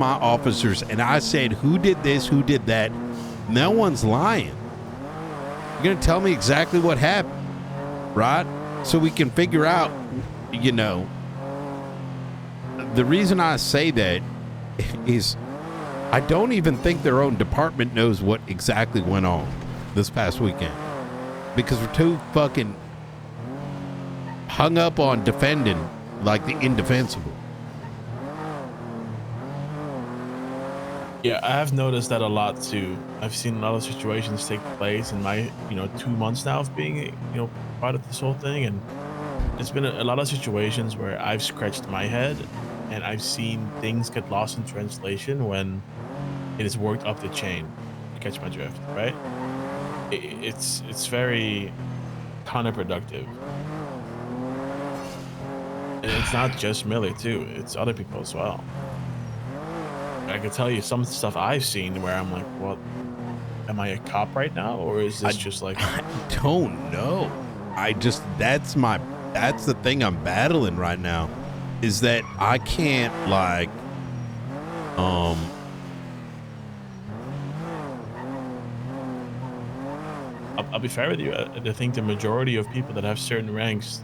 my officers and I said, who did this, who did that, no one's lying. You're going to tell me exactly what happened, right? So we can figure out, you know, the reason I say that is I don't even think their own department knows what exactly went on this past weekend because we're too fucking hung up on defending like the indefensible. Yeah, I have noticed that a lot too. I've seen a lot of situations take place in my, 2 months now of being, part of this whole thing, and it's been a lot of situations where I've scratched my head, and I've seen things get lost in translation when it is worked up the chain. You catch my drift, right? It's very counterproductive, and it's not just Millie too; it's other people as well. I can tell you some stuff I've seen where I'm like, well, am I a cop right now? Or is this just like... I don't know. That's the thing I'm battling right now is that I can't like, I'll be fair with you. I think the majority of people that have certain ranks,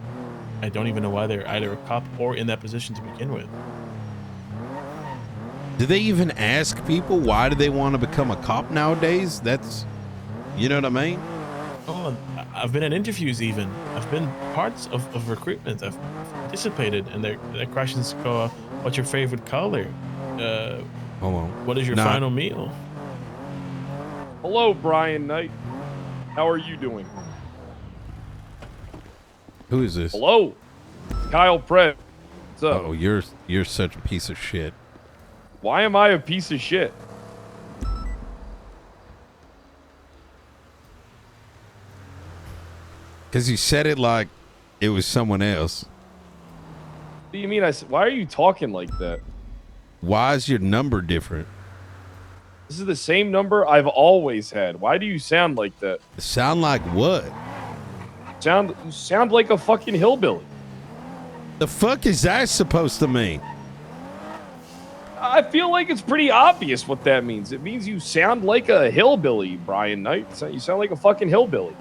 I don't even know why they're either a cop or in that position to begin with. Do they even ask people why do they want to become a cop nowadays? That's, you know what I mean? Oh, I've been in interviews even. I've been parts of recruitment. I've participated, and their questions go, what's your favorite color? Hold on. What is your final meal? Hello, Brian Knight. How are you doing? Who is this? Hello. Kyle Pratt. What's up? Oh, you're such a piece of shit. Why am I a piece of shit? Because you said it like it was someone else. What do you mean? Why are you talking like that? Why is your number different? This is the same number I've always had. Why do you sound like that? Sound like what? You sound like a fucking hillbilly. The fuck is that supposed to mean? I feel like it's pretty obvious what that means. It means you sound like a hillbilly, Brian Knight. You sound like a fucking hillbilly.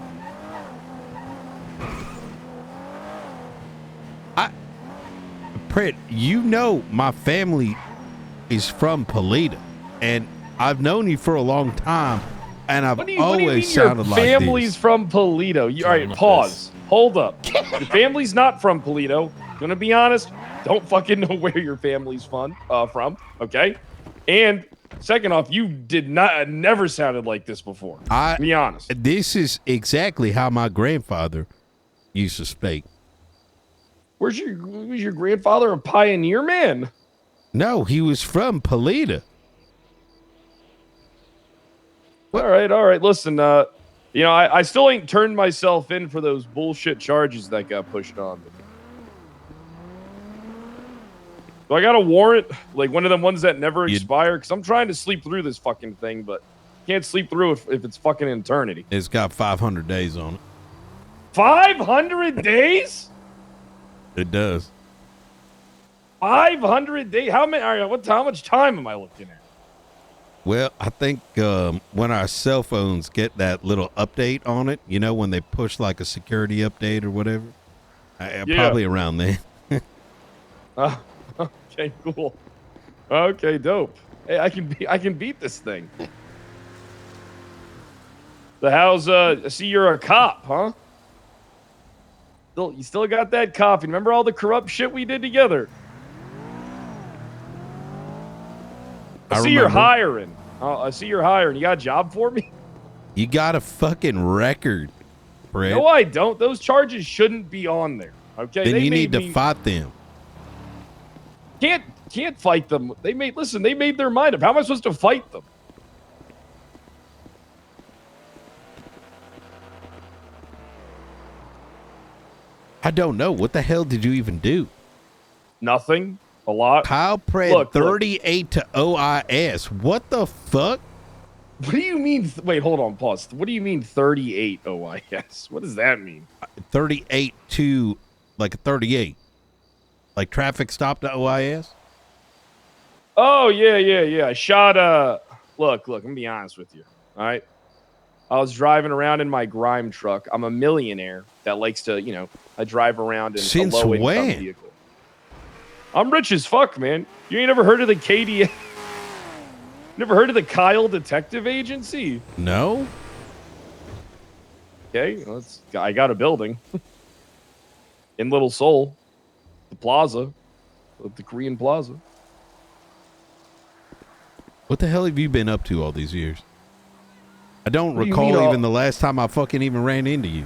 Pritt, you know my family is from Polita, and I've known you for a long time, and I've always sounded like this. Your family's from Polito. All right, pause. Hold up. Your family's not from Polito. Gonna be honest, don't fucking know where your family's from, okay? And second off, you never sounded like this before. Be honest. This is exactly how my grandfather used to speak. Was your grandfather a pioneer man? No, he was from Polita. All right. Listen, I still ain't turned myself in for those bullshit charges that got pushed on me. Do I got a warrant? Like one of them ones that never expire? Because I'm trying to sleep through this fucking thing, but can't sleep through it if it's fucking eternity. It's got 500 days on it. 500 days? It does. 500 days? How much time am I looking at? Well, I think when our cell phones get that little update on it, when they push like a security update or whatever, probably around there. Okay, cool. Okay, dope. Hey, I can beat this thing. So how's I see you're a cop, huh? You still got that coffee. Remember all the corrupt shit we did together? I see you're hiring. I see you're hiring. You got a job for me? You got a fucking record, Brett. No, I don't. Those charges shouldn't be on there. Okay. Then you need to fight them. Can't fight them. They made their mind up. How am I supposed to fight them? I don't know. What the hell did you even do? Nothing. A lot. Kyle Pratt, 38 to OIS. What the fuck? What do you mean? Wait, hold on. Pause. What do you mean 38 OIS? What does that mean? 38 to like a 38. Like traffic stop to OIS? Oh, yeah. I shot, look, I'm gonna be honest with you. All right. I was driving around in my grime truck. I'm a millionaire that likes to, I drive around in Since a low income when? vehicle. I'm rich as fuck, man. You ain't never heard of the KD? Never heard of the Kyle Detective Agency? No. Okay, I got a building in Little Seoul, the plaza, the Korean plaza. What the hell have you been up to all these years? I don't What do you recall mean, even the last time I fucking even ran into you.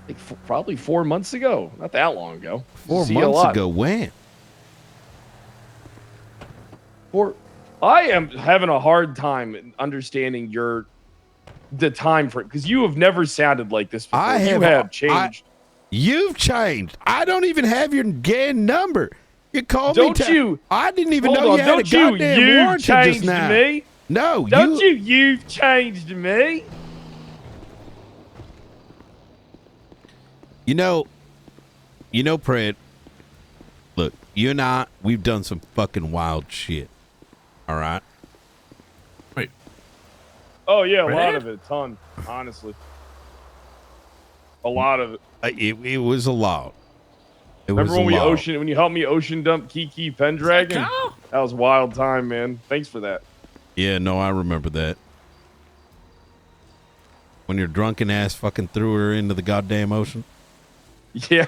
Like probably 4 months ago. Not that long ago. 4 See you a months lot. ago. When? I am having a hard time understanding the time frame because you have never sounded like this before. You have changed. You've changed. I don't even have your GAN number. You called me. Don't you? I didn't even Hold know on, you had a goddamn you've warranty just changed now. me. No, Don't you've changed me. You know, Pred, look, you and I, we've done some fucking wild shit. All right? Wait. Oh, yeah, a lot Red? of it. A ton, honestly. A lot of it. It was a lot. Remember when when you helped me ocean dump Kiki Pendragon? That was a wild time, man. Thanks for that. Yeah, no, I remember that. When your drunken ass fucking threw her into the goddamn ocean. Yeah.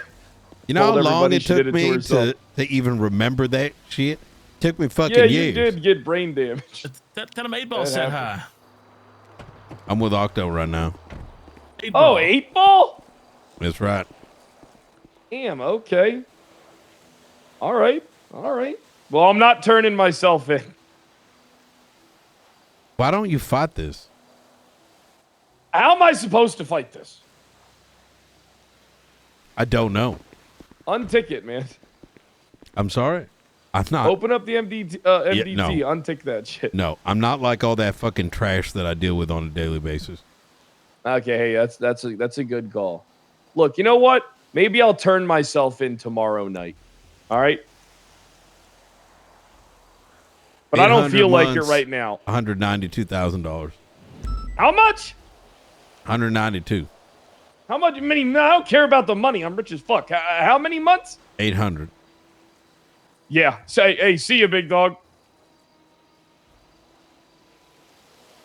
You know how Told long everybody it she did took it to me herself. to even remember that shit? Took me fucking Yeah, years. you did get brain damage. Tell him 8 Ball That said happened. hi. I'm with Octo right now. 8 Ball. Oh, 8 Ball? That's right. Damn, okay. All right. Well, I'm not turning myself in. Why don't you fight this? How am I supposed to fight this? I don't know. Untick it, man. I'm sorry. I'm not. Open up the MDT, no. untick that shit. No, I'm not like all that fucking trash that I deal with on a daily basis. Okay, hey, that's a good call. Look, you know what? Maybe I'll turn myself in tomorrow night. All right? But I don't feel like it right now. $192,000. How much? 192. How much? I don't care about the money. I'm rich as fuck. How many months? 800. Yeah. Say, hey, see you, big dog.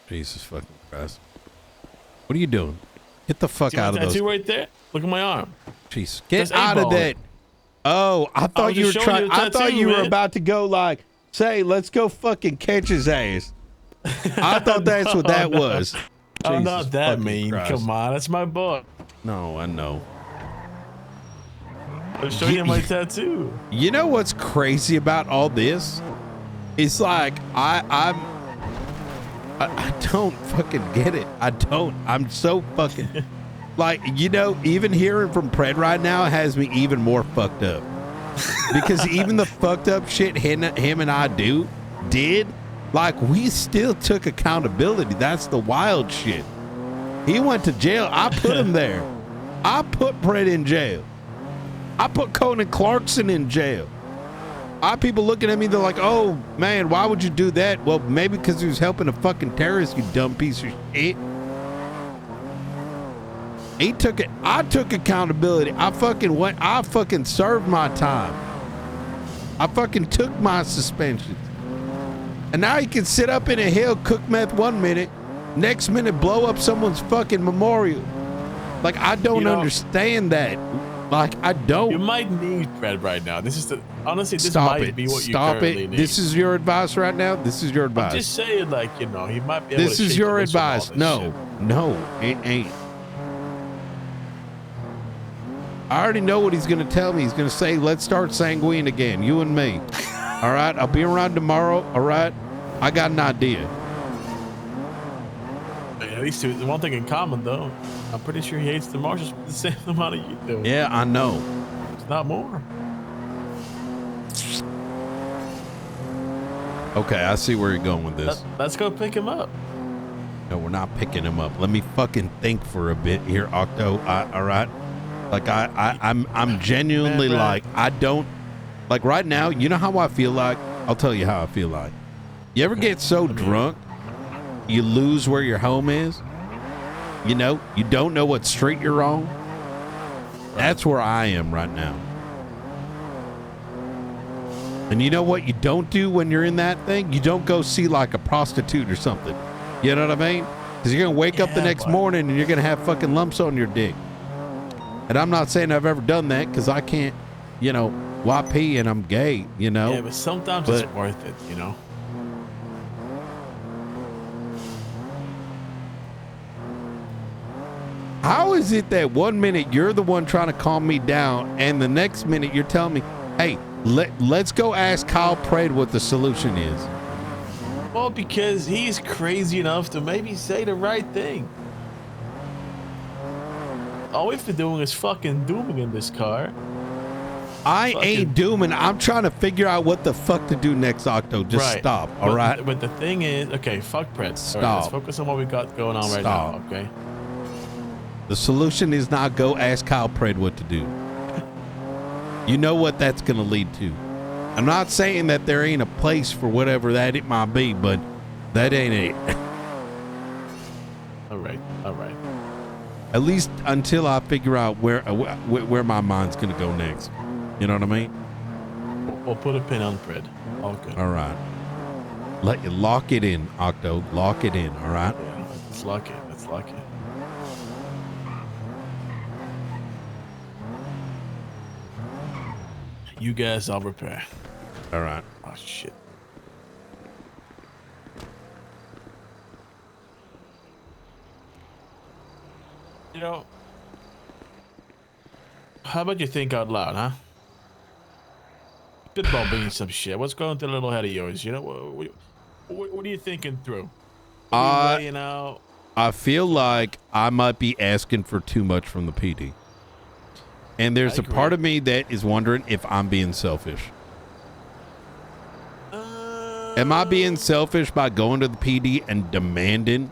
Jesus fucking Christ. What are you doing? Get the fuck See my out of those. tattoo right there? Look at my arm. Jeez. Get There's out of 8 Ball. that. Oh, I thought was you were just showing trying. you the I thought tattoo, you were man. about to go like, say, let's go fucking catch his ass. I thought that's what that was. I'm Jesus not that fucking mean. Christ. Come on, that's my boy. No, I know. I'll show you my tattoo. You know what's crazy about all this? It's like I don't fucking get it. I don't. I'm so fucking like, even hearing from Pred right now has me even more fucked up. Because even the fucked up shit him and I did, like, we still took accountability. That's the wild shit. He went to jail. I put him there. I put Pred in jail. I put Conan Clarkson in jail. People looking at me, they're like, oh, man, why would you do that? Well, maybe because he was helping a fucking terrorist, you dumb piece of shit. He took it. I took accountability. I fucking served my time. I fucking took my suspensions. And now he can sit up in a hill, cook meth 1 minute, next minute blow up someone's fucking memorial. Like, I don't understand that. Like, I don't. You might need Fred right now. Honestly, this Stop might it. be what you Stop currently it. need. This is your advice right now? This is your advice. I'm just saying, like, he might be able This to is shake your the loose from all advice. this No, shit. no, it ain't. I already know what he's going to tell me. He's going to say, let's start sanguine again, you and me. All right? I'll be around tomorrow. All right? I got an idea. At least the one thing in common, though. I'm pretty sure he hates the Martians the same amount of you do. Yeah, I know. It's not more. Okay, I see where you're going with this. Let's go pick him up. No, we're not picking him up. Let me fucking think for a bit here, Octo. All right? Like, I'm genuinely Man, like, I don't, like right now, you know how I feel like I'll tell you how I feel like. You ever get so drunk, you lose where your home is? You know, you don't know what street you're on. That's where I am right now. And you know what you don't do when you're in that thing? You don't go see like a prostitute or something. You know what I mean? Because you're going to wake up the next morning and you're going to have fucking lumps on your dick. And I'm not saying I've ever done that because I can't, you know, YP and I'm gay, you know? Yeah, but sometimes it's worth it, you know? How is it that 1 minute you're the one trying to calm me down and the next minute you're telling me, hey, let's go ask Kyle Praed what the solution is? Well, because he's crazy enough to maybe say the right thing. All we've been doing is fucking dooming in this car. I ain't dooming. I'm trying to figure out what the fuck to do next, Octo. Just stop, all right? But the thing is, okay, fuck Praed. Stop. Right, let's focus on what we got going on right now, okay? The solution is not go ask Kyle Praed what to do. You know what that's going to lead to. I'm not saying that there ain't a place for whatever that it might be, but that ain't it. All right. At least until I figure out where my mind's going to go next. You know what I mean? We'll put a pin on Praed. All good. All right. Let you lock it in, Octo. Lock it in, all right? Yeah, let's lock it. You guys, I'll repair. All right. Oh, shit. You know, how about you think out loud, huh? Spitball being some shit. What's going through the little head of yours? You know, what are you thinking through? What are you weighing out? I feel like I might be asking for too much from the PD. And there's a part of me that is wondering if I'm being selfish. Am I being selfish by going to the PD and demanding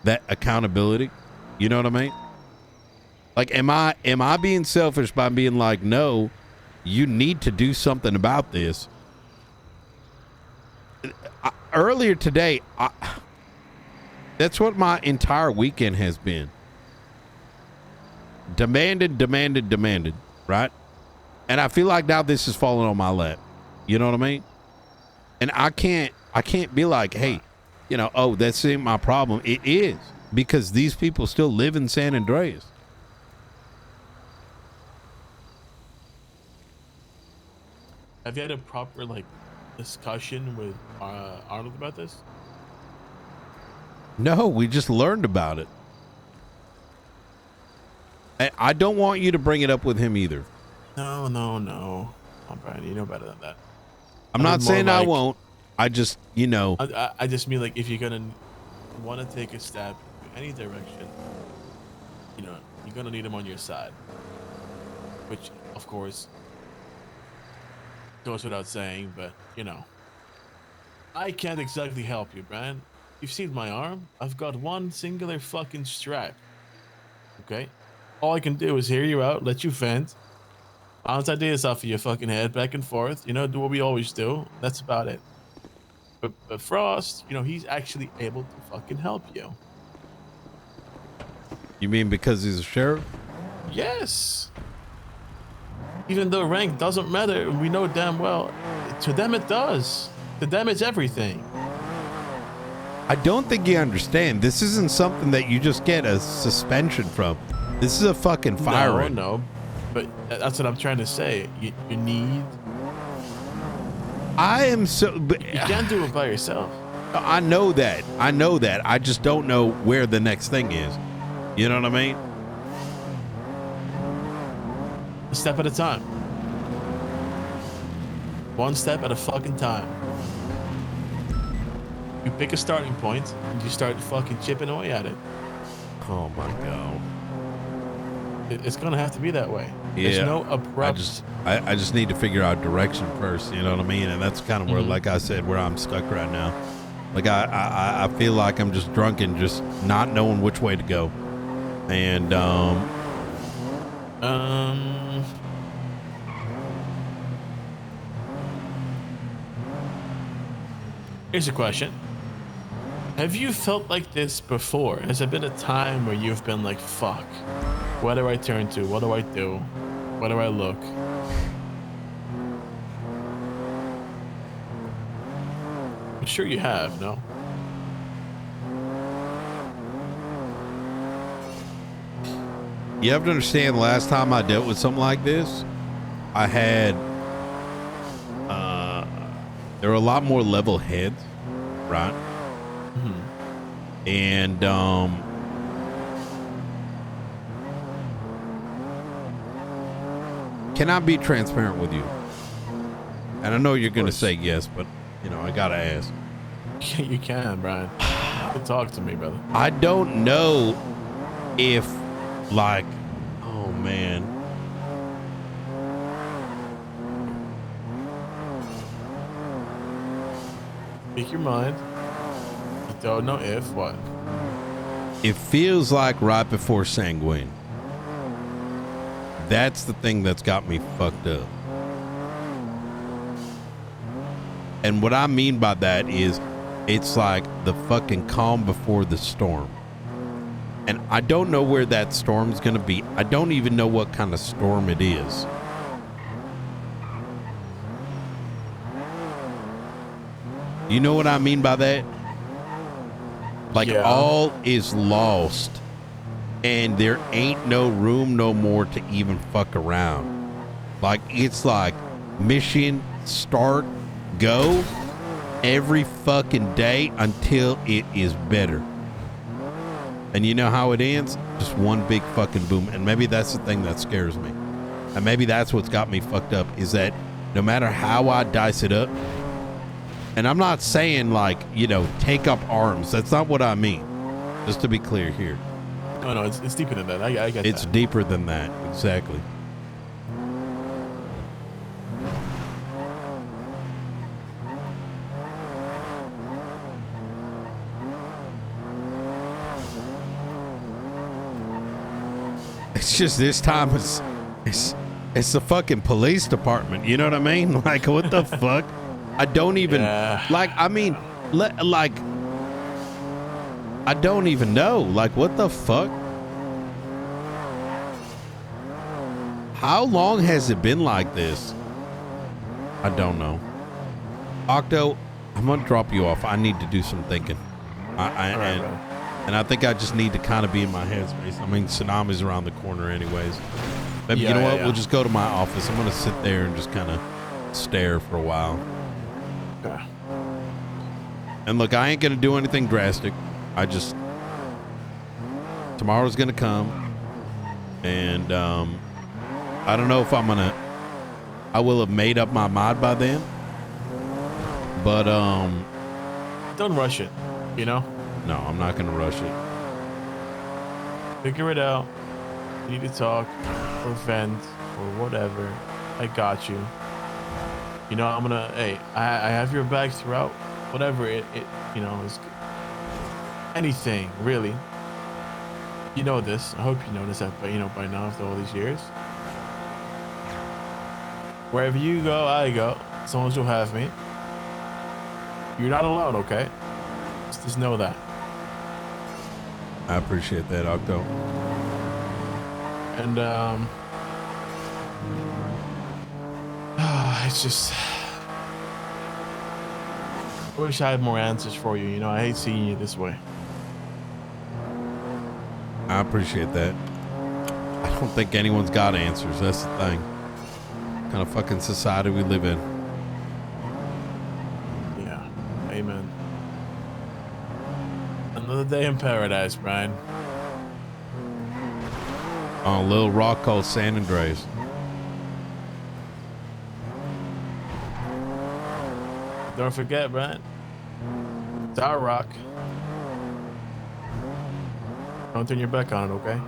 that accountability? You know what I mean? Like, am I being selfish by being like, no, you need to do something about this? Earlier today, that's what my entire weekend has been. Demanded, right? And I feel like now this is falling on my lap. You know what I mean? And I can't be like, hey, you know, oh, that's ain't my problem. It is, because these people still live in San Andreas. Have you had a proper like discussion with Arnold about this? No, we just learned about it. I don't want you to bring it up with him either. No. Oh, Brian, you know better than that. I'm not saying I won't. I just, you know. I just mean, like, if you're going to want to take a step in any direction, you know, you're going to need him on your side. Which, of course, goes without saying, but, you know. I can't exactly help you, Brian. You've seen my arm. I've got one singular fucking strap. Okay? All I can do is hear you out, let you vent, bounce ideas off of your fucking head back and forth, you know, do what we always do. That's about it. But Frost, you know, he's actually able to fucking help you. You mean because he's a sheriff? Yes. Even though rank doesn't matter, we know damn well, to them it does. To them it's everything. I don't think you understand. This isn't something that you just get a suspension from. This is a fucking firing. No, but that's what I'm trying to say. You need. I am so. But, you can't do it by yourself. I know that. I just don't know where the next thing is. You know what I mean? A step at a time. One step at a fucking time. You pick a starting point and you start fucking chipping away at it. Oh my god. It's gonna have to be that way. Yeah. There's no abrupt. I just need to figure out direction first. You know what I mean? And that's kind of where, like I said, where I'm stuck right now. Like I feel like I'm just drunk and just not knowing which way to go. And Here's a question. Have you felt like this before? Has there been a time where you've been like, fuck, where do I turn to? What do I do? Where do I look? I'm sure you have, no? You have to understand, last time I dealt with something like this, I had, there were a lot more level heads, right? And, can I be transparent with you? And I know you're going to say yes, but, you know, I got to ask. You can, Brian. You can talk to me, brother. I don't know if, like, oh, man. Speak your mind. You don't know if what? It feels like right before Sanguine. That's the thing that's got me fucked up. And what I mean by that is it's like the fucking calm before the storm. And I don't know where that storm's gonna be. I don't even know what kind of storm it is. You know what I mean by that? Like, yeah. All is lost and there ain't no room no more to even fuck around. Like, it's like mission, start, go every fucking day until it is better. And you know how it ends? Just one big fucking boom. And maybe that's the thing that scares me. And maybe that's what's got me fucked up, is that no matter how I dice it up, and I'm not saying, like, you know, take up arms. That's not what I mean. Just to be clear here. No, it's deeper than that. I get that. It's deeper than that. Exactly. It's just this time it's the fucking police department. You know what I mean? Like, what the fuck? I don't even like. I mean, like, I don't even know. Like, what the fuck? How long has it been like this? I don't know. Octo, I'm gonna drop you off. I need to do some thinking. And I think I just need to kind of be in my headspace. I mean, Tsunami's around the corner anyways. Maybe, you know what? We'll just go to my office. I'm going to sit there and just kind of stare for a while. Okay. And look, I ain't going to do anything drastic. Tomorrow's going to come. And I don't know if I will have made up my mind by then. But don't rush it, you know? No, I'm not going to rush it. Figure it out. You need to talk or vent or whatever. I got you. You know, I'm gonna, hey, I have your back throughout whatever it you know, is anything really. You know this. I hope you know this, but you know, by now after all these years. Wherever you go, I go. As long as you'll have me. You're not alone, okay? Just know that. I appreciate that, Octo. And it's just, I wish I had more answers for you. You know, I hate seeing you this way. I appreciate that. I don't think anyone's got answers. That's the thing. What kind of fucking society we live in. Yeah. Amen. Another day in paradise, Brian. On a little rock called San Andreas. Don't forget, Brian. It's our rock. Don't turn your back on it, okay?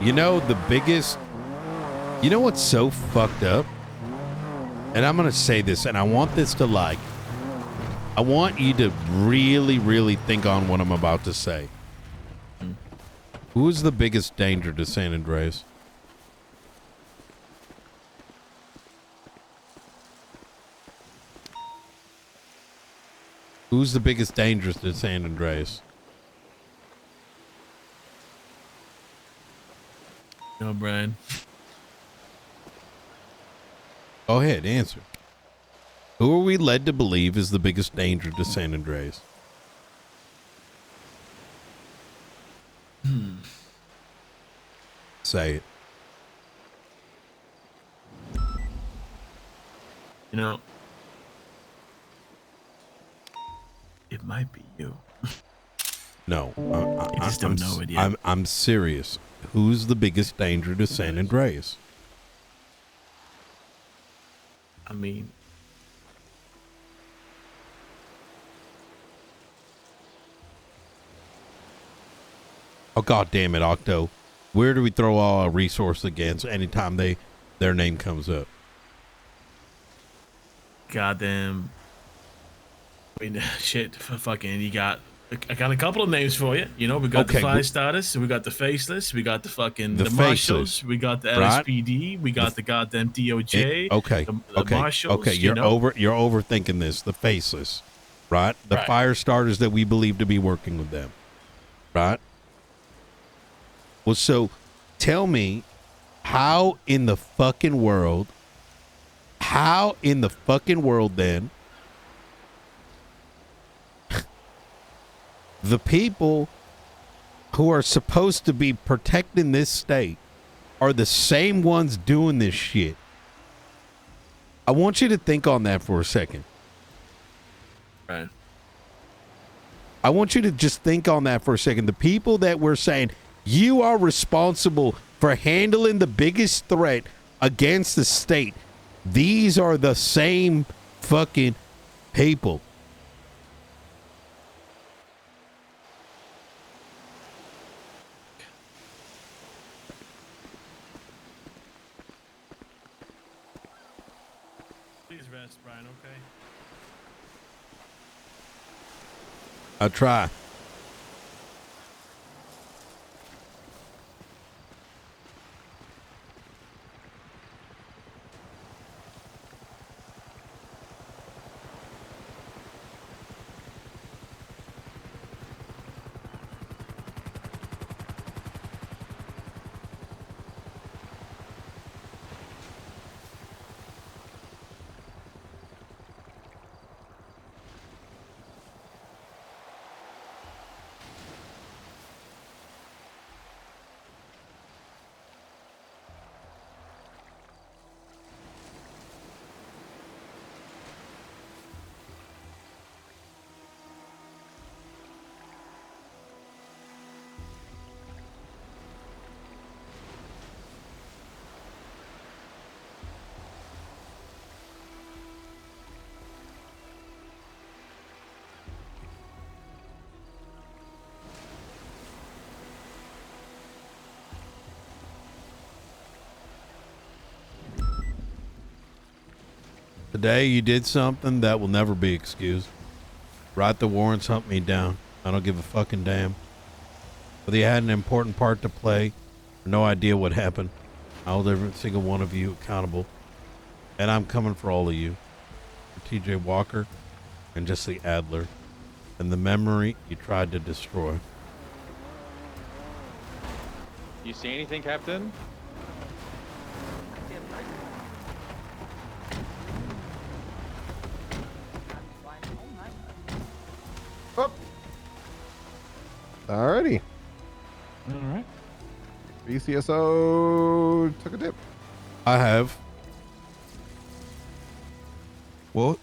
You know, you know what's so fucked up? And I'm going to say this, and I want this to, like, I want you to really, really think on what I'm about to say. Who is the biggest danger to San Andreas? Who's the biggest danger to San Andreas? No, Brian. Go ahead, answer. Who are we led to believe is the biggest danger to San Andreas? Say it. You know, it might be you. No, I just don't know it yet. I'm serious. Who's the biggest danger to San Andreas? I mean, Oh, God damn it, Octo. Where do we throw all our resources against anytime their name comes up? goddamn. I mean, shit. Fucking, I got a couple of names for you. You know, we got the fire status, we got the faceless, we got the fucking the marshals, we got the LSPD, we got the goddamn DOJ. The marshals. Okay, you're overthinking this. The faceless, right? The fire starters that we believe to be working with them, right? Well, so tell me, how in the fucking world then the people who are supposed to be protecting this state are the same ones doing this shit? I want you to think on that for a second. Right. I want you to just think on that for a second. The people that we're saying you are responsible for handling the biggest threat against the state, these are the same fucking people. Please rest, Brian, okay? I try. Today you did something that will never be excused. Write the warrants, hunt me down. I don't give a fucking damn. Whether you had an important part to play, or no idea what happened, I hold every single one of you accountable. And I'm coming for all of you. For TJ Walker and Jesse Adler. And the memory you tried to destroy. You see anything, Captain? Oh. Alrighty. All right. BCSO took a dip. I have. What?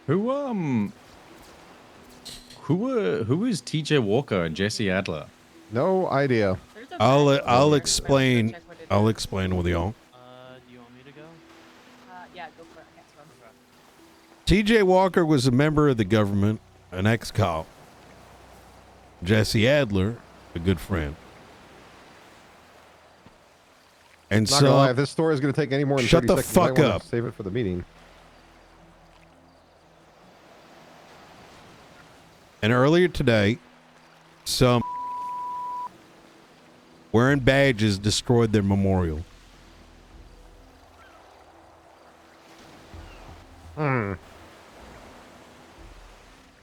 Who is TJ Walker and Jesse Adler? No idea. I'll explain with y'all. Do you want me to go? Yeah, go for it. I can't swim. TJ Walker was a member of the government, an ex-cop. Jesse Adler, a good friend. And Not gonna lie, so, if this story is going to take any more than Shut 30 the seconds, I fuck might wanna up. Save it for the meeting. and earlier today, some wearing badges destroyed their memorial.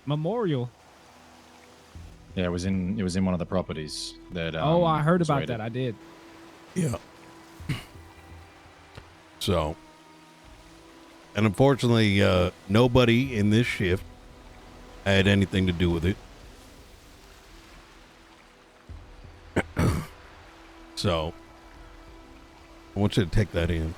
Memorial. Yeah, it was in one of the properties that. Oh, I heard was about raided. that. I did. Yeah. So, and unfortunately, nobody in this shift had anything to do with it. So, I want you to take that in.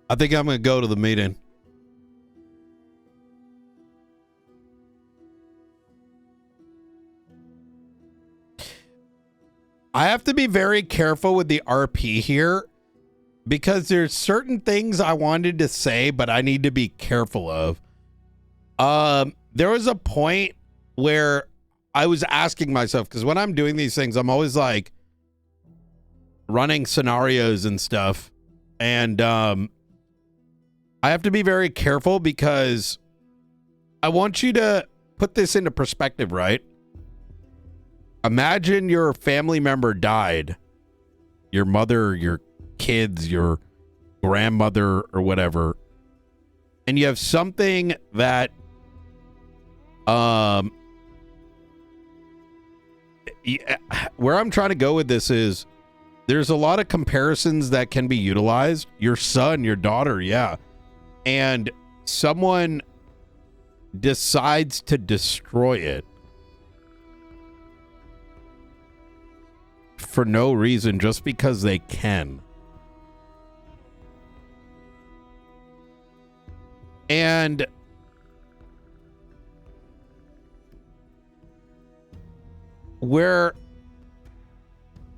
I think I'm going to go to the meeting. I have to be very careful with the RP here because there's certain things I wanted to say, but I need to be careful of. There was a point where I was asking myself, because when I'm doing these things, I'm always like running scenarios and stuff. And I have to be very careful because I want you to put this into perspective, right? Imagine your family member died, your mother, your kids, your grandmother, or whatever, and you have something that where I'm trying to go with this is there's a lot of comparisons that can be utilized. Your son, your daughter, yeah. And someone decides to destroy it for no reason, just because they can. And where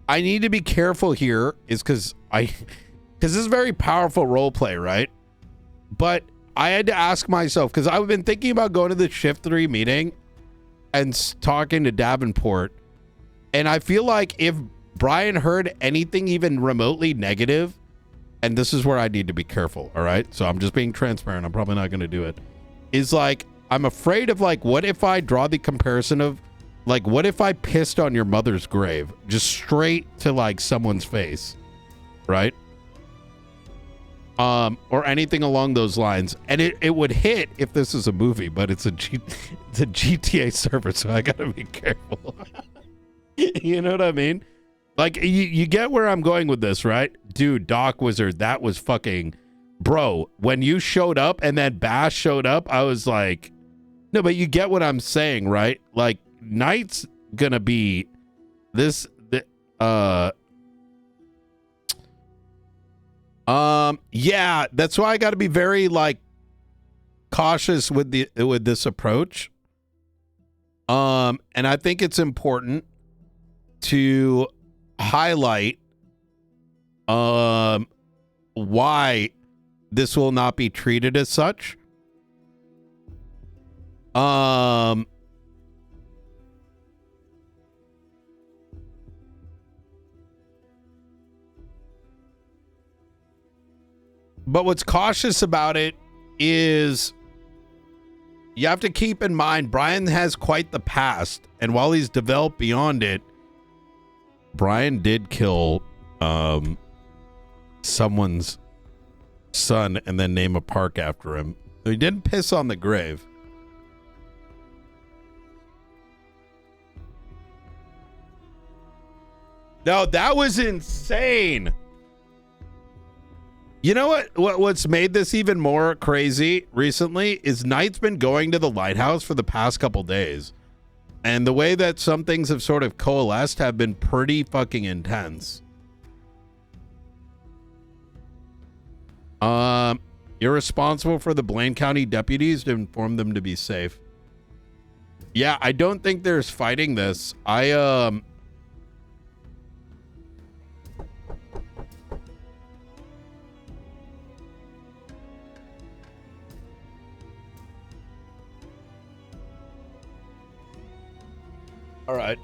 I need to be careful here is because this is very powerful role play, right? But I had to ask myself, because I've been thinking about going to the Shift 3 meeting and talking to Davenport, and I feel like if Brian heard anything even remotely negative, and this is where I need to be careful, all right? So I'm just being transparent. I'm probably not going to do it. Is like, I'm afraid of like, what if I draw the comparison of like, what if I pissed on your mother's grave just straight to like someone's face, right? Or anything along those lines, and it would hit if this is a movie, but it's a GTA server, so I gotta be careful. You know what I mean? Like, you get where I'm going with this, right? Dude, Doc Wizard, that was fucking, bro. When you showed up and then Bash showed up, I was like, no, but you get what I'm saying, right? Like, Knight's gonna be this, yeah, that's why I got to be very like cautious with this approach. And I think it's important to highlight why this will not be treated as such. But what's cautious about it is you have to keep in mind Brian has quite the past, and while he's developed beyond it, Brian did kill someone's son and then name a park after him. He didn't piss on the grave. No, that was insane. You know what's made this even more crazy recently is Knight's been going to the lighthouse for the past couple days. And the way that some things have sort of coalesced have been pretty fucking intense. You're responsible for the Blaine County deputies to inform them to be safe. Yeah, I don't think there's fighting this. All right.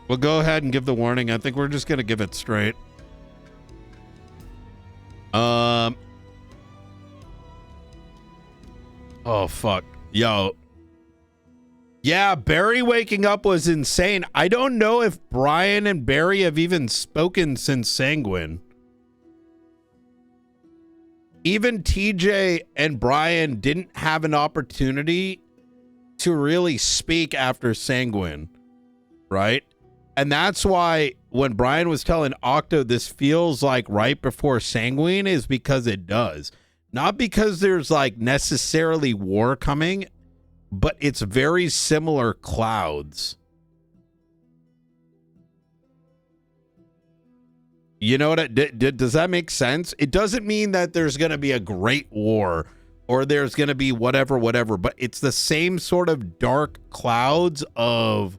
We'll go ahead and give the warning. I think we're just going to give it straight. Oh, fuck. Yo. Yeah, Barry waking up was insane. I don't know if Brian and Barry have even spoken since Sanguine. Even TJ and Brian didn't have an opportunity to really speak after Sanguine, right? And that's why when Brian was telling Octo this feels like right before Sanguine is because it does. Not because there's like necessarily war coming, but it's very similar clouds. You know what? Does that make sense? It doesn't mean that there's going to be a great war or there's going to be whatever, but it's the same sort of dark clouds of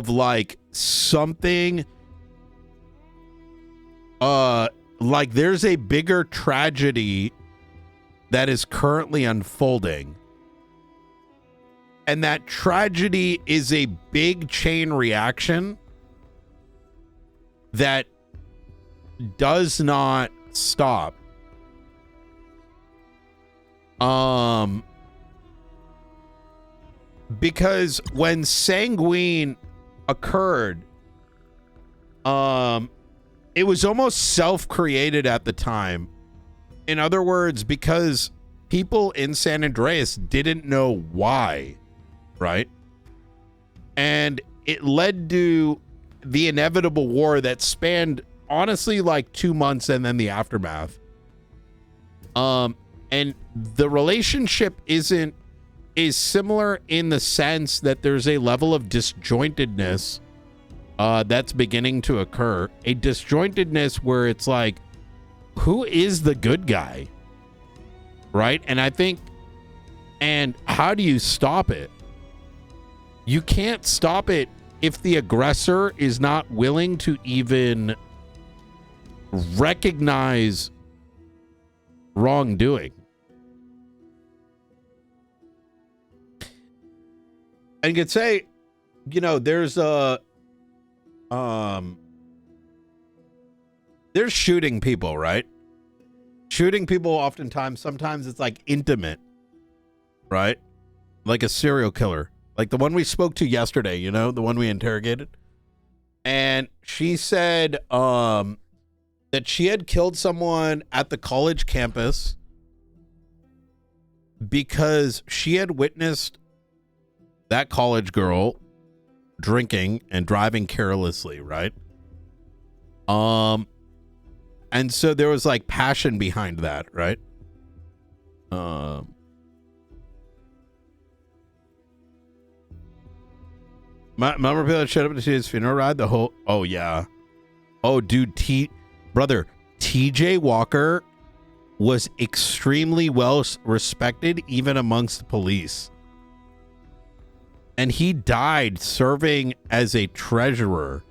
like something, like there's a bigger tragedy that is currently unfolding. And that tragedy is a big chain reaction that does not stop. Because when Sanguine occurred, it was almost self-created at the time. In other words, because people in San Andreas didn't know why, right? And it led to the inevitable war that spanned, honestly, like 2 months and then the aftermath. And the relationship is similar in the sense that there's a level of disjointedness that's beginning to occur. A disjointedness where it's like, who is the good guy? Right? And I think, and how do you stop it? You can't stop it if the aggressor is not willing to even recognize wrongdoing. And you could say, you know, there's shooting people, right? Shooting people oftentimes, sometimes it's like intimate, right? Like a serial killer. Like the one we spoke to yesterday, you know, the one we interrogated. And she said that she had killed someone at the college campus because she had witnessed that college girl drinking and driving carelessly, right? And so there was like passion behind that, right? Remember people that showed up to see his funeral ride? The whole, oh yeah. Oh dude, brother, TJ Walker was extremely well respected even amongst the police. And he died serving as a treasurer.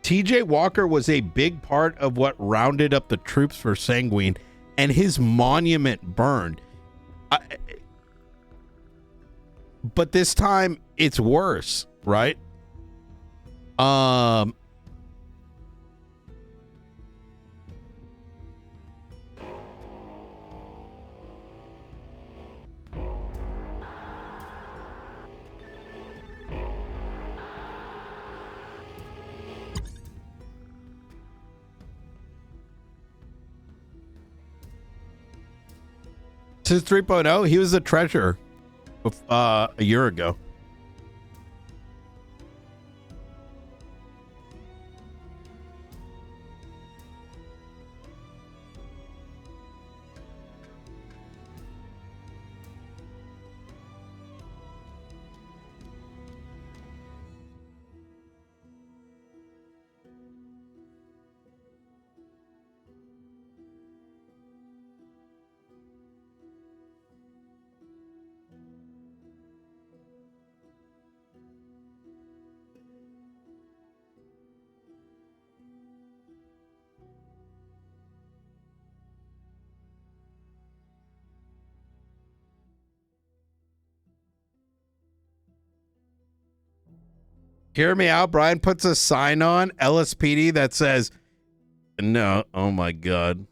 TJ Walker was a big part of what rounded up the troops for Sanguine, and his monument burned. But this time it's worse, right? Since 3.0, he was a treasurer a year ago. Hear me out. Brian puts a sign on LSPD that says, no. Oh my God.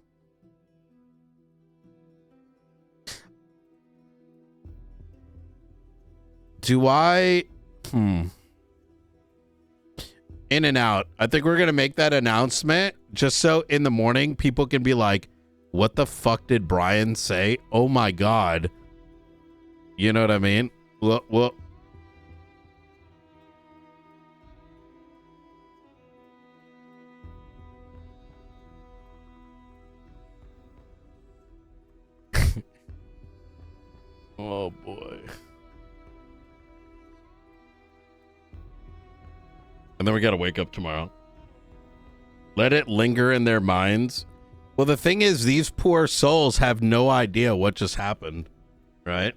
Do I? In and out. I think we're going to make that announcement just so in the morning people can be like, what the fuck did Brian say? Oh my God. You know what I mean? Well. Oh boy. And then we got to wake up tomorrow. Let it linger in their minds. Well, the thing is, these poor souls have no idea what just happened, right?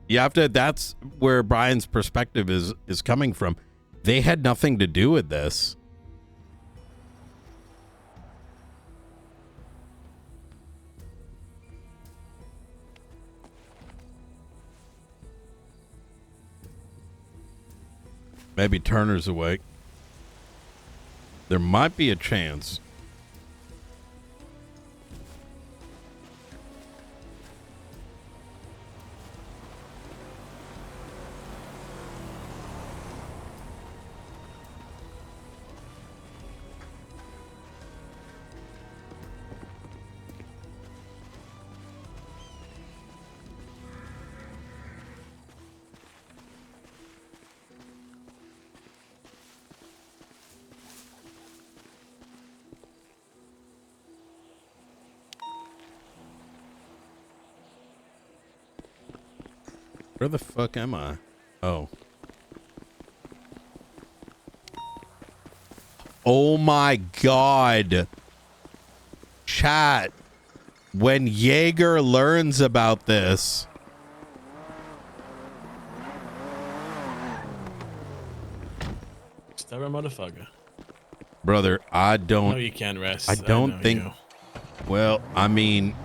You have to, that's where Brian's perspective is coming from. They had nothing to do with this. Maybe Turner's awake. There might be a chance. Where the fuck am I? Oh. Oh my God. Chat. When Jaeger learns about this. Stubborn motherfucker. Brother, I don't. No, you can't rest. I don't think. You. Well, I mean.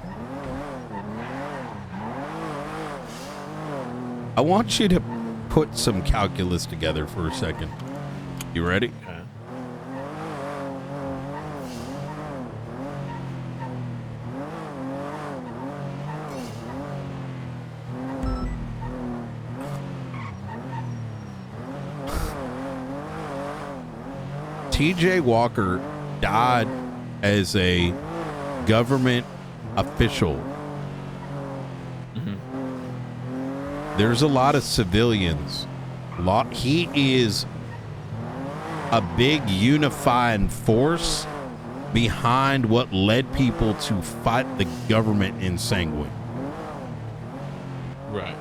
I want you to put some calculus together for a second. You ready? Okay. TJ Walker died as a government official. There's a lot of civilians. He is a big unifying force behind what led people to fight the government in Sanguine. Right.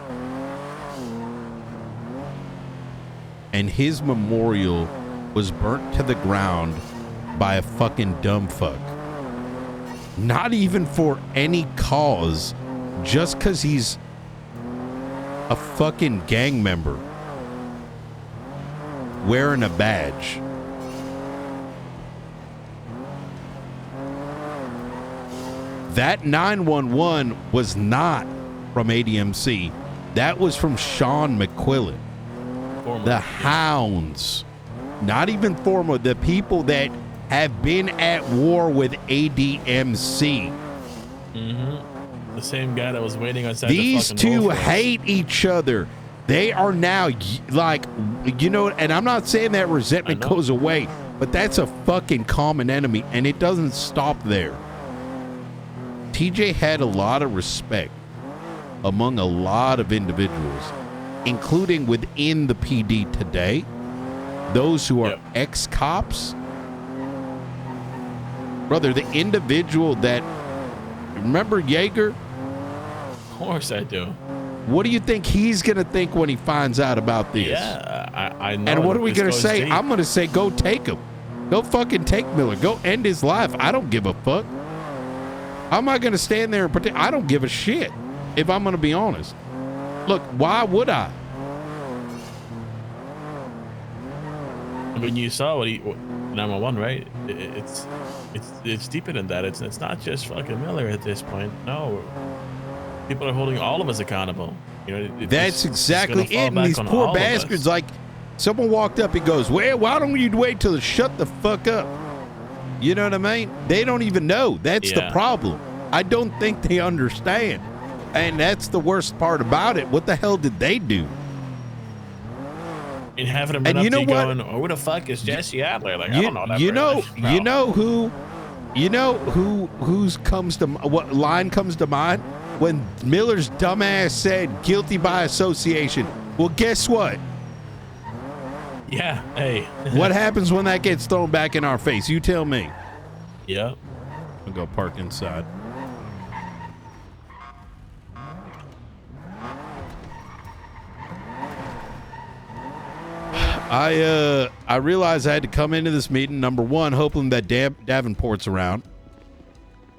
And his memorial was burnt to the ground by a fucking dumb fuck. Not even for any cause, just because he's a fucking gang member wearing a badge. That 911 was not from ADMC. That was from Sean McQuillan. The Hounds. Not even former. The people that have been at war with ADMC. The same guy that was waiting outside These the fucking two Rolls-Royce. hate each other. They are now like, you know, and I'm not saying that resentment goes away, but that's a fucking common enemy, and it doesn't stop there. TJ had a lot of respect among a lot of individuals, including within the PD today, those who are ex-cops. Brother, the individual that, remember Jaeger? Of course I do. What do you think he's going to think when he finds out about this? Yeah, I know. And what are we going to say? Deep. I'm going to say, go take him. Go fucking take Miller. Go end his life. I don't give a fuck. How am I going to stand there and pretend? I don't give a shit, if I'm going to be honest. Look, why would I? I mean, you saw what he 911, right? It's deeper than that. It's not just fucking Miller at this point. No, people are holding all of us accountable. You know, That's exactly it. And these poor bastards, like, Someone walked up, he goes, well, why don't you wait till shut the fuck up? You know what I mean? They don't even know. That's the problem. I don't think they understand. And that's the worst part about it. What the hell did they do? And having them run up to you going, oh, who the fuck is Jesse Adler? Like, I don't know that who's comes to what line comes to mind when Miller's dumbass said guilty by association. Well, guess what? Yeah, hey. What happens when that gets thrown back in our face? You tell me. Yeah. I'll go park inside. I realized I had to come into this meeting, number one, hoping that Davenport's around.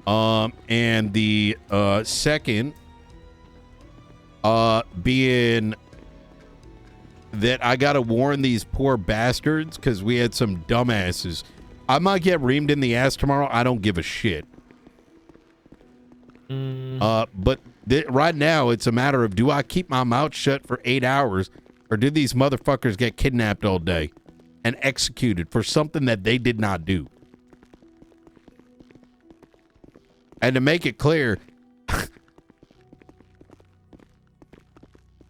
And the second being that I gotta warn these poor bastards because we had some dumbasses. I might get reamed in the ass tomorrow. I don't give a shit. But right now it's a matter of, do I keep my mouth shut for 8 hours, or do these motherfuckers get kidnapped all day and executed for something that they did not do? And to make it clear,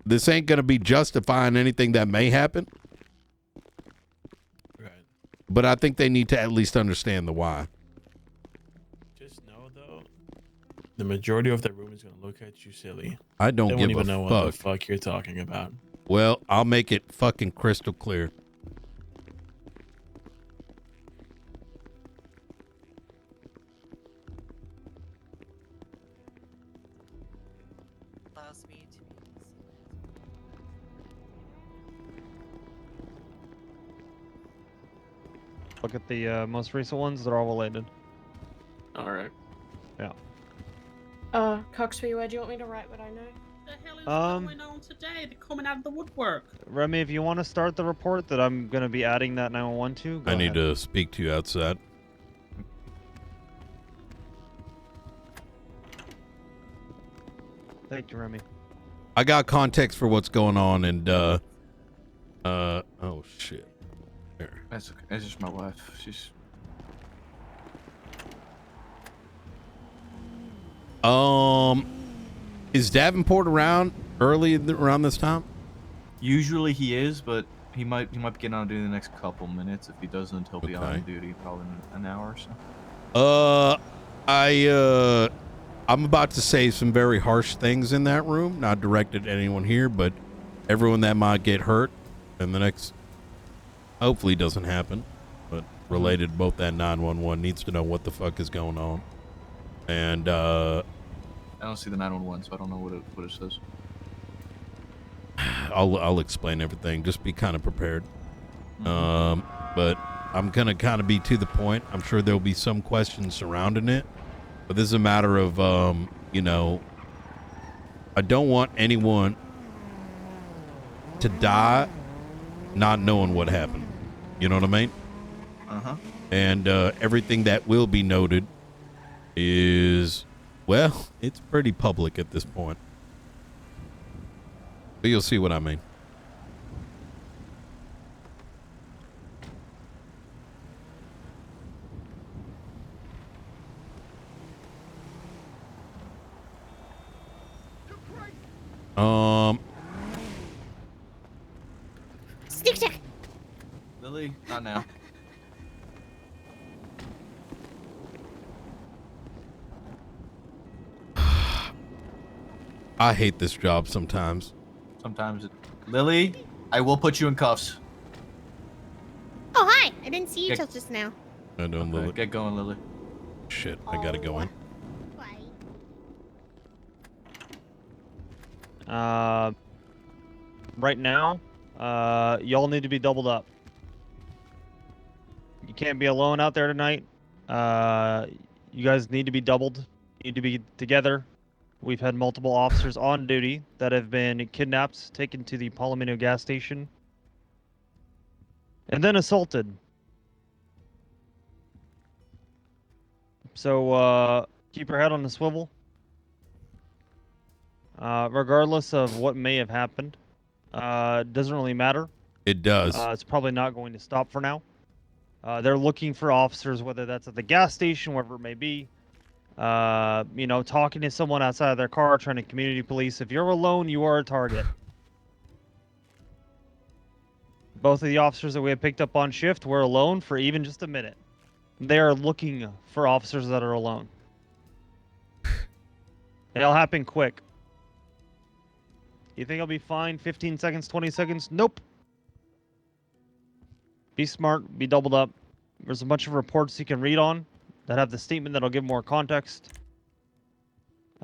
this ain't going to be justifying anything that may happen. Right. But I think they need to at least understand the why. Just know, though, the majority of the room is going to look at you silly. I don't They give won't even a know fuck. what the fuck you're talking about. Well, I'll make it fucking crystal clear. Allows me to Look at the most recent ones. They're all related. All right. Yeah. Coxby, where do you want me to write what I know? the hell is going on today? They're coming out of the woodwork. Remy, if you want to start the report that I'm going to be adding that 911 to, go I need ahead. to speak to you outside. Thank you, Remy. I got context for what's going on, and oh shit. There. That's okay. It's just my wife. She's. Is Davenport around around this time? Usually he is, but he might be getting on duty in the next couple minutes. If he doesn't, he'll be on duty probably in an hour or so. I'm about to say some very harsh things in that room, not directed at anyone here, but everyone that might get hurt in the next, hopefully doesn't happen, but related to both that 911 needs to know what the fuck is going on. And I don't see the 911, so I don't know what it says. I'll explain everything. Just be kind of prepared. But I'm gonna kind of be to the point. I'm sure there'll be some questions surrounding it, but this is a matter of you know, I don't want anyone to die not knowing what happened. You know what I mean? And everything that will be noted is, well, it's pretty public at this point. But you'll see what I mean. Stick. Lily, not now. I hate this job sometimes. Lily, I will put you in cuffs. Oh, hi. I didn't see you till just now. I don't love it. Get going, Lily. Shit, I gotta go in. Right now, y'all need to be doubled up. You can't be alone out there tonight. You guys need to be doubled. You need to be together. We've had multiple officers on duty that have been kidnapped, taken to the Palomino gas station, and then assaulted. So, keep your head on the swivel. Regardless of what may have happened, doesn't really matter. It does. It's probably not going to stop for now. They're looking for officers, whether that's at the gas station, wherever it may be. You know, talking to someone outside of their car, trying to community police. If you're alone, you are a target. Both of the officers that we have picked up on shift were alone for even just a minute. They are looking for officers that are alone. It'll happen quick. You think I'll be fine? 15 seconds, 20 seconds? Nope. Be smart, be doubled up. There's a bunch of reports you can read on that have the statement that'll give more context.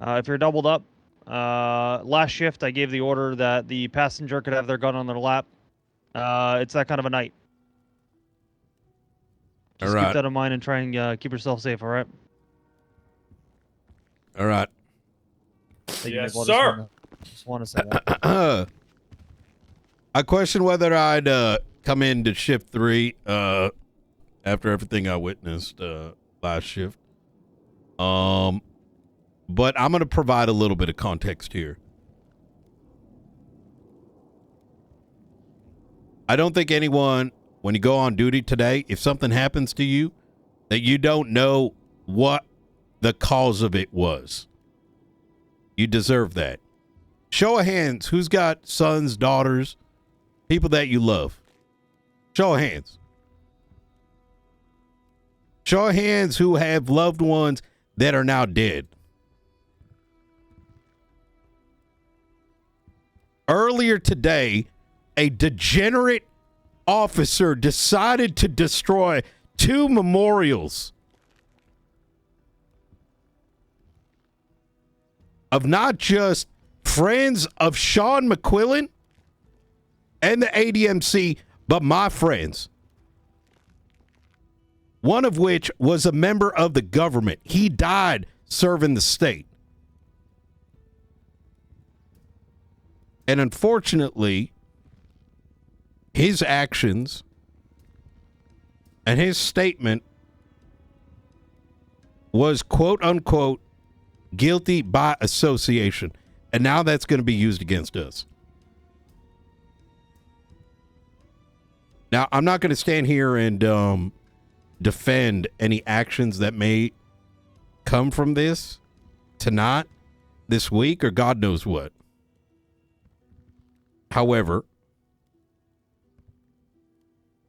If you're doubled up, last shift I gave the order that the passenger could have their gun on their lap. It's that kind of a night. Just All right. keep that in mind and try and keep yourself safe, all right? All right. Thank you, Yes, Nick. sir. Just want to say that. I question whether I'd come into shift 3 after everything I witnessed last shift. But I'm going to provide a little bit of context here. I don't think anyone, when you go on duty today, if something happens to you, that you don't know what the cause of it was. You deserve that. Show of hands, who's got sons, daughters, people that you love? Show of hands. Show of hands who have loved ones that are now dead. Earlier today, a degenerate officer decided to destroy 2 memorials of not just friends of Sean McQuillan and the ADMC, but my friends. One of which was a member of the government. He died serving the state. And unfortunately, his actions and his statement was quote unquote guilty by association. And now that's going to be used against us. Now, I'm not going to stand here and defend any actions that may come from this tonight, this week, or God knows what. However,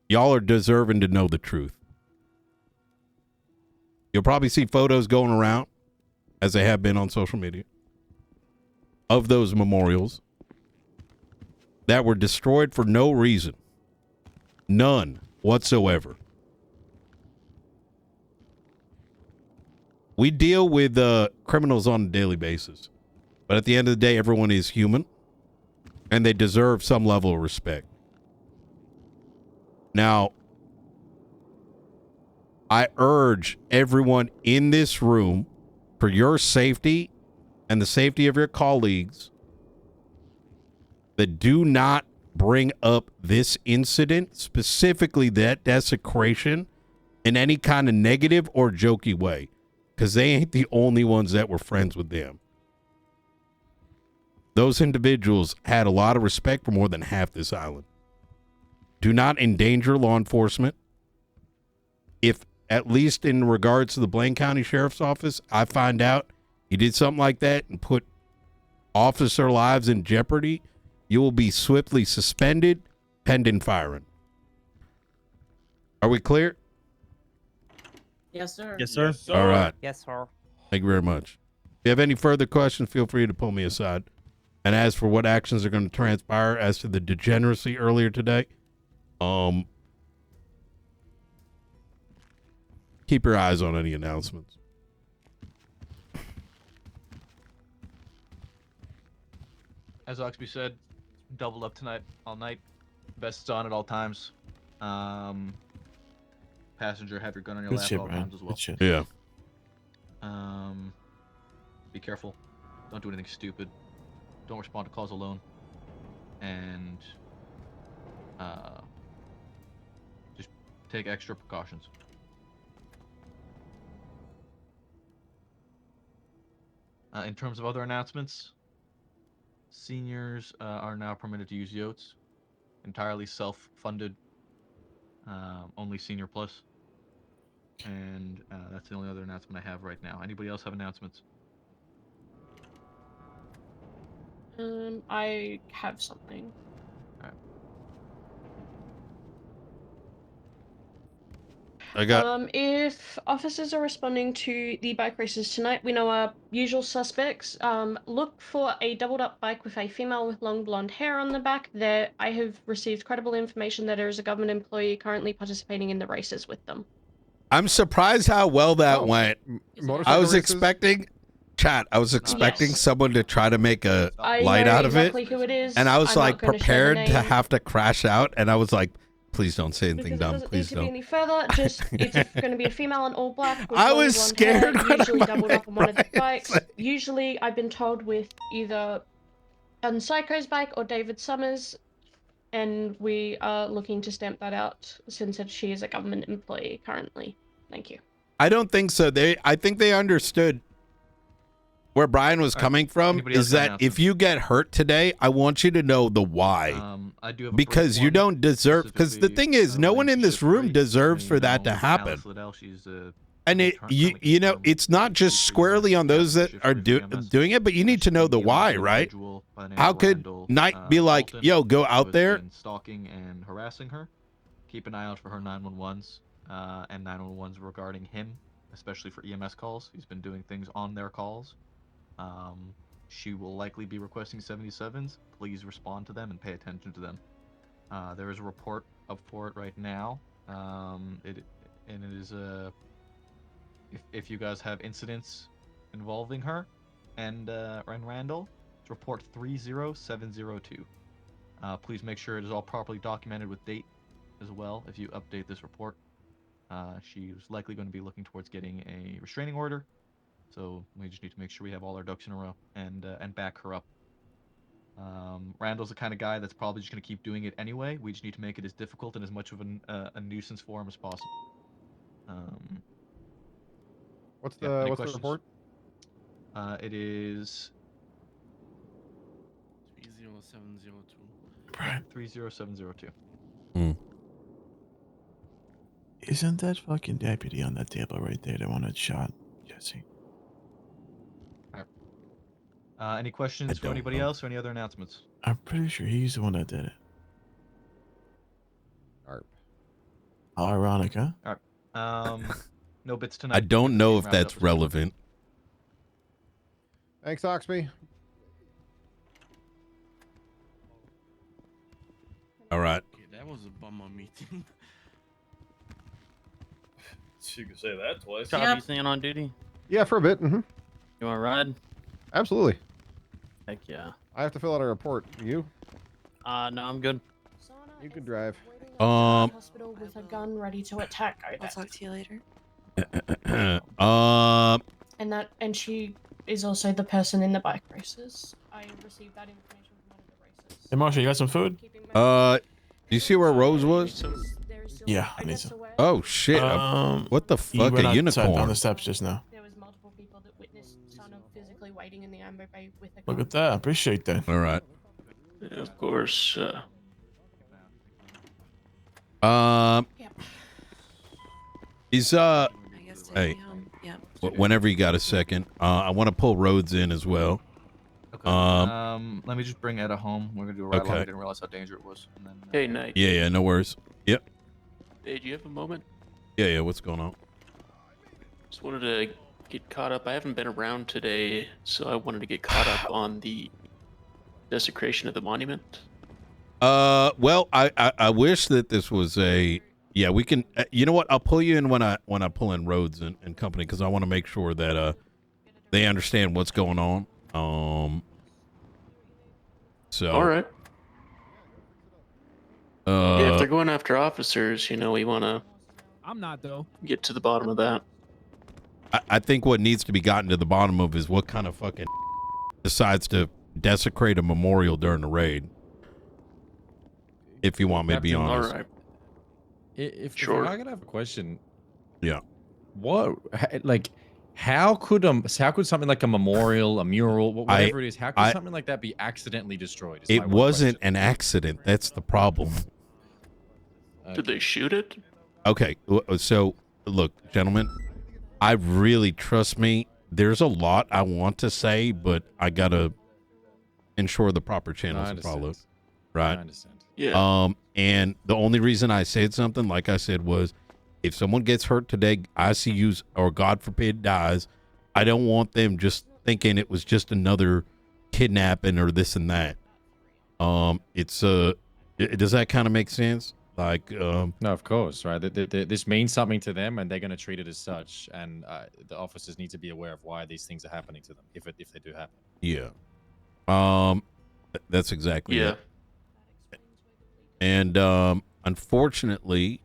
y'all are deserving to know the truth. You'll probably see photos going around, as they have been on social media, of those memorials that were destroyed for no reason. None whatsoever. We deal with criminals on a daily basis. But at the end of the day, everyone is human. And they deserve some level of respect. Now, I urge everyone in this room, for your safety and the safety of your colleagues, that do not bring up this incident, specifically that desecration, in any kind of negative or jokey way, because they ain't the only ones that were friends with them. Those individuals had a lot of respect for more than half this island. Do not endanger law enforcement. If, at least in regards to the Blaine County Sheriff's Office, I find out you did something like that and put officer lives in jeopardy, you will be swiftly suspended, pending firing. Are we clear? Yes, sir. Yes, sir. Yes, sir. All right. Yes, sir. Thank you very much. If you have any further questions, feel free to pull me aside. And as for what actions are going to transpire as to the degeneracy earlier today, keep your eyes on any announcements. As Oxby said, doubled up tonight, all night. Vests on at all times. Passenger, have your gun on your Good lap shit, at all man. times as well. Good shit. Yeah. Be careful. Don't do anything stupid. Don't respond to calls alone. And just take extra precautions. In terms of other announcements, seniors are now permitted to use yachts. entirely self-funded, only Senior Plus. And that's the only other announcement I have right now. Anybody else have announcements? I have something. I got. If officers are responding to the bike races tonight, we know our usual suspects. Look for a doubled up bike with a female with long blonde hair on the back. There, I have received credible information that there is a government employee currently participating in the races with them. I'm surprised how well that went. Motorcycle I was races? expecting, chat. I was expecting someone to try to make a I light know out exactly of it, who it is. and I was I'm like not gonna share the prepared to name. have to crash out, and I was like, please don't say anything Because it dumb. doesn't need Please to be don't. any further. Just it's going to be a female in all black. With I long was blonde scared hair, when usually I doubled made up on one of the Brian bikes. say- Usually, I've been told with either on Psycho's bike or David Summers, and we are looking to stamp that out since she is a government employee currently. Thank you. I don't think so. I think they understood where Brian was coming from. Anybody else Is got that announcements? if you get hurt today, I want you to know the why. I do have a Because brief you one, don't deserve. Because the specifically, thing is, no one in this relationship room rate. deserves You for that know, to happen. Alice Liddell, she's And you know, it's not just squarely on those that are doing it, but you need to know the why, right? How could Knight be like, yo, go out there? Stalking and harassing her. Keep an eye out for her 911s and 911s regarding him, especially for EMS calls. He's been doing things on their calls. She will likely be requesting 77s. Please respond to them and pay attention to them. There is a report up for it right now. It is if you guys have incidents involving her and Randall, it's report 30702. Please make sure it is all properly documented with date as well. If you update this report, she is likely going to be looking towards getting a restraining order. So we just need to make sure we have all our ducks in a row and back her up. Randall's the kind of guy that's probably just going to keep doing it anyway. We just need to make it as difficult and as much of a nuisance for him as possible. What's yeah, the any what's questions? the report? It is Right. 30702. Isn't that fucking deputy on that table right there the one that shot Jesse? Any questions for don't anybody know. else or any other announcements? I'm pretty sure he's the one that did it. Arp. How ironic, huh? No bits tonight. I don't know if Wrapped up that's as well. relevant. Thanks, Oxby. All right. Okay, that was a bummer meeting. You can say that twice. Chavez staying on duty? Yeah, for a bit. You want to ride? Absolutely. Heck yeah. I have to fill out a report. You? No, I'm good. You can drive. Hospital with a gun ready to attack. I'll talk to you later. And she is also the person in the bike races. I received that information from one of the races. Hey, Marshall, you got some food? Do you see where Rose was? Yeah, I need some. Oh shit! What the He fuck? went A outside unicorn? on the steps just now. There was multiple people that witnessed Sana physically waiting in the amber bay with a Look at that. I appreciate that. All right. Yeah, of course. He's I guess take hey. me home. Yeah. Whenever you got a second, I want to pull Rhodes in as well. Okay. Let me just bring Etta home. We're gonna do a ride along. Okay. I didn't realize how dangerous it was. And then, Hey, Knight. Yeah, no worries. Yep. Hey, do you have a moment? Yeah. What's going on? Just wanted to get caught up. I haven't been around today, so I wanted to get caught up on the desecration of the monument. Well, I wish that this was a. Yeah, we can. You know what? I'll pull you in when I pull in Rhodes and company because I want to make sure that they understand what's going on. So. All right. Yeah, if they're going after officers, we want to. I'm not though. Get to the bottom of that. I think what needs to be gotten to the bottom of is what kind of fucking decides to desecrate a memorial during the raid. If you want me to be honest. All right. If Sure. I could have a question. Yeah. What, like, How could something like a memorial, a mural, whatever it is, how could something like that be accidentally destroyed? It wasn't an accident. That's the problem. Did they shoot it? Okay, so look, gentlemen, I really, trust me, there's a lot I want to say, but I gotta ensure the proper channels are followed. Right? I understand. Yeah. And the only reason I said something, like I said, was if someone gets hurt today, ICUs, or God forbid dies, I don't want them just thinking it was just another kidnapping or this and that. Does that kind of make sense? Like, no, of course, right? This means something to them, and they're going to treat it as such. And the officers need to be aware of why these things are happening to them, if they do happen. Yeah. That's exactly it. And unfortunately,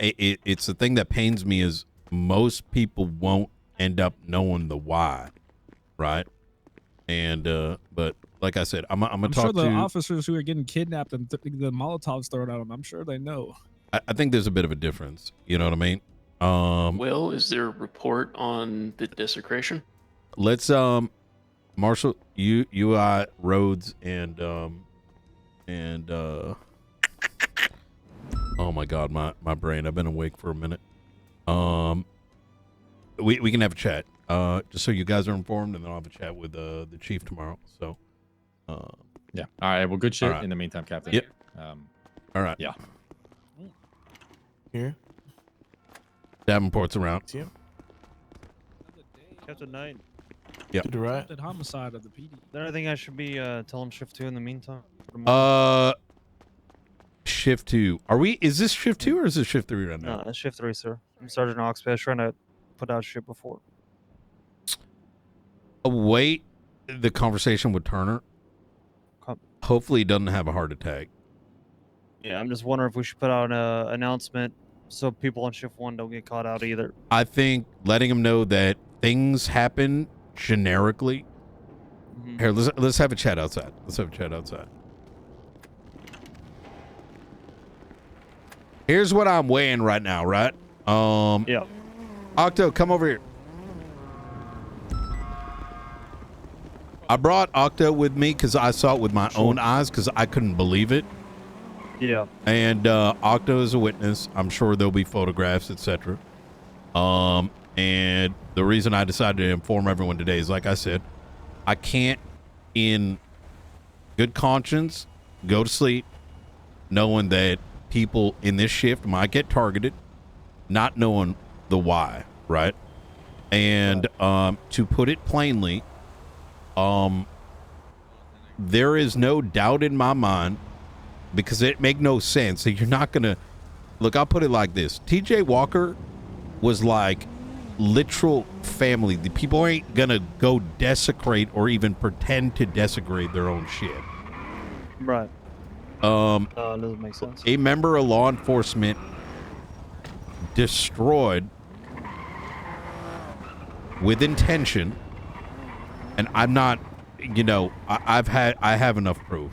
it's the thing that pains me is most people won't end up knowing the why, right? And but like I said, I'm gonna talk sure the to officers who are getting kidnapped and the Molotovs thrown at them. I'm sure they know. I think there's a bit of a difference. You know what I mean? Well, is there a report on the desecration? Let's Marshall, UI Rhodes and oh my God, my brain. I've been awake for a minute. We can have a chat. Just so you guys are informed, and then I'll have a chat with the chief tomorrow. So yeah. All right. Well, good shit. Right. In the meantime, Captain. Yep. All right. Yeah. Here. Davenport's around. Yeah. Captain Knight. Yeah. To the right. Captain Homicide of the PD. Is there anything I should be telling Shift 2 in the meantime? Shift 2. Is this Shift 2 or is this Shift 3 right now? No, it's Shift 3, sir. I'm Sergeant Oxby. I was trying to put out shit before. Await the conversation with Turner. Hopefully he doesn't have a heart attack. Yeah, I'm just wondering if we should put out an announcement so people on Shift 1 don't get caught out either. I think letting him know that things happen generically. Mm-hmm. Here, let's have a chat outside. Let's have a chat outside. Here's what I'm weighing right now, right? Yeah. Octo, come over here. I brought Octo with me because I saw it with my own eyes because I couldn't believe it. Yeah. And Octo is a witness. I'm sure there'll be photographs, etc. And the reason I decided to inform everyone today is, like I said, I can't, in good conscience, go to sleep knowing that people in this shift might get targeted, not knowing the why, right? And to put it plainly, there is no doubt in my mind, because it make no sense that you're not gonna look. I'll put it like this: TJ Walker was like literal family. The people ain't gonna go desecrate or even pretend to desecrate their own shit. Right. It doesn't make sense. A member of law enforcement destroyed with intention, and I'm not, I have enough proof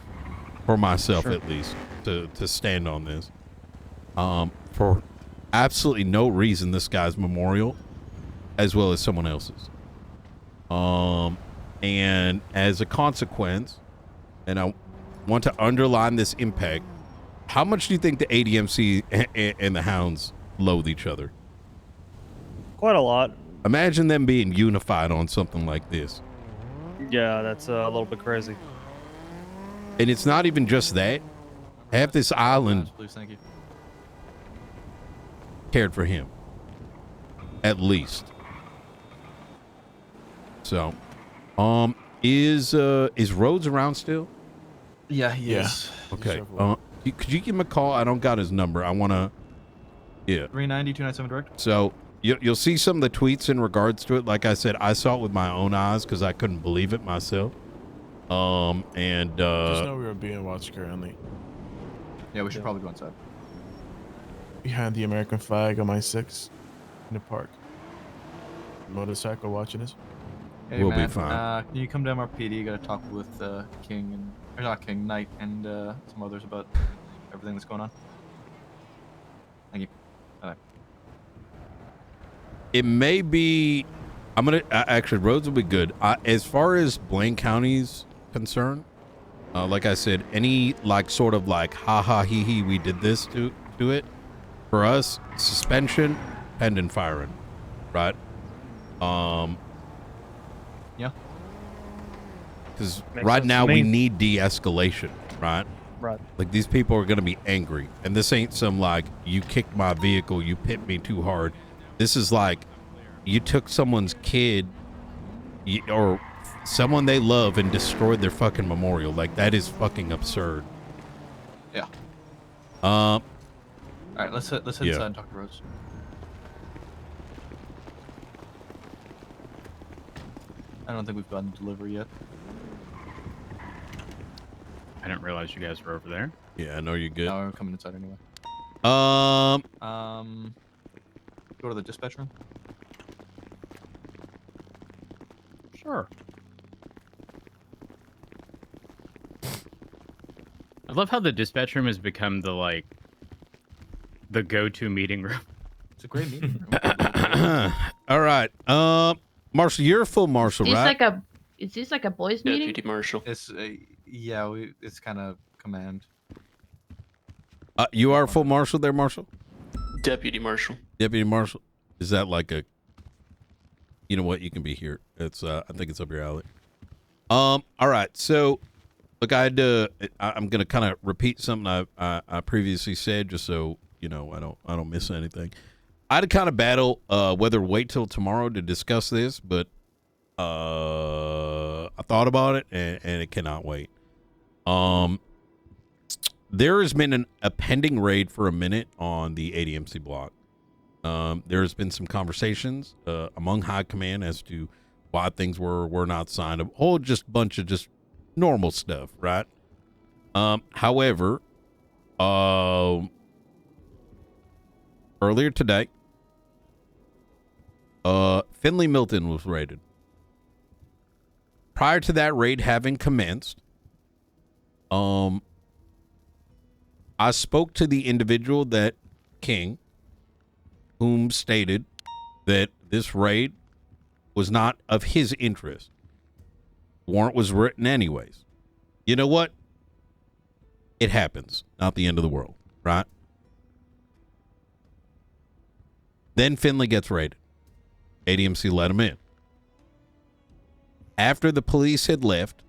for myself, at least, to stand on this. For absolutely no reason, this guy's memorial, as well as someone else's. And as a consequence, and I want to underline this impact, how much do you think the ADMC and the Hounds loathe each other? Quite a lot. Imagine them being unified on something like this. Yeah, that's a little bit crazy. And it's not even just that. Half this island Please, thank you. cared for him. At least. So, is Rhodes around still? Yeah, he is. Okay. Could you give him a call? I don't got his number. I want to. Yeah. 390-297 direct. So you'll see some of the tweets in regards to it. Like I said, I saw it with my own eyes because I couldn't believe it myself. And just know we were being watched currently. Yeah, we should probably go inside. Behind the American flag on my 6 in the park. Motorcycle watching us. Hey, We'll man, be fine. Can you come to MRPD? You gotta talk with King and, or not King, Knight and some others about everything that's going on. Thank you. Bye. It may be. I'm gonna actually roads will be good. As far as Blaine County's concerned, like I said, any like sort of like ha ha he he we did this to it. For us, suspension, pending firing, right? Yeah. Because Makes right sense now to we me. need de-escalation, right? Right. Like these people are gonna be angry, and this ain't some like you kicked my vehicle, you hit me too hard. This is like you took someone's kid or someone they love and destroyed their fucking memorial. Like that is fucking absurd. Yeah. Um. All right, let's head Yeah. inside and talk to Rose. I don't think we've gotten delivery yet. I didn't realize you guys were over there. Yeah, I know you're good. No, we're coming inside anyway. Go to the dispatch room. Sure. I love how the dispatch room has become the go-to meeting room. It's a great meeting room. All right. Marshall, you're a full marshal, right? Is this like a boys meeting? Deputy Marshal. It's yeah, it's kind of command. You are a full marshal there, Marshall? Deputy Marshal. Deputy Marshal. Is that like a, you know what, you can be here. It's I think it's up your alley. All right. So look, I'm gonna kind of repeat something I previously said, just so you know I don't miss anything. I had to kind of battle whether to wait till tomorrow to discuss this, but I thought about it and it cannot wait. There has been a pending raid for a minute on the ADMC block. There has been some conversations among high command as to why things were not signed. A whole just bunch of just normal stuff, right? However, earlier today, Finley Milton was raided. Prior to that raid having commenced, I spoke to the individual that King, whom stated that this raid was not of his interest. Warrant was written anyways. You know what? It happens. Not the end of the world, right? Then Finley gets raided. ADMC let him in. After the police had left,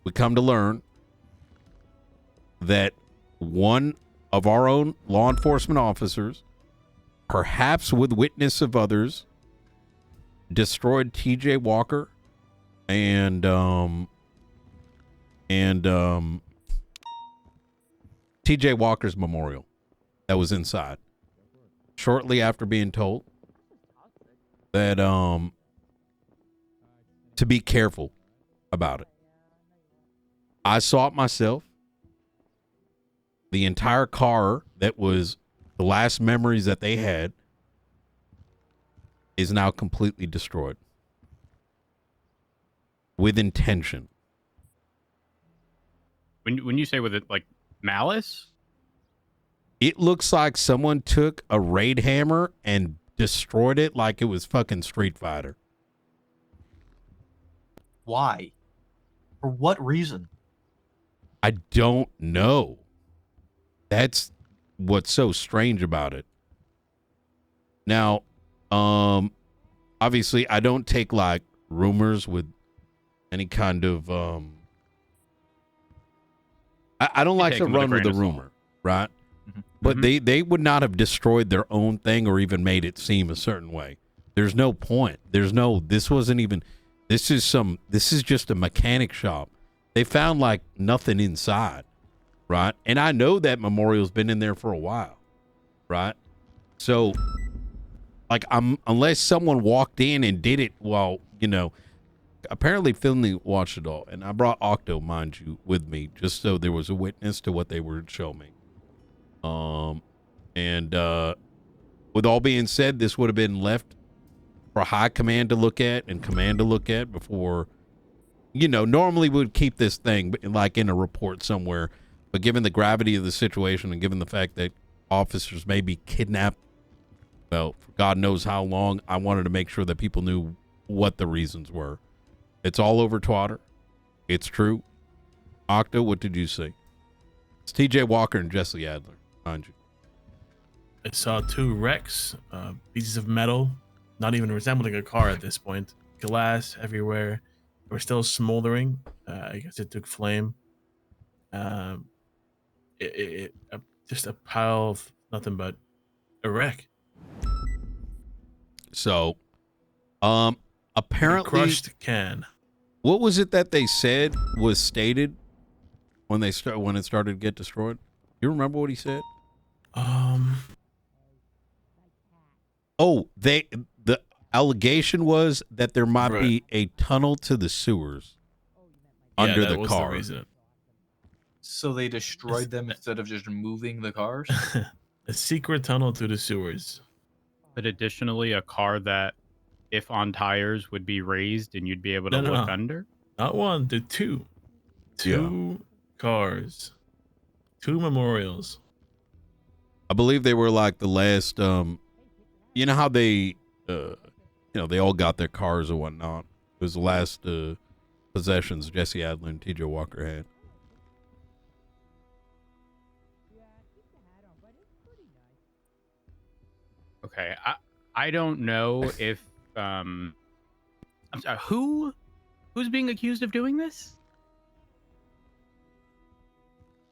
we come to learn that one of our own law enforcement officers, perhaps with witness of others, destroyed TJ Walker and TJ Walker's memorial that was inside. Shortly after being told that to be careful about it. I saw it myself. The entire car that was the last memories that they had is now completely destroyed. With intention. When you say with it like malice? It looks like someone took a raid hammer and destroyed it like it was fucking Street Fighter. Why? For what reason? I don't know. That's what's so strange about it. Now, obviously I don't take like rumors with any kind of I don't like to run with the rumor, right? Mm-hmm. But they would not have destroyed their own thing or even made it seem a certain way. There's no point. This is just a mechanic shop. They found like nothing inside, right? And I know that memorial's been in there for a while, right? So like unless someone walked in and did it while, apparently Finley watched it all. And I brought Octo, mind you, with me just so there was a witness to what they were showing me. With all being said, this would have been left for high command to look at and command to look at before, normally we would keep this thing like in a report somewhere. But given the gravity of the situation and given the fact that officers may be kidnapped well, for God knows how long, I wanted to make sure that people knew what the reasons were. It's all over Twitter. It's true. Octa, what did you see? It's TJ Walker and Jesse Adler behind you. I saw 2 wrecks, pieces of metal, not even resembling a car at this point. Glass everywhere. They were still smoldering. I guess it took flame. Just a pile of nothing but a wreck. So, apparently, a crushed can. What was it that they said was stated when it started to get destroyed? You remember what he said? Oh, the allegation was that there might be a tunnel to the sewers under the car. So they destroyed them instead of just moving the cars? A secret tunnel to the sewers. But additionally, a car that, if on tires, would be raised and you'd be able to look under? Not one, the 2. 2 cars. 2 memorials. I believe they were like the last, you know how they, they all got their cars and whatnot. It was the last possessions Jesse Adler and TJ Walker had. Okay, I don't know if I'm sorry, who's being accused of doing this?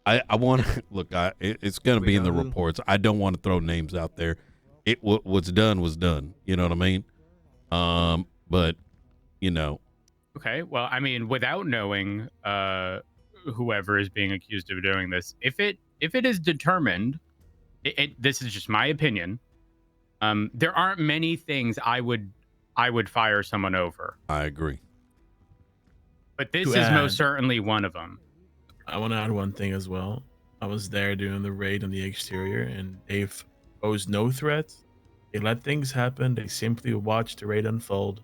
I want to look. It's going to be in the reports. I don't want to throw names out there. What's done was done. You know what I mean? But Okay, well, I mean, without knowing whoever is being accused of doing this, if it is determined, this is just my opinion. There aren't many things I would fire someone over. I agree. But this is most certainly one of them. I want to add one thing as well. I was there doing the raid on the exterior, and they've posed no threat. They let things happen. They simply watched the raid unfold.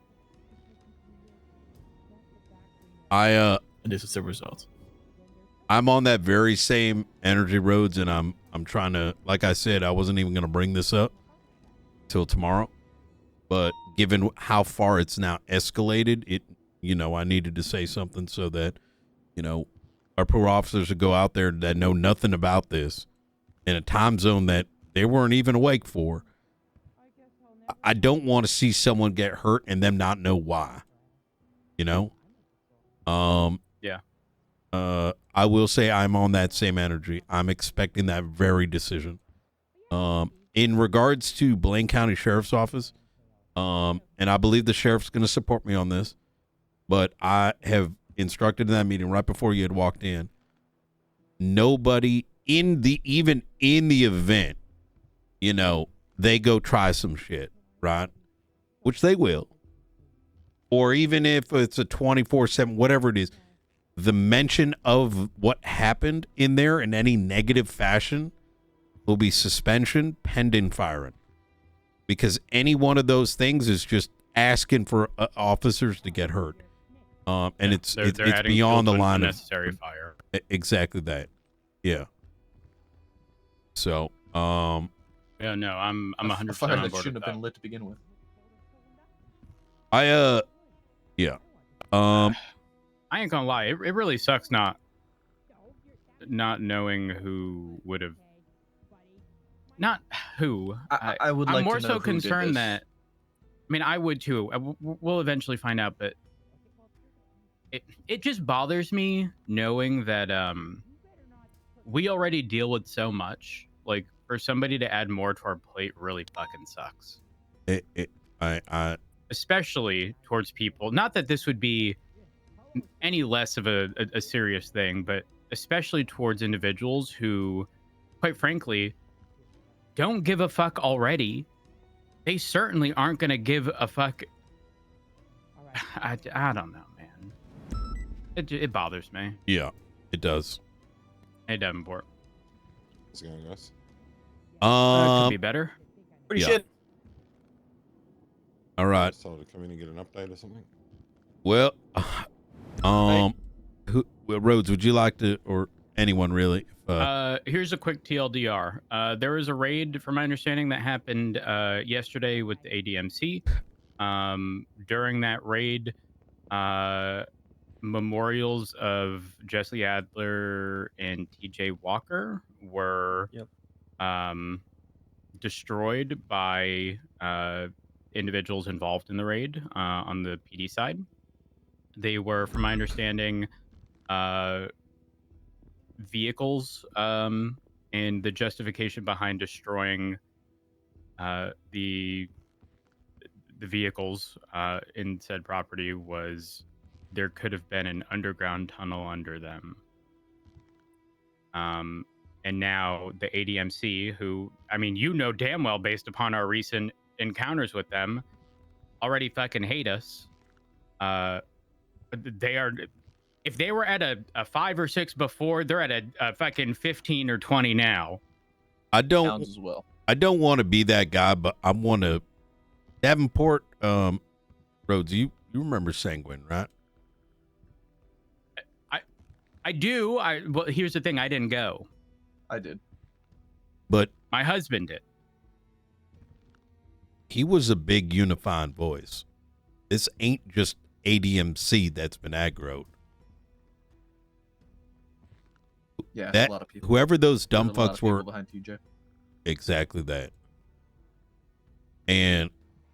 And this is the result. I'm on that very same energy roads, and I'm trying to, like I said, I wasn't even going to bring this up till tomorrow, but given how far it's now escalated, I needed to say something so that, our poor officers would go out there that know nothing about this in a time zone that they weren't even awake for. I don't want to see someone get hurt and them not know why, Yeah. I will say I'm on that same energy. I'm expecting that very decision. In regards to Blaine County Sheriff's Office, and I believe the sheriff's going to support me on this, but I have instructed in that meeting right before you had walked in, nobody even in the event, they go try some shit, right? Which they will. Or even if it's a 24/7, whatever it is, the mention of what happened in there in any negative fashion will be suspension pending firing, because any one of those things is just asking for officers to get hurt, and it's beyond the line of necessary fire. Exactly that, yeah. So, yeah, no, I'm 100% fire on that board shouldn't with have been lit to begin with. Yeah. I ain't gonna lie, it really sucks not knowing who would have. Not who. I would like I'm more to know so who did concerned this. that. I mean, I would too. We'll eventually find out, but it just bothers me knowing that we already deal with so much. Like, for somebody to add more to our plate really fucking sucks. Especially towards people. Not that this would be any less of a serious thing, but especially towards individuals who, quite frankly, don't give a fuck already. They certainly aren't going to give a fuck. I don't know, man. It bothers me. Yeah, it does. Hey, Davenport. How's it going, guys? Could be better. Pretty yeah. shit. All right. So to come in and get an update or something? Well, Rhodes, would you like to, or anyone really. Here's a quick TLDR. There was a raid, from my understanding, that happened yesterday with the ADMC. During that raid, memorials of Jesse Adler and TJ Walker were destroyed by individuals involved in the raid on the PD side. They were, from my understanding, vehicles, and the justification behind destroying the vehicles in said property was there could have been an underground tunnel under them. And now the ADMC, who, I mean, you know damn well, based upon our recent encounters with them, already fucking hate us. They are, if they were at a 5 or 6 before, they're at a fucking 15 or 20 now. I don't Sounds as well. I don't want to be that guy, but I want to. Davenport, Rhodes, you remember Sanguine, right? I do. Well, here's the thing. I didn't go. I did. But my husband did. He was a big unifying voice. This ain't just ADMC that's been aggroed. Yeah, that, a lot of people. Whoever those dumb There's a lot of fucks were. people behind TJ. Exactly that. And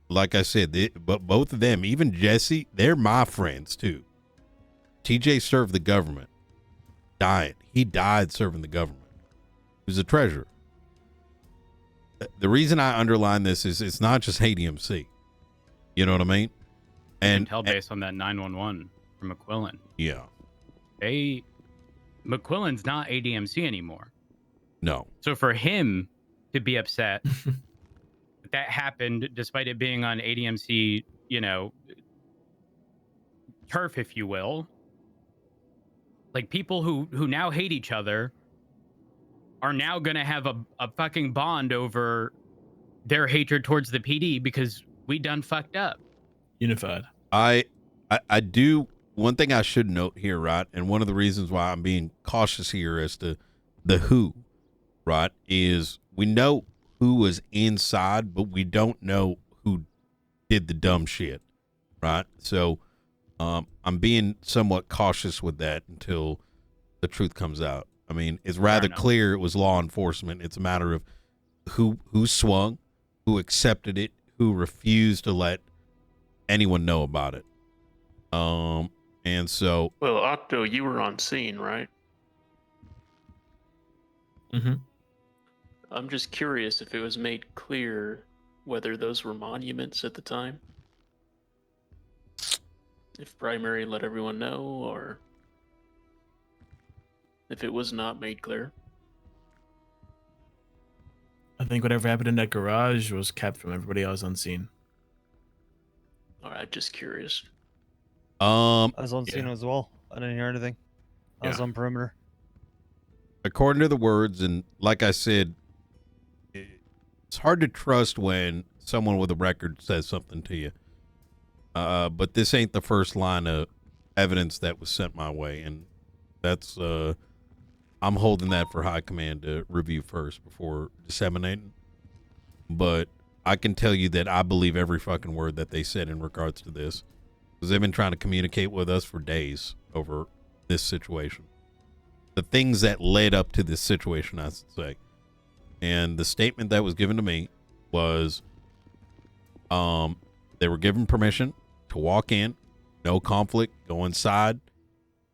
like I said, but both of them, even Jesse, they're my friends too. TJ served the government. He died serving the government. He was a treasurer. The reason I underline this is it's not just ADMC. You know what I mean? And tell based on that 911 from McQuillan. Yeah. McQuillan's not ADMC anymore. No. So for him to be upset that happened despite it being on ADMC, turf, if you will, like people who now hate each other are now going to have a fucking bond over their hatred towards the PD because we done fucked up. Unified. I do. One thing I should note here, right, and one of the reasons why I'm being cautious here as to the who, right, is we know who was inside, but we don't know who did the dumb shit, right? So I'm being somewhat cautious with that until the truth comes out. I mean, it's rather clear it was law enforcement. It's a matter of who swung, who accepted it, who refused to let anyone know about it. And so, well, Octo, you were on scene, right? Mm-hmm. I'm just curious if it was made clear whether those were monuments at the time. If primary let everyone know, or if it was not made clear. I think whatever happened in that garage was kept from everybody else on scene. All right, just curious. I was on scene as well. I didn't hear anything. I was on perimeter. According to the words, and like I said, it's hard to trust when someone with a record says something to you. But this ain't the first line of evidence that was sent my way, and that's I'm holding that for high command to review first before disseminating. But I can tell you that I believe every fucking word that they said in regards to this, because they've been trying to communicate with us for days over this situation. The things that led up to this situation, I should say. And the statement that was given to me was they were given permission to walk in, no conflict, go inside,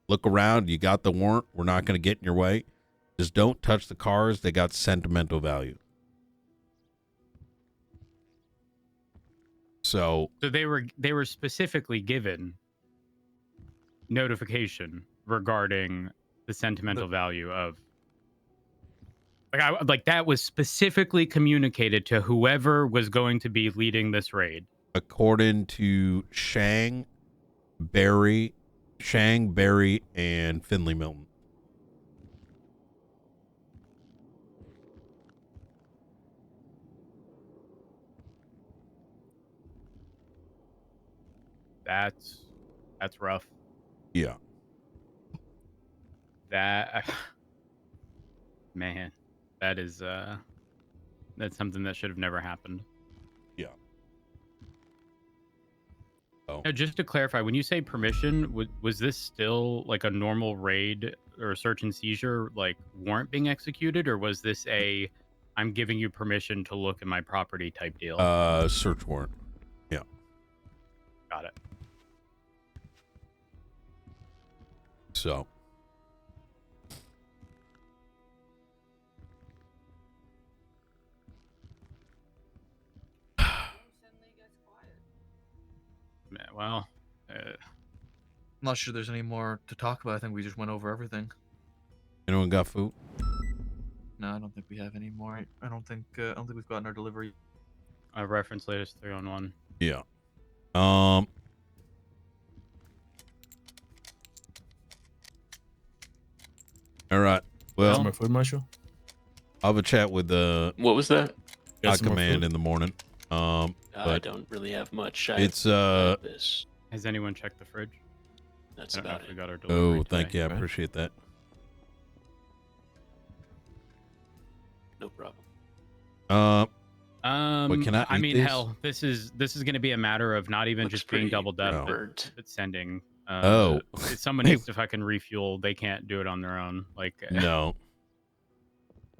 look around, you got the warrant, we're not going to get in your way. Just don't touch the cars, they got sentimental value. So they were specifically given notification regarding the sentimental value of like that was specifically communicated to whoever was going to be leading this raid. According to Shang, Barry, and Finley Milton. That's rough. Yeah. That Man, that is that's something that should have never happened. Yeah. Oh. Now, just to clarify, when you say permission, was this still like a normal raid or search and seizure, like warrant being executed, or was this a I'm giving you permission to look at my property type deal? Search warrant. Yeah. Got it. So. Well, I'm not sure there's any more to talk about. I think we just went over everything. Anyone got food? No, I don't think we have any more. I don't think we've gotten our delivery. Reference latest 311. Yeah. All right. Well, more food, Marshall. I'll have a chat with the What was that? high command in the morning. I But don't really have much. it's this. Has anyone checked the fridge? That's I don't know about if we it. got our delivery oh, thank today. you. I appreciate that. No problem. What can I eat mean, this? hell, this is going to be a matter of not even Looks just being pretty doubled up, burnt. but sending. Oh. If someone needs to fucking refuel, they can't do it on their own. Like, No.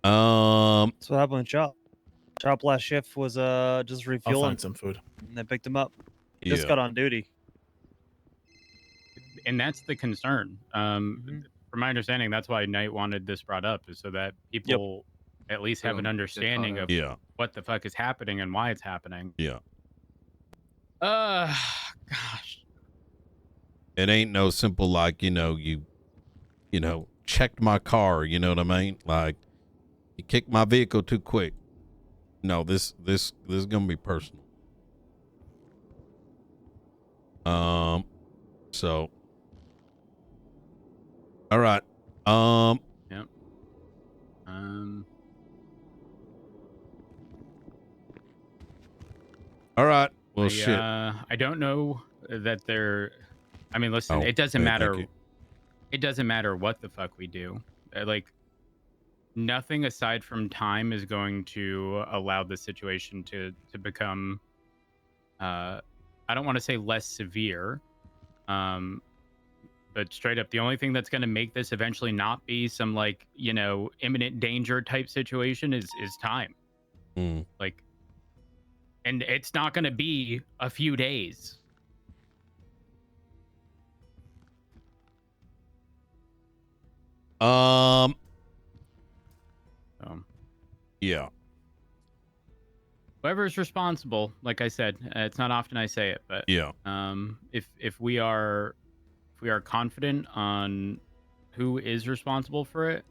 That's what happened with Chop. Chop last shift was just I'll refueling. find some food. And they picked him up. He Yeah. just got on duty. and that's the concern. From my understanding, that's why Knight wanted this brought up, is so that people at least have an understanding of Yeah. what the fuck is happening and why it's happening. Yeah. Gosh. It ain't no simple like, you checked my car, you know what I mean? Like you kicked my vehicle too quick. No, this is gonna be personal. So all right. Yep. All right. Well, shit. I don't know that they're. I mean, listen. Oh, it doesn't okay, thank matter. you. It doesn't matter what the fuck we do. Like, nothing aside from time is going to allow the situation to become. I don't want to say less severe. But straight up, the only thing that's going to make this eventually not be some like imminent danger type situation is time. Mm. Like, and it's not going to be a few days. Yeah. Whoever's responsible, like I said, it's not often I say it, but Yeah. if we are confident on who is responsible for it,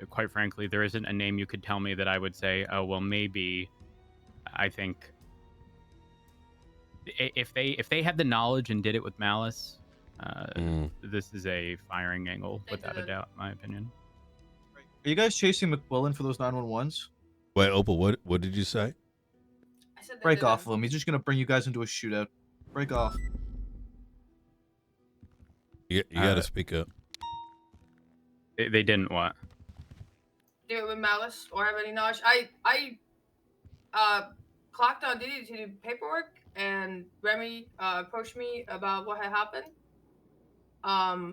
quite frankly, there isn't a name you could tell me that I would say, oh well, maybe. I think if they had the knowledge and did it with malice, this is a firing angle without a doubt, in my opinion. Are you guys chasing McQuillan for those 911s? Wait, Opal, what did you say? Break off of him. He's just gonna bring you guys into a shootout. Break off. You gotta speak up. They didn't what? Do it with malice or have any knowledge. I clocked on duty to do paperwork, and Remy approached me about what had happened. I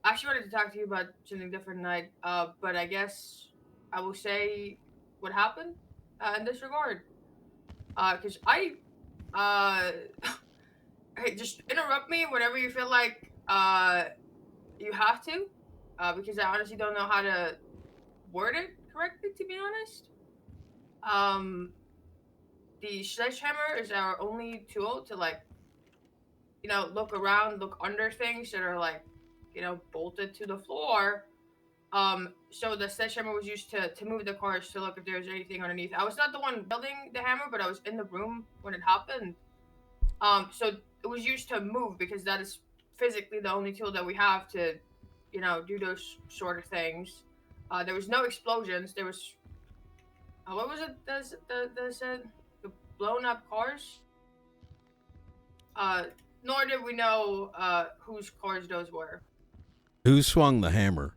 actually wanted to talk to you about something different tonight, but I guess I will say what happened in this regard. Because hey, just interrupt me whenever you feel like you have to, because I honestly don't know how to word it correctly, to be honest. The sledgehammer is our only tool to look around, look under things that are bolted to the floor. So the sledgehammer was used to move the cars to look if there's anything underneath. I was not the one building the hammer, but I was in the room when it happened. So it was used to move because that is physically the only tool that we have to, do those sort of things. There was no explosions. There was, what was it? The blown up cars. Nor did we know whose cars those were. Who swung the hammer?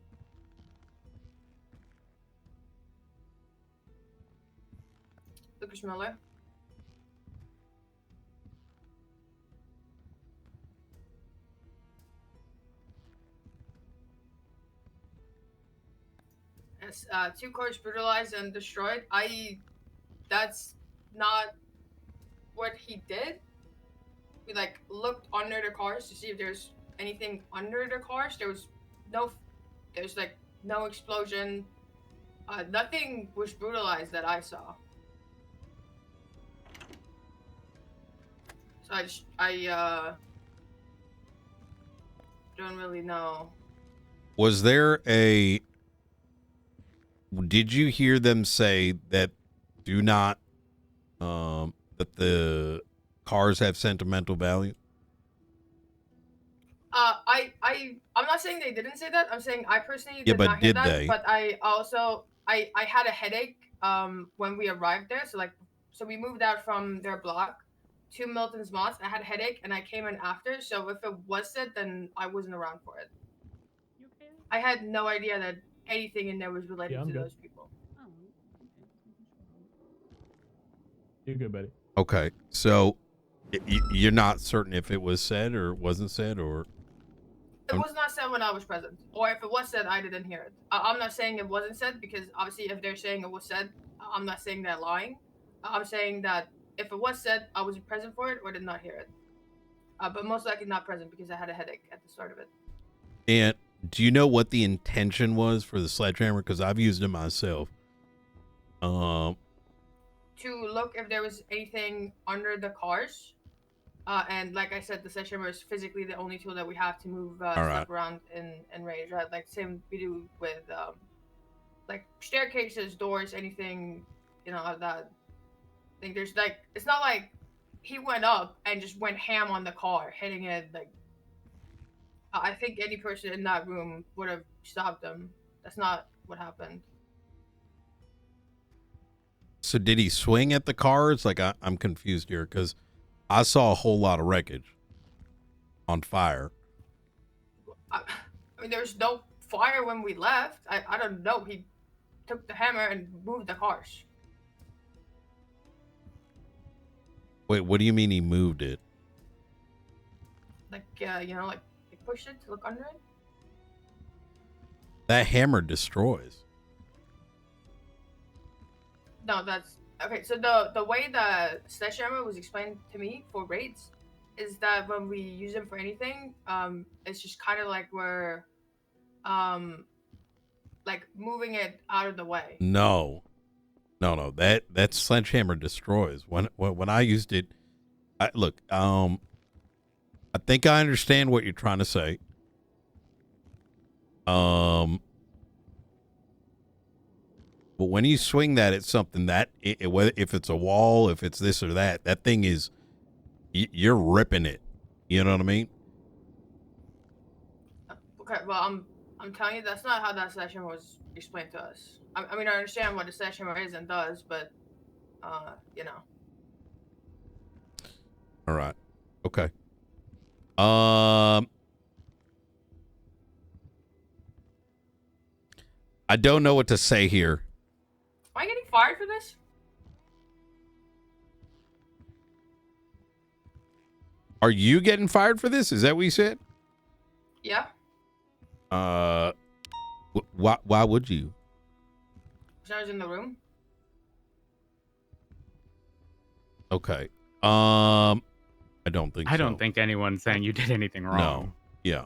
Lucas Miller. Yes, 2 cars brutalized and destroyed. That's not what he did. We like looked under the cars to see if there's anything under the cars. There's like no explosion. Nothing was brutalized that I saw. So I don't really know. Was there a? Did you hear them say that do not that the cars have sentimental value? I'm not saying they didn't say that. I'm saying I personally Yeah, did but not hear did that. they? But I also I had a headache when we arrived there. So we moved out from their block to Milton's Moss. I had a headache and I came in after. So if it was said, then I wasn't around for it. I had no idea that anything in there was related to those people. You're good, buddy. Okay, so you're not certain if it was said or wasn't said, or It was not said when I was present, or if it was said, I didn't hear it. I'm not saying it wasn't said because obviously, if they're saying it was said, I'm not saying they're lying. I'm saying that if it was said, I wasn't present for it or did not hear it. But most likely not present because I had a headache at the start of it. And do you know what the intention was for the sledgehammer? Because I've used it myself. To look if there was anything under the cars. And like I said, the sledgehammer is physically the only tool that we have to move stuff around in rage, right? Like same we do with like staircases, doors, anything, that. I think there's like, it's not like he went up and just went ham on the car, hitting it. Like, I think any person in that room would have stopped him. That's not what happened. So did he swing at the cars? Like I'm confused here because I saw a whole lot of wreckage on fire. I mean, there's no fire when we left. I don't know. He took the hammer and moved the cars. Wait, what do you mean he moved it? Like, like he pushed it to look under it. That hammer destroys. No, that's okay. So the way the sledgehammer was explained to me for raids is that when we use them for anything, it's just kind of like we're like moving it out of the way. No. That sledgehammer destroys. When I used it, I think I understand what you're trying to say. But when you swing that at something that whether if it's a wall, if it's this or that thing is you're ripping it. You know what I mean? Okay, well I'm telling you that's not how that sledgehammer was explained to us. I mean I understand what a sledgehammer is and does, but All right. Okay. I don't know what to say here. Am I getting fired for this? Are you getting fired for this? Is that what you said? Yeah. Why would you? Because I was in the room. Okay. I don't think. I don't think anyone's saying you did anything wrong. No. Yeah.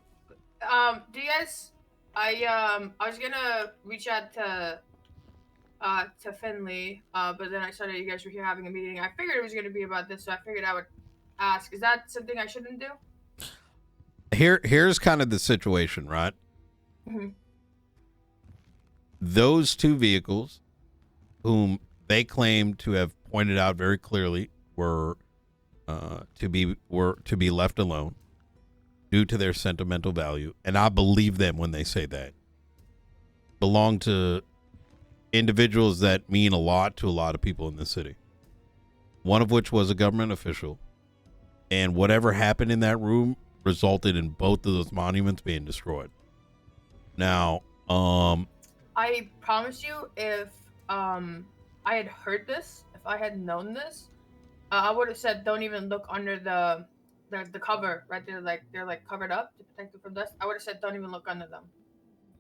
Do you guys? I was gonna reach out to Finley, but then I saw that you guys were here having a meeting. I figured it was gonna be about this, so I figured I would ask. Is that something I shouldn't do? Here's kind of the situation, right? Mm-hmm. Those 2 vehicles, whom they claim to have pointed out very clearly, were to be left alone due to their sentimental value, and I believe them when they say that. Belong to individuals that mean a lot to a lot of people in the city. One of which was a government official, and whatever happened in that room resulted in both of those monuments being destroyed. Now, I promise you, if I had heard this, if I had known this, I would have said don't even look under the cover right there. Like they're like covered up to protect it from dust. I would have said don't even look under them.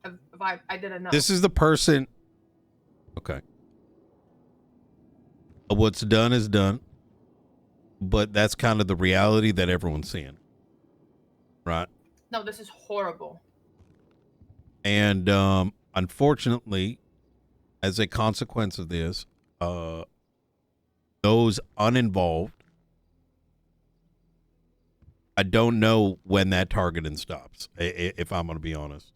If I didn't know. This is the person. Okay. What's done is done, but that's kind of the reality that everyone's seeing, right? No, this is horrible. And unfortunately, as a consequence of this, those uninvolved, I don't know when that targeting stops. If I'm going to be honest,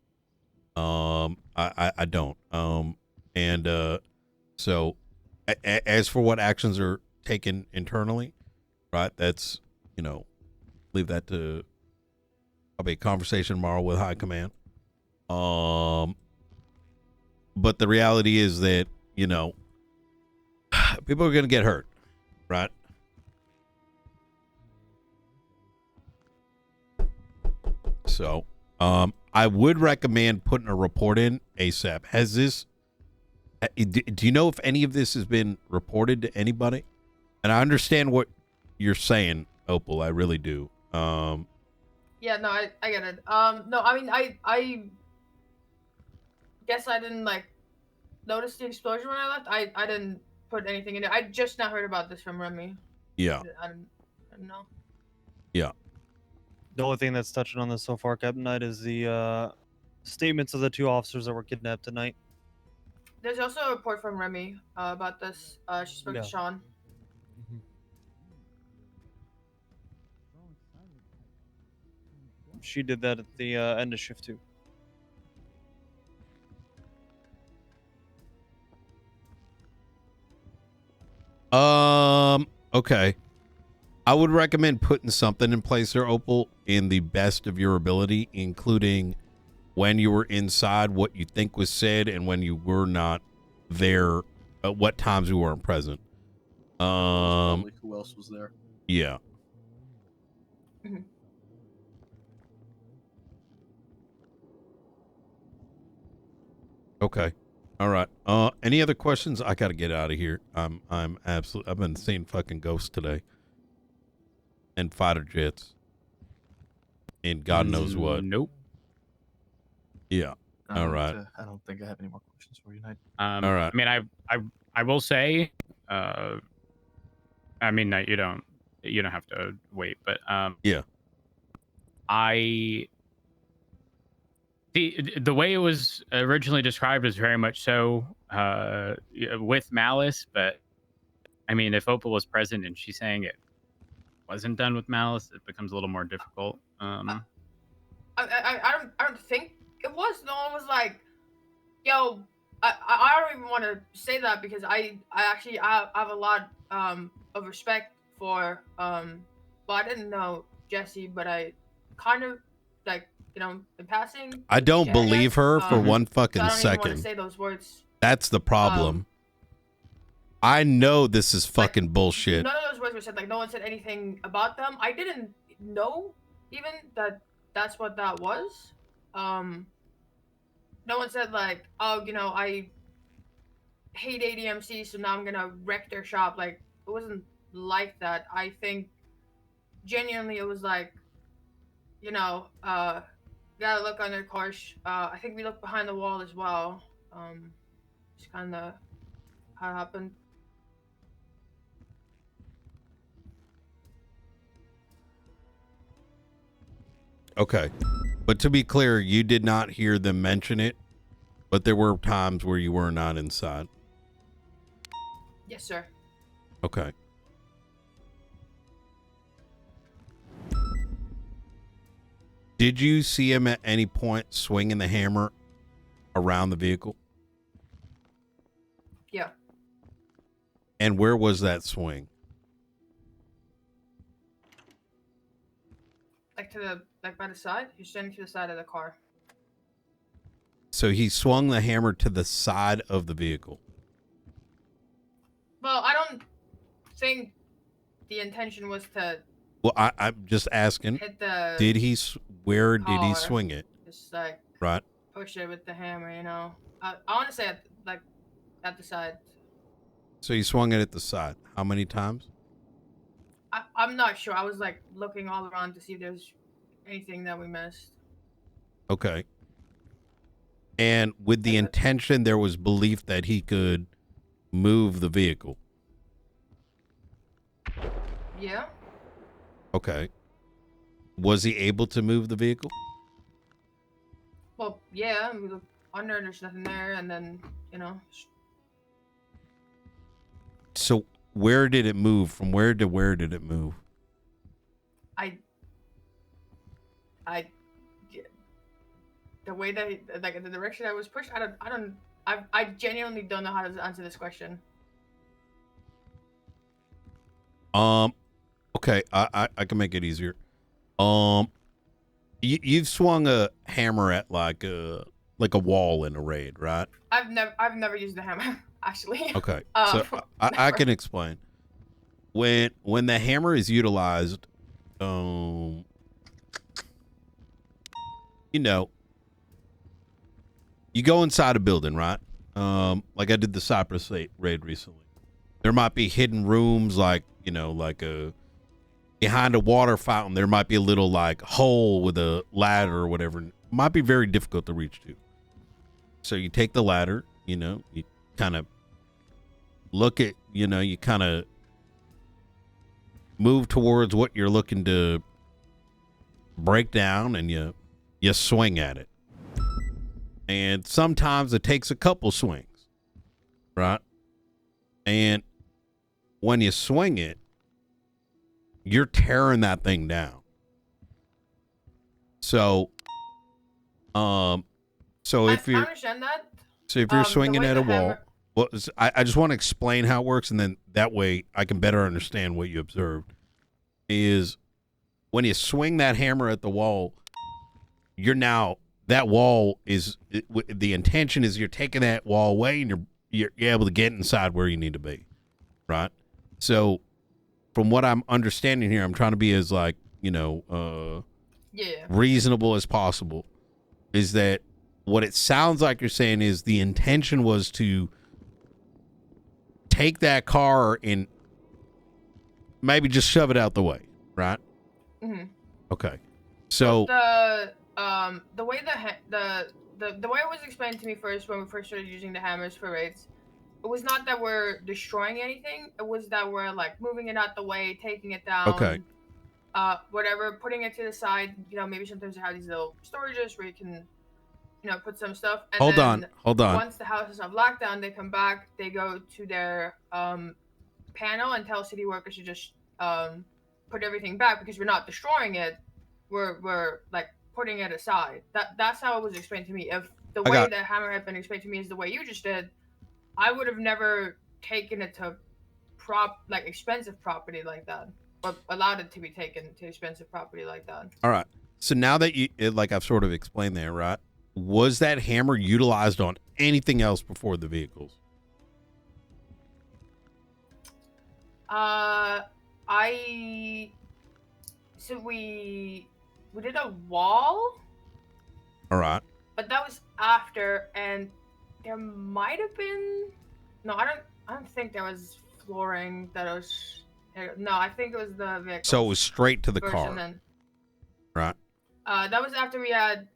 I don't. So as for what actions are taken internally, right? That's, leave that to probably a conversation tomorrow with high command. But the reality is that, people are going to get hurt, right? So, I would recommend putting a report in ASAP. Has this, do you know if any of this has been reported to anybody? And I understand what you're saying, Opal. I really do. Yeah, no, I get it. No, I mean, I guess I didn't notice the explosion when I left. I didn't put anything in it. I just now heard about this from Remy. Yeah. I didn't know. Yeah. The only thing that's touching on this so far, Captain Knight, is the statements of the 2 officers that were kidnapped tonight. There's also a report from Remy about this. She spoke to Sean. She did that at the end of shift 2. Okay. I would recommend putting something in place there, Opal, in the best of your ability, including when you were inside, what you think was said, and when you were not there, at what times you weren't present. Who else was there? Yeah. Okay. All right. Any other questions? I gotta get out of here. I'm absolutely. I've been seeing fucking ghosts today, and fighter jets, and God knows what. Nope. Yeah. All right. I don't think I have any more questions for you, Knight. All right. I mean, I will say, I mean, Knight, you don't have to wait, but yeah. The way it was originally described is very much so with malice, but I mean, if Opal was present and she's saying it wasn't done with malice, it becomes a little more difficult. I don't think it was. No one was like, yo, I don't even want to say that because I actually have a lot of respect for well, I didn't know Jesse, but I kind of in passing. I don't believe her for one fucking so I don't even want second. to say those words. That's the problem. I know this is fucking bullshit. None of those words were said. No one said anything about them. I didn't know even that's what that was. No one said oh, I hate ADMC, so now I'm gonna wreck their shop. It wasn't like that. I think genuinely it was gotta look under cars. I think we looked behind the wall as well. It's kind of how it happened. Okay. But to be clear, you did not hear them mention it, but there were times where you were not inside. Yes, sir. Okay. Did you see him at any point swinging the hammer around the vehicle? Yeah. And where was that swing? By the side? He's standing to the side of the car. So he swung the hammer to the side of the vehicle. Well, I don't think the intention was to. Well, I'm just asking. Hit the did he? Where did he car. swing it? Just right. Push it with the hammer, I want to say at the side. So you swung it at the side. How many times? I'm not sure. I was like looking all around to see if there's anything that we missed. Okay. And with the intention, there was belief that he could move the vehicle. Yeah. Okay. Was he able to move the vehicle? Well, yeah. We look under, there's nothing there, and then So where did it move? From where to where did it move? The way that like the direction I was pushed, I genuinely don't know how to answer this question. Okay, I can make it easier. You've swung a hammer at like a wall in a raid, right? I've never used the hammer actually. Okay, so I can explain. When the hammer is utilized, you know, you go inside a building, right? Like I did the Cypress raid recently. There might be hidden rooms, like behind a water fountain. There might be a little like hole with a ladder or whatever. It might be very difficult to reach to. So you take the ladder, you kind of look at, you kind of move towards what you're looking to break down, and you swing at it. And sometimes it takes a couple swings, right? And when you swing it, you're tearing that thing down. So, if you're, I understand that. So if you're swinging at a wall, well, I just want to explain how it works, and then that way I can better understand what you observed. Is when you swing that hammer at the wall, that wall is, the intention is you're taking that wall away, and you're able to get inside where you need to be, right? So from what I'm understanding here, I'm trying to be as reasonable as possible. Is that what it sounds like you're saying? Is the intention was to take that car and maybe just shove it out the way, right? Mm-hmm. Okay. So the way the way it was explained to me first when we first started using the hammers for raids, it was not that we're destroying anything. It was that we're like moving it out the way, taking it down. Okay. Whatever, putting it to the side. Maybe sometimes they have these little storages where you can, put some stuff. And Hold then on. Once the houses have lockdown, they come back. They go to their panel and tell city workers to just put everything back, because we're not destroying it. We're like putting it aside. That's how it was explained to me. If the way the hammer had been explained to me is the way you just did, I would have never taken it to expensive property like that, or allowed it to be taken to expensive property like that. All right. So now that I've sort of explained there, right? Was that hammer utilized on anything else before the vehicles? So we did a wall. All right. But that was after, and there might have been. No, I don't think there was flooring that was. No, I think it was the vehicle. So it was straight to the car. Then. Right. That was after we had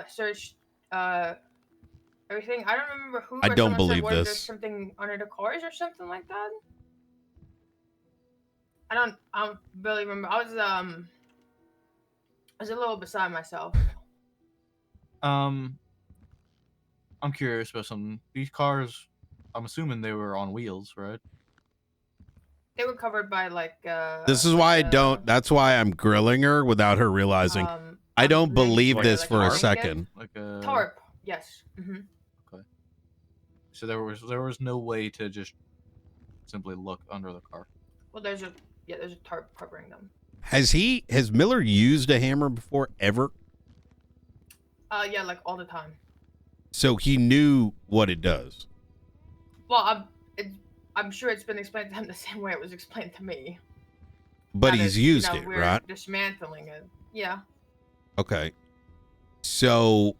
searched everything. I don't remember who. I don't believe said, this. There's something under the cars or something like that. I don't really remember. I was a little beside myself. I'm curious about something. These cars, I'm assuming they were on wheels, right? They were covered by This is why that's why I'm grilling her without her realizing. I don't believe this for a second. Tarp, yes. Mm-hmm. Okay. So there was no way to just simply look under the car. Well, there's a tarp covering them. Has Miller used a hammer before ever? Yeah, like all the time. So he knew what it does. Well, I'm sure it's been explained to him the same way it was explained to me. But he's used it, we're right? Dismantling it. Yeah. Okay. So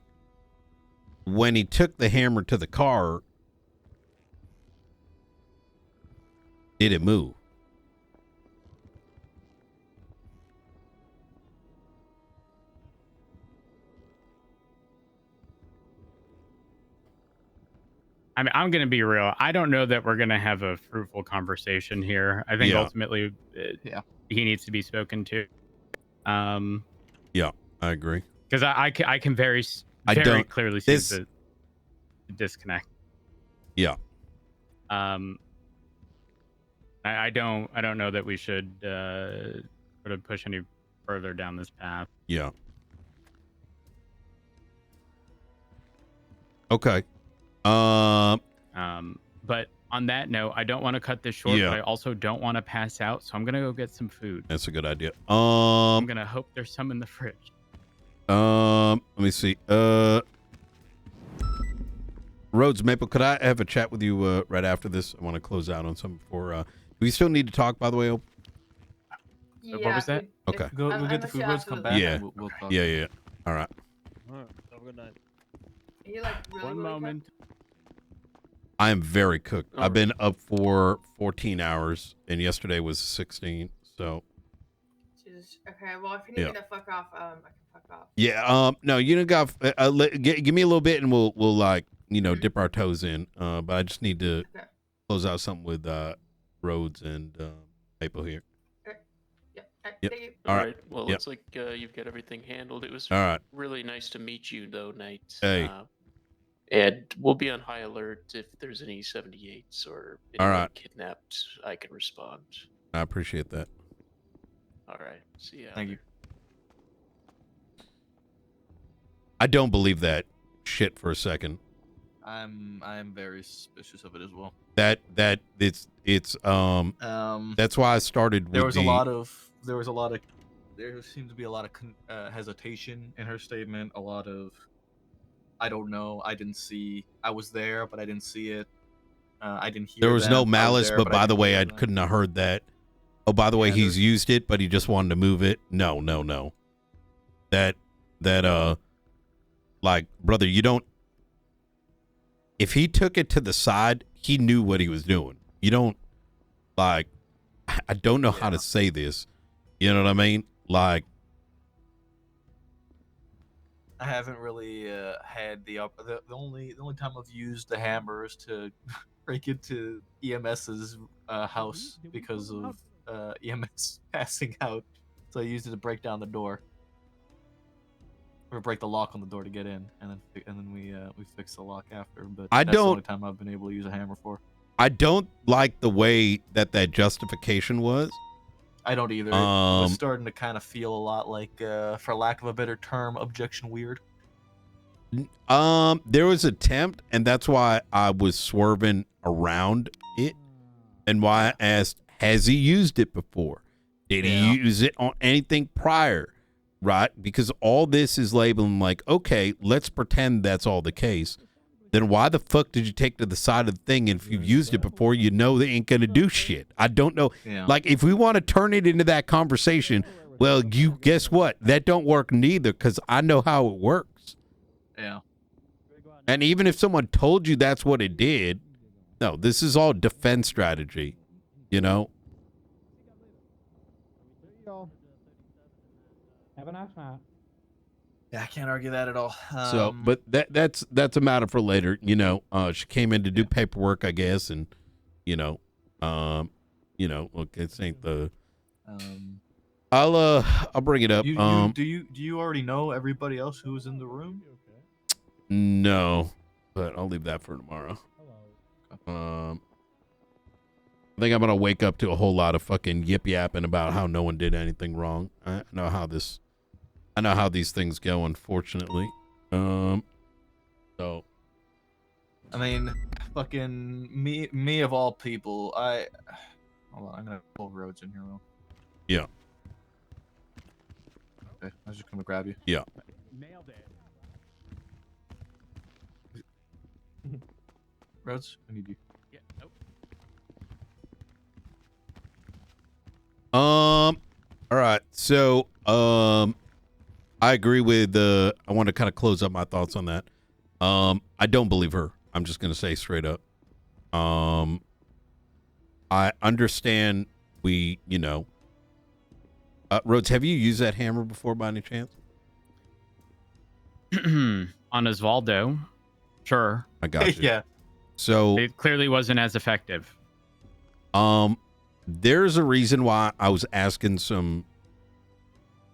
when he took the hammer to the car, Did it move? I mean, I'm going to be real. I don't know that we're going to have a fruitful conversation here. I think Yeah. ultimately, he needs to be spoken to. Yeah, I agree. Because I can very I don't- clearly see this- the disconnect. Yeah. I don't know that we should sort of push any further down this path. Yeah. Okay. But on that note, I don't want to cut this short, Yeah. but I also don't want to pass out, so I'm gonna go get some food. That's a good idea. I'm gonna hope there's some in the fridge. Let me see. Rhodes, Maple, could I have a chat with you right after this? I want to close out on something before. Do we still need to talk, by the way? What was that? Okay. Go get the food. Rhodes, come back. Yeah. And we'll talk. Yeah. All right. All right. Have a good night. You like really, One moment. I am very cooked. I've been up for 14 hours, and yesterday was 16. So. Jesus. Okay. Well, if you need me to fuck off, I can fuck off. Yeah. No, you don't got. Give me a little bit, and we'll like dip our toes in. But I just need to close out something with Rhodes and Maple here. Yep. All right. Well, looks like you've got everything handled. It was All right. really nice to meet you, though, Knight. Hey. And we'll be on high alert if there's any 78s or anyone kidnapped. I can respond. I appreciate that. All right. See ya. Thank you. I don't believe that shit for a second. I'm very suspicious of it as well. That it's that's why I started with there seemed to be a lot of hesitation in her statement, a lot of I don't know, I didn't see, I was there but I didn't see it, I didn't hear there was them. no I was malice, there, but by the way, I didn't hear them. couldn't have heard that. Oh, by the way, he's used it, but he just wanted to move it. No. That like, brother, you don't. If he took it to the side, he knew what he was doing. You don't, like, I don't know how to say this. You know what I mean? Like, I haven't really had the only time I've used the hammer is to break into EMS's house because of EMS passing out. So I used it to break down the door, or break the lock on the door to get in, and then we fixed the lock after. But that's the only time I've been able to use a hammer for. I don't like the way that justification was. I don't either. It was starting to kind of feel a lot like, for lack of a better term, objection weird. There was an attempt, and that's why I was swerving around it, and why I asked, has he used it before? Did he use it on anything prior? Right? Because all this is labeling like, okay, let's pretend that's all the case. Then why the fuck did you take to the side of the thing? And if you've used it before, you know they ain't gonna do shit. I don't know. Yeah. Like, if we want to turn it into that conversation, well, you guess what? That don't work neither, because I know how it works. Yeah. And even if someone told you that's what it did, no, this is all defense strategy, you know? Have a nice night. Yeah, I can't argue that at all. So, but that's a matter for later. You know, she came in to do paperwork, I guess, and look, this ain't the. I'll bring it up. Do you already know everybody else who was in the room? No, but I'll leave that for tomorrow. I think I'm gonna wake up to a whole lot of fucking yip yapping about how no one did anything wrong. I know how these things go, unfortunately. So, I mean, fucking me of all people, hold on, I'm gonna pull Rhodes in here real. Yeah. Okay, I was just gonna grab you. Yeah. Nailed it. Rhodes, I need you. Yeah. Nope. All right. So, I agree with I want to kind of close up my thoughts on that. I don't believe her. I'm just gonna say straight up. I understand Rhodes, have you used that hammer before by any chance? On Osvaldo, sure. I got you. Yeah. So it clearly wasn't as effective. There's a reason why I was asking some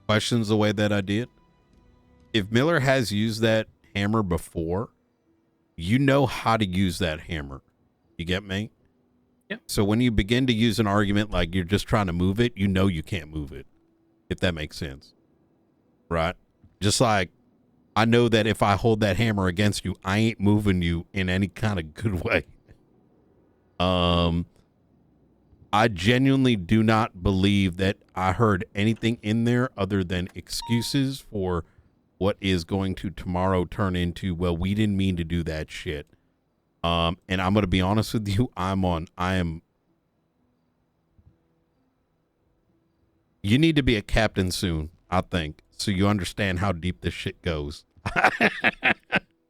questions the way that I did. If Miller has used that hammer before, you know how to use that hammer. You get me? Yep. So when you begin to use an argument like you're just trying to move it, you know you can't move it, if that makes sense. Right? Just like I know that if I hold that hammer against you, I ain't moving you in any kind of good way. I genuinely do not believe that I heard anything in there other than excuses for what is going to tomorrow turn into, well, we didn't mean to do that shit. And I'm going to be honest with you. You need to be a captain soon, I think, so you understand how deep this shit goes.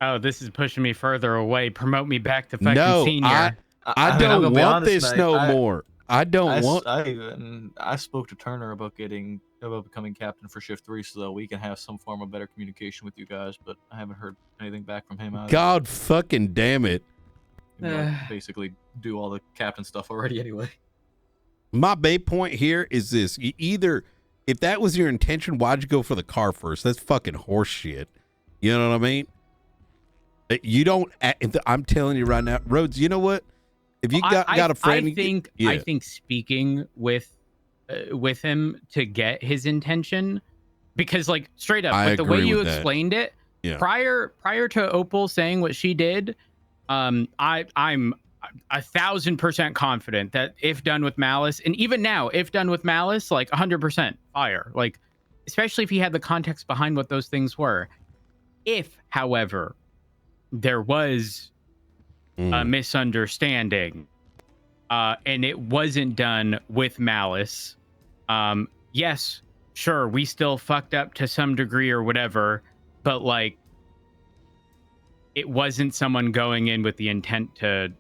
Oh, this is pushing me further away. Promote me back to fucking senior. I don't want this no more. I spoke to Turner about becoming captain for shift 3 so that we can have some form of better communication with you guys, but I haven't heard anything back from him either. God fucking damn it. Basically do all the captain stuff already anyway. My bait point here is this. You either, if that was your intention, why'd you go for the car first? That's fucking horse shit. You know what I mean? You don't, I'm telling you right now, Rhodes, you know what? If you got a friend, I think speaking with him to get his intention, because like straight up, with the way you explained it, prior to Opal saying what she did, I'm 1,000% confident that if done with malice, and even now, if done with malice, like 100% fire, like especially if he had the context behind what those things were. If, however, there was a misunderstanding, and it wasn't done with malice, yes, sure, we still fucked up to some degree or whatever, but like, it wasn't someone going in with the intent to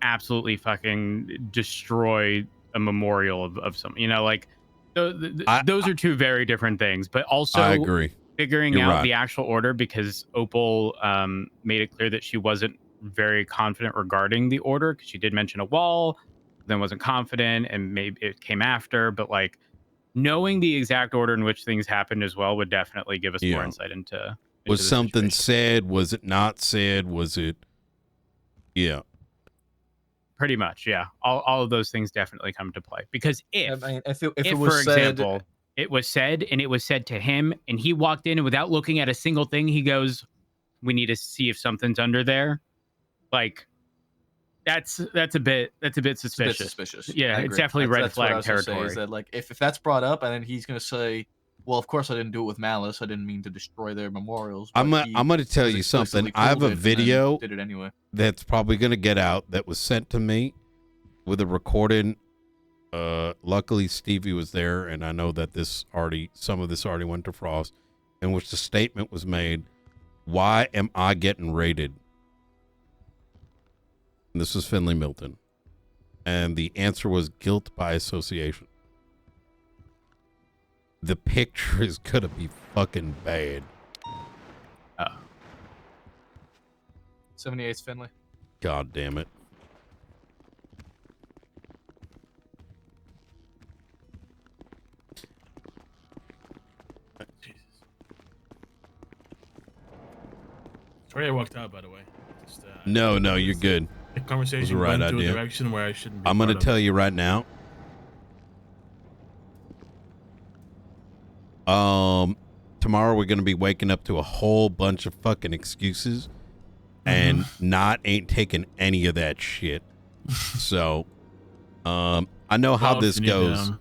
absolutely fucking destroy a memorial of some, like those are two very different things. But also, I agree. Figuring out the actual order, because Opal made it clear that she wasn't very confident regarding the order, because she did mention a wall, then wasn't confident, and maybe it came after. But like knowing the exact order in which things happened as well would definitely give us more insight into was something said? Was it not said? Was it? Yeah. Pretty much, yeah. All of those things definitely come to play, because if it was for said, example, it was said and it was said to him, and he walked in and without looking at a single thing, he goes, "We need to see if something's under there." Like, that's a bit suspicious. Yeah, it's definitely red flag territory. Is that like if that's brought up and then he's gonna say, "Well, of course I didn't do it with malice. I didn't mean to destroy their memorials." I'm gonna tell you something. I have a video did it anyway. That's probably gonna get out that was sent to me with a recording. Luckily Stevie was there, and I know that some of this already went to Frost, in which the statement was made, "Why am I getting raided?" And this was Finley Milton, and the answer was guilt by association. The picture is gonna be fucking bad. 78's Finley. God damn it. Jesus. Sorry I walked out, by the way. Just, No, you're good. The conversation was the right went to idea. a direction where I shouldn't be. I'm going to tell you right now. Tomorrow we're going to be waking up to a whole bunch of fucking excuses, and ain't taking any of that shit. So, I know how this goes.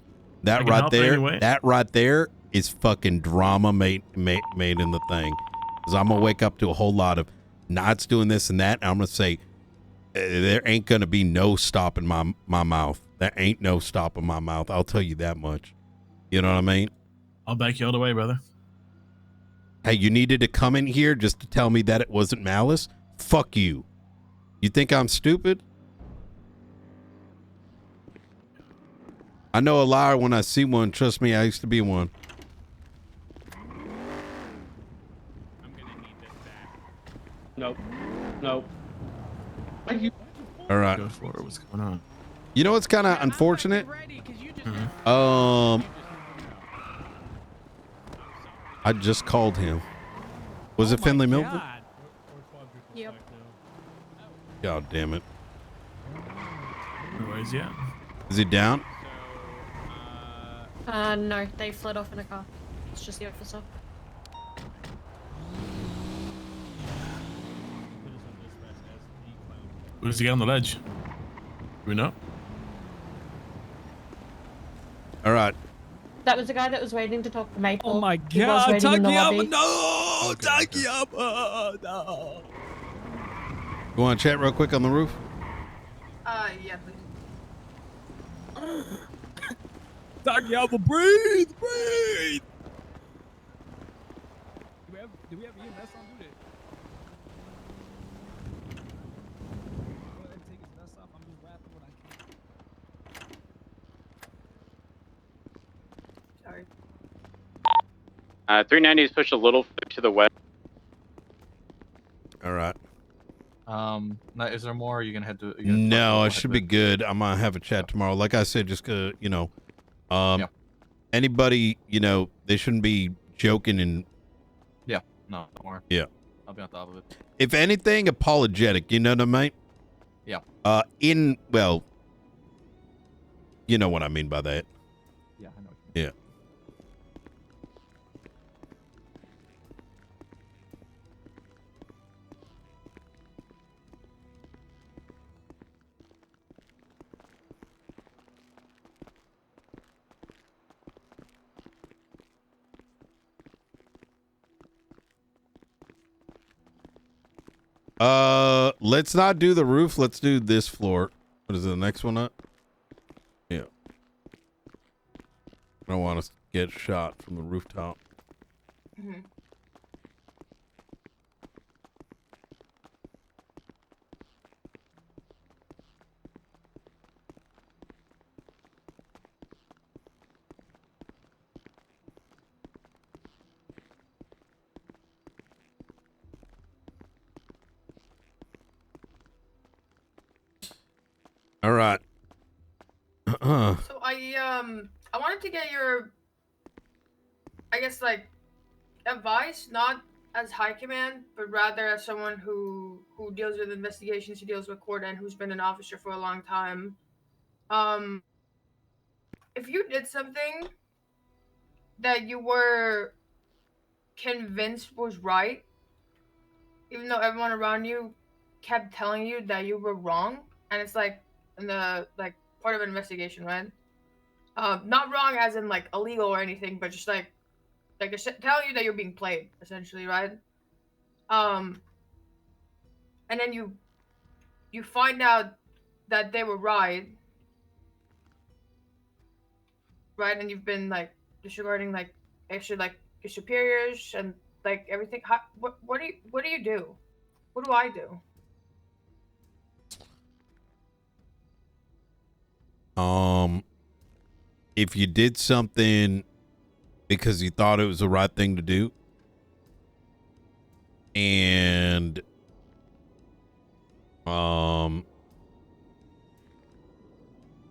That right there is fucking drama made in the thing. Because I'm gonna wake up to a whole lot of Knots doing this and that, and I'm gonna say there ain't gonna be no stopping my mouth. There ain't no stopping my mouth. I'll tell you that much. You know what I mean? I'll back you all the way, brother. Hey, you needed to come in here just to tell me that it wasn't malice? Fuck you. You think I'm stupid? I know a liar when I see one. Trust me, I used to be one. Nope. Nope. All right. Go for it. What's going on? You know what's kind of unfortunate? I just called him. Was it Finley Milford? Yep. God damn it. Where is he at? Is he down? No, they fled off in a car. It's just the officer. Where's he get on the ledge? Do we know? All right. That was the guy that was waiting to talk to Maple. Oh my He was god, waiting in the lobby. Takayama, no! Takayama, no! You want to chat real quick on the roof? Yeah, please. Takayama, breathe! Breathe! Do we have EMS on duty? Go ahead and take his vest off. I'm just rapping what I can. Sorry. 390 is pushed a little to the west. All right. Now, is there more? Or are you gonna head to? No, I should be good. I'm gonna have a chat tomorrow. Like I said, just you know, anybody, you know, they shouldn't be joking and. Yeah. No, don't worry. Yeah. I'll be on top of it. If anything, apologetic. You know what I mean? Yeah. Well, you know what I mean by that. Yeah, I know. Yeah. Let's not do the roof. Let's do this floor. What is the next one up? Yeah. I don't want to get shot from the rooftop. Mm-hmm. All right. So I wanted to get your, I guess, like, advice, not as high command, but rather as someone who deals with investigations, who deals with court, and who's been an officer for a long time. If you did something that you were convinced was right, even though everyone around you kept telling you that you were wrong, and it's like in the part of an investigation, right? Not wrong as in like illegal or anything, but just like telling you that you're being played, essentially, right? And then you find out that they were right, and you've been like disregarding like actually like your superiors and like everything. What do you do? What do I do? If you did something because you thought it was the right thing to do, and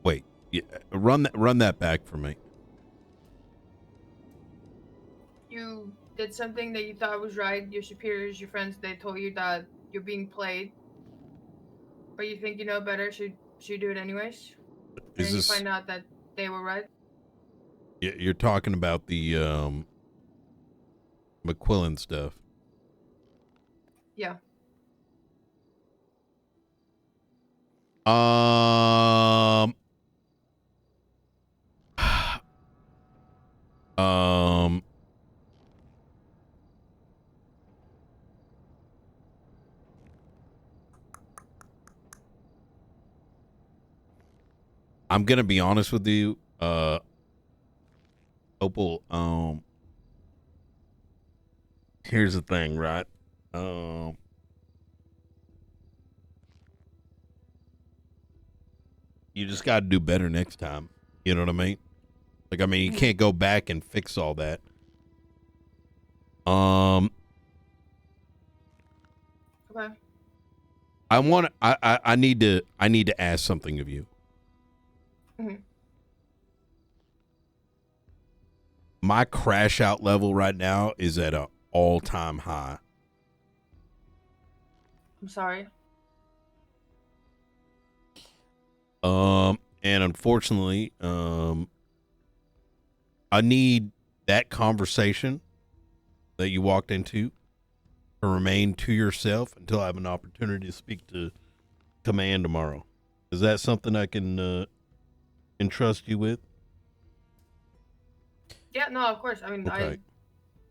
wait, yeah, run that back for me. You did something that you thought was right. Your superiors, your friends, they told you that you're being played, but you think you know better, so you do it anyways. And then you find out that they were right. You're talking about the McQuillan stuff. Yeah. I'm gonna be honest with you, Opal. Here's the thing, right? You just got to do better next time. You know what I mean? Like, I mean, you can't go back and fix all that. Okay. I need to ask something of you. Mhm. My crash out level right now is at an all-time high. I'm sorry. And unfortunately, I need that conversation that you walked into to remain to yourself until I have an opportunity to speak to command tomorrow. Is that something I can entrust you with? Yeah, no, of course. I mean, Okay.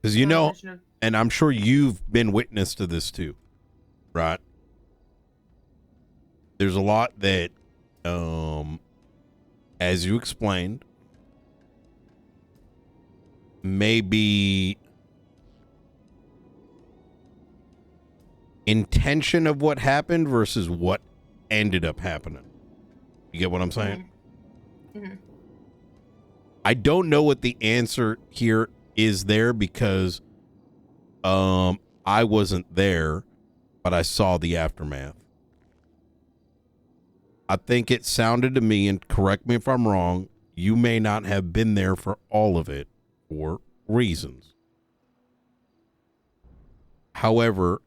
Because you know, and I'm sure you've been witness to this too, right? There's a lot that, as you explained, maybe intention of what happened versus what ended up happening. You get what I'm saying? Mm-hmm. I don't know what the answer here is there because I wasn't there, but I saw the aftermath. I think it sounded to me, and correct me if I'm wrong, you may not have been there for all of it for reasons. However,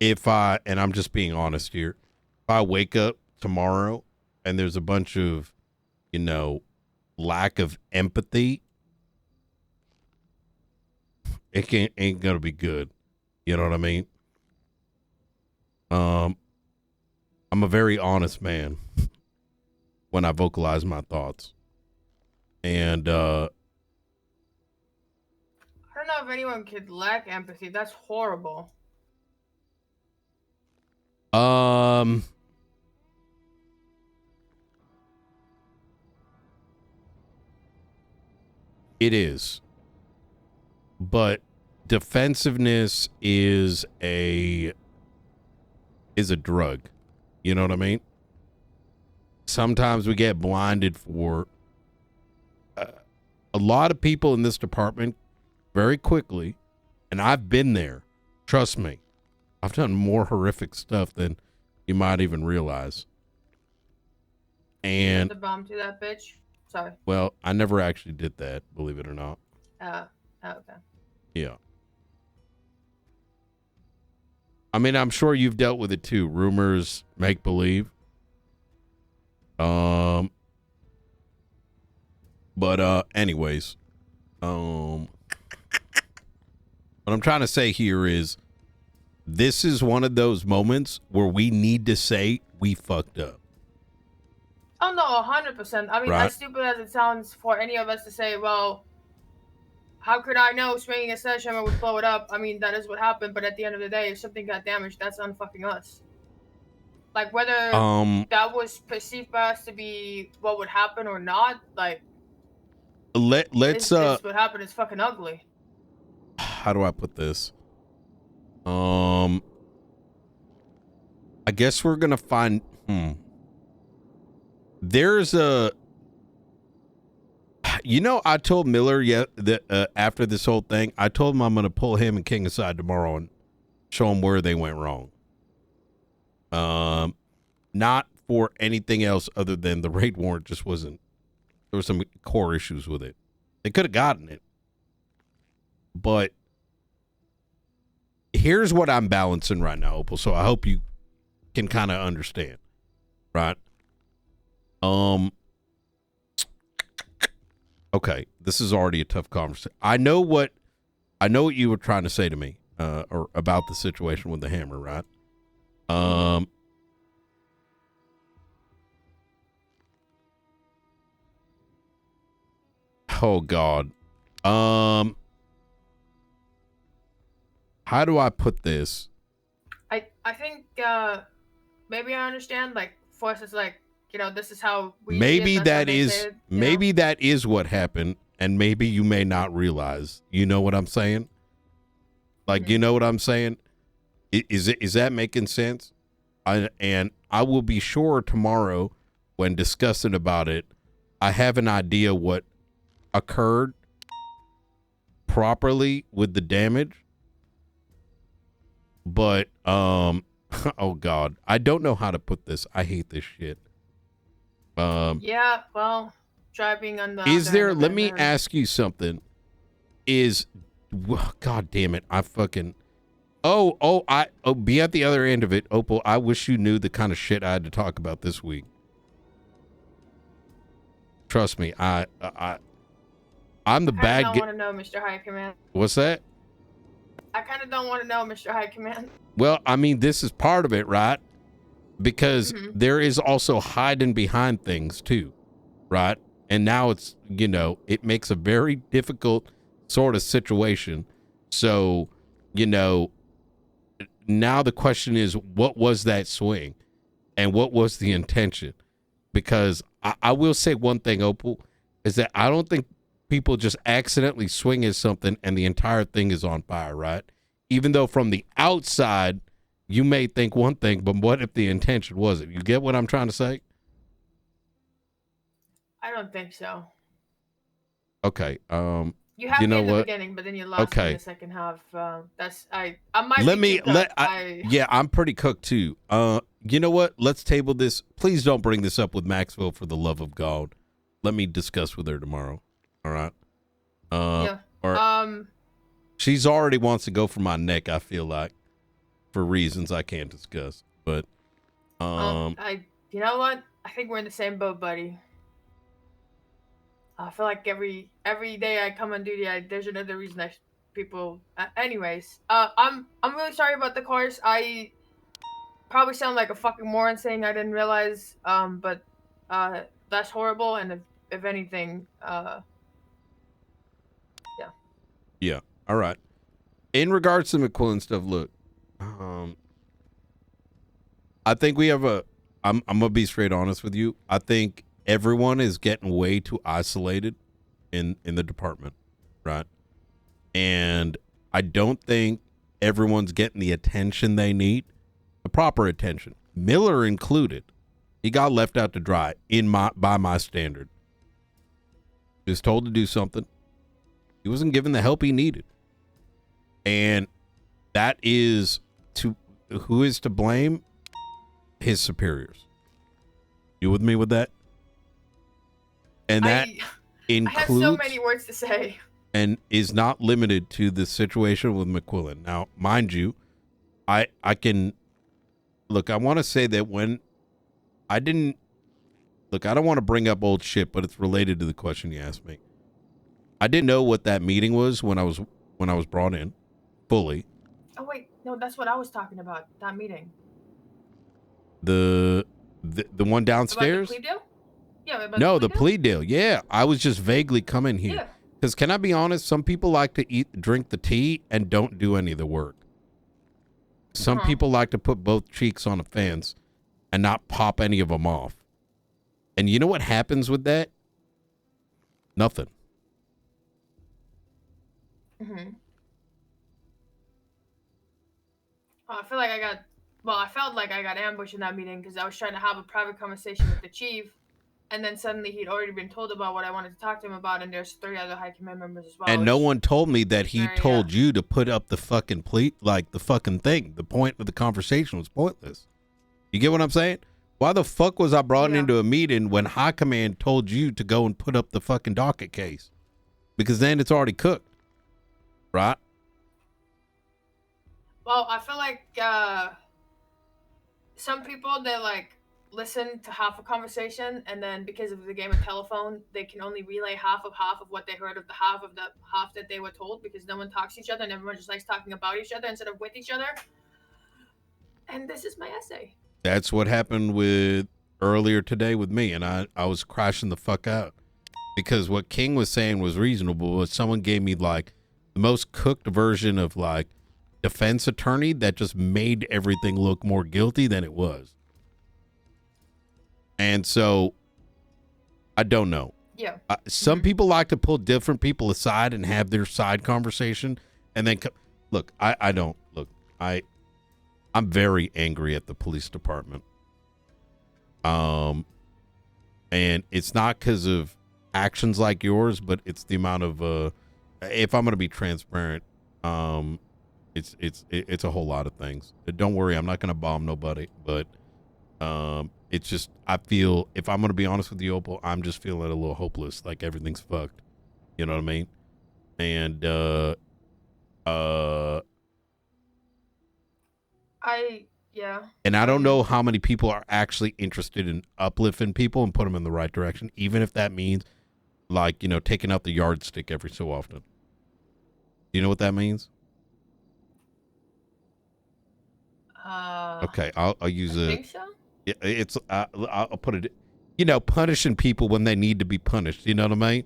and I'm just being honest here, if I wake up tomorrow and there's a bunch of, lack of empathy, it ain't gonna be good. You know what I mean? I'm a very honest man when I vocalize my thoughts. And I don't know if anyone could lack empathy. That's horrible. It is. But defensiveness is a drug. You know what I mean? Sometimes we get blinded for a lot of people in this department very quickly, and I've been there. Trust me. I've done more horrific stuff than you might even realize. And The bomb to that bitch. Sorry. well, I never actually did that, believe it or not. Okay. Yeah. I mean, I'm sure you've dealt with it too. Rumors, make believe. But anyways, what I'm trying to say here is this is one of those moments where we need to say we fucked up. Oh no, 100%. I mean, Right. as stupid as it sounds for any of us to say, well, how could I know swinging a sledgehammer would blow it up? I mean, that is what happened. But at the end of the day, if something got damaged, that's unfucking us. Like whether that was perceived by us to be what would happen or not, like Let's this what happened is fucking ugly. how do I put this? I guess we're gonna find there's a I told Miller that after this whole thing, I told him I'm gonna pull him and King aside tomorrow and show them where they went wrong. Not for anything else other than the raid warrant just wasn't, there were some core issues with it. They could have gotten it. But here's what I'm balancing right now, Opal, so I hope you can kind of understand. Right? Okay, this is already a tough conversation. I know what you were trying to say to me, or about the situation with the hammer, right? Oh God. How do I put this? I think maybe I understand. Like Force is like, this is how we Maybe see it, that's how that they is say it, maybe that is what happened, and maybe you may not realize. You know what I'm saying? Like, you know what I'm saying? Is that making sense? And I will be sure tomorrow when discussing about it, I have an idea what occurred properly with the damage. But, oh God, I don't know how to put this. I hate this shit. Yeah, well, driving on the. Is there, let me ask you something. God damn it. I fucking, be at the other end of it. Opal, I wish you knew the kind of shit I had to talk about this week. Trust me, I'm the bad I guy. don't want to know, Mr. High Command. What's that? I kind of don't want to know, Mr. High Command. Well, I mean, this is part of it, right? Because there is also hiding behind things too, right? And now it's, it makes a very difficult sort of situation. So, now the question is, what was that swing? And what was the intention? Because I will say one thing, Opal, is that I don't think people just accidentally swing at something and the entire thing is on fire, right? Even though from the outside, you may think one thing, but what if the intention wasn't? You get what I'm trying to say? I don't think so. Okay. You have you me know in the what? beginning, but then you lost me in the second half. I might Let be me too cooked. yeah, I'm pretty cooked too. You know what? Let's table this. Please don't bring this up with Maxwell for the love of God. Let me discuss with her tomorrow. All right. Yeah. Or, she's already wants to go for my neck, I feel like, for reasons I can't discuss. But you know what? I think we're in the same boat, buddy. I feel like every day I come on duty, there's another reason that people. Anyways, I'm really sorry about the cars. I probably sound like a fucking moron saying I didn't realize. But that's horrible. And if anything, yeah. yeah, all right. In regards to McQuillan stuff, look, I think we have I'm gonna be straight honest with you. I think everyone is getting way too isolated in the department, right? And I don't think everyone's getting the attention they need, the proper attention. Miller included. He got left out to dry by my standard. He was told to do something. He wasn't given the help he needed. And that is who is to blame? His superiors. You with me with that? And that includes, I have so many words to say. And is not limited to the situation with McQuillan. Now, mind you, I can look, I want to say that when I don't want to bring up old shit, but it's related to the question you asked me. I didn't know what that meeting was when I was brought in fully. Oh wait, no, that's what I was talking about. That meeting. The one downstairs? About the plea deal? Yeah, No, the plea deal. Yeah, I was just vaguely coming here. Yeah. Because can I be honest? Some people like to drink the tea and don't do any of the work. Some people like to put both cheeks on a fence and not pop any of them off. And you know what happens with that? Nothing. I feel like I felt like I got ambushed in that meeting because I was trying to have a private conversation with the chief, and then suddenly he'd already been told about what I wanted to talk to him about, and there's 3 other high command members as well. And no one told me that he told you to put up the fucking plea, like the fucking thing. The point of the conversation was pointless. You get what I'm saying? Why the fuck was I brought into a meeting when high command told you to go and put up the fucking docket case? Because then it's already cooked, right? Well, I feel like some people, they like listen to half a conversation, and then because of the game of telephone, they can only relay half of what they heard of the half that they were told, because no one talks to each other and everyone just likes talking about each other instead of with each other. And this is my essay. That's what happened with earlier today with me, and I was crashing the fuck out because what King was saying was reasonable, but someone gave me like the most cooked version of like defense attorney that just made everything look more guilty than it was. And so I don't know. Yeah. Some people like to pull different people aside and have their side conversation, and then look, I don't look. I'm very angry at the police department. And it's not because of actions like yours, but it's the amount of if I'm gonna be transparent, it's a whole lot of things. Don't worry, I'm not gonna bomb nobody, but it's just I feel, if I'm gonna be honest with you, Opal, I'm just feeling a little hopeless, like everything's fucked. You know what I mean? And and I don't know how many people are actually interested in uplifting people and put them in the right direction, even if that means, like, you know, taking out the yardstick every so often. Do you know what that means? Okay, I'll use I think so. It's I'll put it, you know, punishing people when they need to be punished. You know what I mean?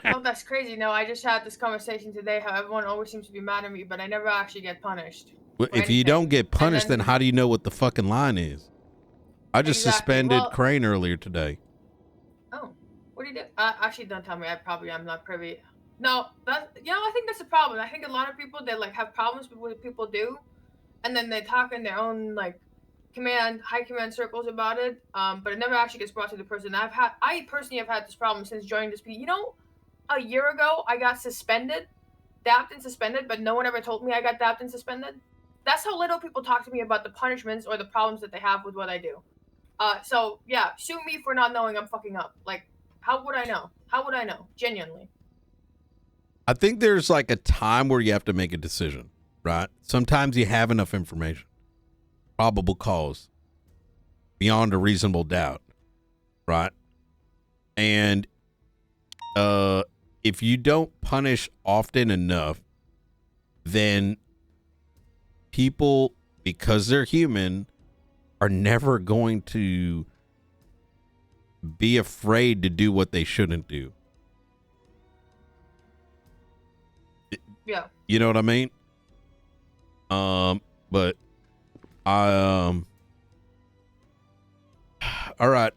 Oh, that's crazy. No, I just had this conversation today. How everyone always seems to be mad at me, but I never actually get punished. Well, for if you anything. don't get punished, then then how do you know what the fucking line is? I just Exactly. suspended Well- Crane earlier today. Oh, what do you do? Actually, don't tell me. I'm not privy. No, I think that's a problem. I think a lot of people, they like have problems with what people do, and then they talk in their own like high command circles about it. But it never actually gets brought to the person. I personally have had this problem since joining this. You know, a year ago I got dapped and suspended, but no one ever told me I got dapped and suspended. That's how little people talk to me about the punishments or the problems that they have with what I do. So yeah, sue me for not knowing I'm fucking up. Like, how would I know? How would I know? Genuinely. I think there's like a time where you have to make a decision, right? Sometimes you have enough information, probable cause, beyond a reasonable doubt, right? And if you don't punish often enough, then people, because they're human, are never going to be afraid to do what they shouldn't do. Yeah. You know what I mean? But I all right.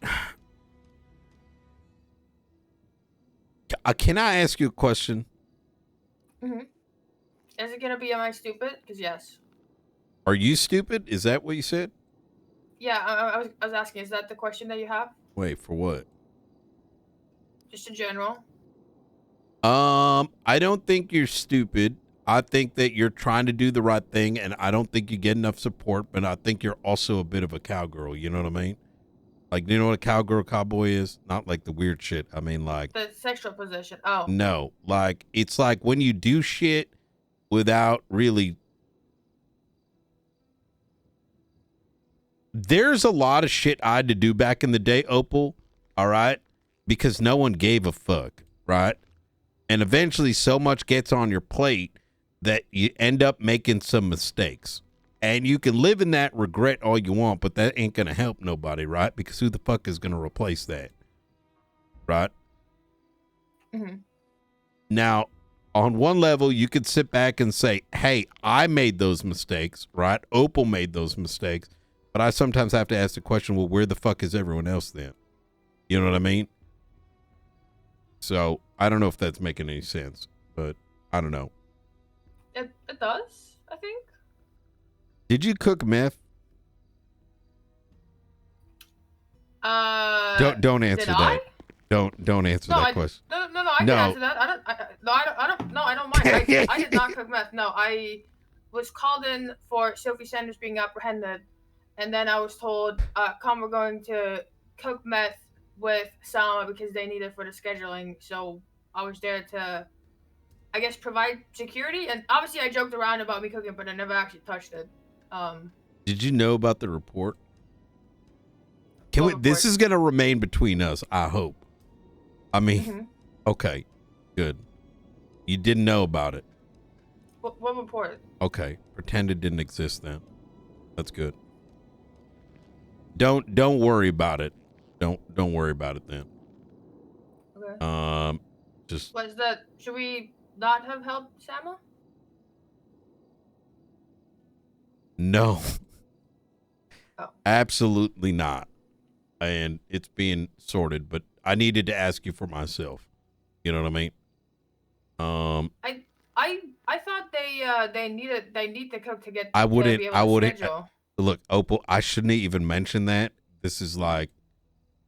Can I ask you a question? Mm-hmm. Is it gonna be, am I stupid? Because yes. Are you stupid? Is that what you said? Yeah, I was asking, is that the question that you have? Wait, for what? Just in general. I don't think you're stupid. I think that you're trying to do the right thing, and I don't think you get enough support, but I think you're also a bit of a cowgirl, you know what I mean? Like, you know what a cowgirl cowboy is? Not like the weird shit. I mean, like... The sexual position. Oh. No, like, it's like when you do shit without really... There's a lot of shit I had to do back in the day, Opal, all right? Because no one gave a fuck, right? And eventually so much gets on your plate that you end up making some mistakes. And you can live in that regret all you want, but that ain't going to help nobody, right? Because who the fuck is going to replace that? Right? Mm-hmm. Now, on one level, you could sit back and say, hey, I made those mistakes, right? Opal made those mistakes. But I sometimes have to ask the question, well, where the fuck is everyone else then? You know what I mean? So, I don't know if that's making any sense, but I don't know. It does, I think. Did you cook meth? Don't answer that. Don't answer that question. No, I can answer that. I don't mind. I did not cook meth. No, I was called in for Sophie Sanders being apprehended, and then I was told, come, we're going to cook meth with Sama because they need it for the scheduling. So I was there to, I guess, provide security. And obviously I joked around about me cooking, but I never actually touched it. Did you know about the report? This is going to remain between us, I hope. I mean, okay, good. You didn't know about it. What report? Okay, pretend it didn't exist then. That's good. Don't worry about it. Don't worry about it then. Okay. Just Was that, should we not have helped Sama? no. Oh. Absolutely not. And it's being sorted, but I needed to ask you for myself. You know what I mean? I thought they need to cook to get. I wouldn't. schedule. Look, Opal, I shouldn't even mention that. This is like,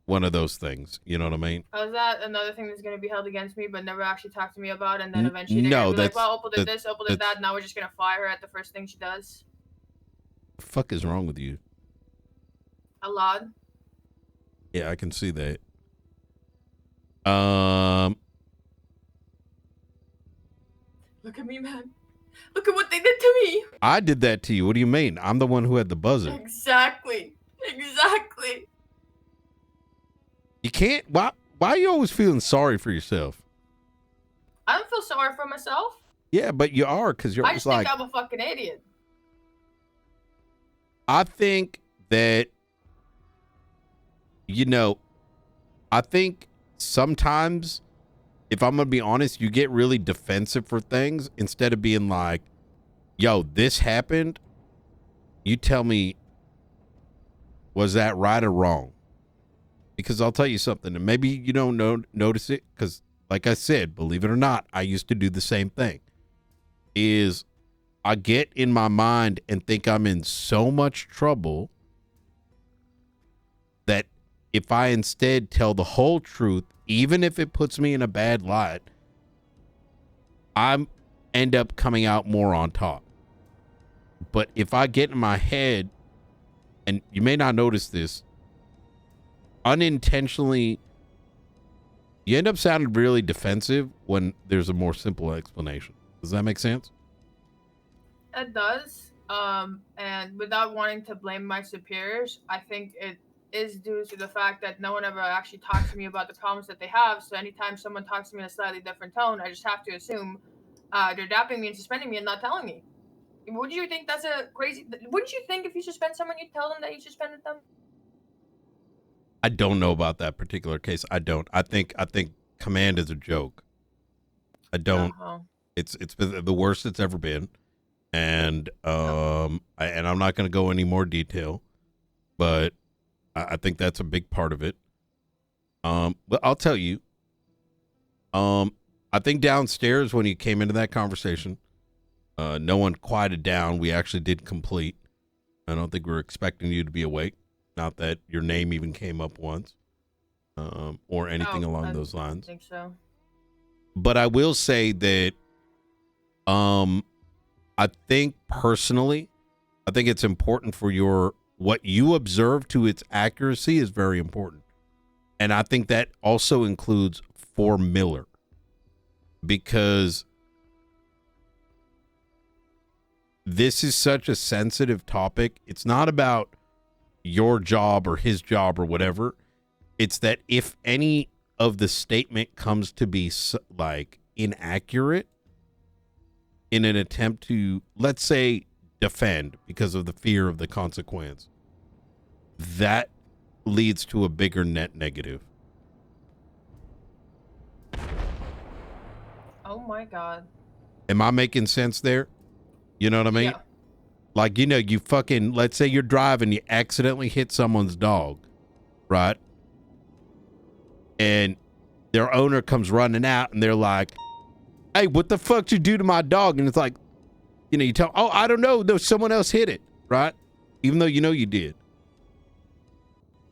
one of those things. You know what I mean? Was that another thing that's going to be held against me, but never actually talked to me about? And then eventually they're No, going to be like, that's well, Opal did this, Opal did that's- that. Now we're just going to fire her at the first thing she does. the fuck is wrong with you? A lot. Yeah, I can see that. Look at me, man. Look at what they did to me. I did that to you. What do you mean? I'm the one who had the buzzer. Exactly. Exactly. You can't. Why are you always feeling sorry for yourself? I don't feel sorry for myself. Yeah, but you are, because you're I always just like. think I'm a fucking idiot. I think that, I think sometimes, if I'm going to be honest, you get really defensive for things instead of being like, yo, this happened. You tell me, was that right or wrong? Because I'll tell you something, and maybe you don't notice it, because like I said, believe it or not, I used to do the same thing. Is I get in my mind and think I'm in so much trouble that if I instead tell the whole truth, even if it puts me in a bad light, I end up coming out more on top. But if I get in my head, and you may not notice this, unintentionally, you end up sounding really defensive when there's a more simple explanation. Does that make sense? It does. And without wanting to blame my superiors, I think it is due to the fact that no one ever actually talks to me about the problems that they have. So anytime someone talks to me in a slightly different tone, I just have to assume they're dapping me and suspending me and not telling me. Would you think that's a crazy? Wouldn't you think if you suspend someone, you'd tell them that you suspended them? I don't know about that particular case. I don't. I think command is a joke. I don't. It's been the worst it's ever been, and I'm not going to go any more detail, but I think that's a big part of it. But I'll tell you. I think downstairs when you came into that conversation, no one quieted down. We actually did complete. I don't think we were expecting you to be awake. Not that your name even came up once, or anything along those lines. I think so. But I will say that, I think personally, I think it's important for what you observe to its accuracy is very important. And I think that also includes for Miller, because this is such a sensitive topic. It's not about your job or his job or whatever. It's that if any of the statement comes to be like inaccurate in an attempt to, let's say, defend because of the fear of the consequence, that leads to a bigger net negative. Oh my god. Am I making sense there? You know what I mean? Yeah. Like, you fucking, let's say you're driving, you accidentally hit someone's dog, right? And their owner comes running out and they're like, hey, what the fuck did you do to my dog? And it's like, you tell, oh, I don't know. No, someone else hit it, right? Even though you did.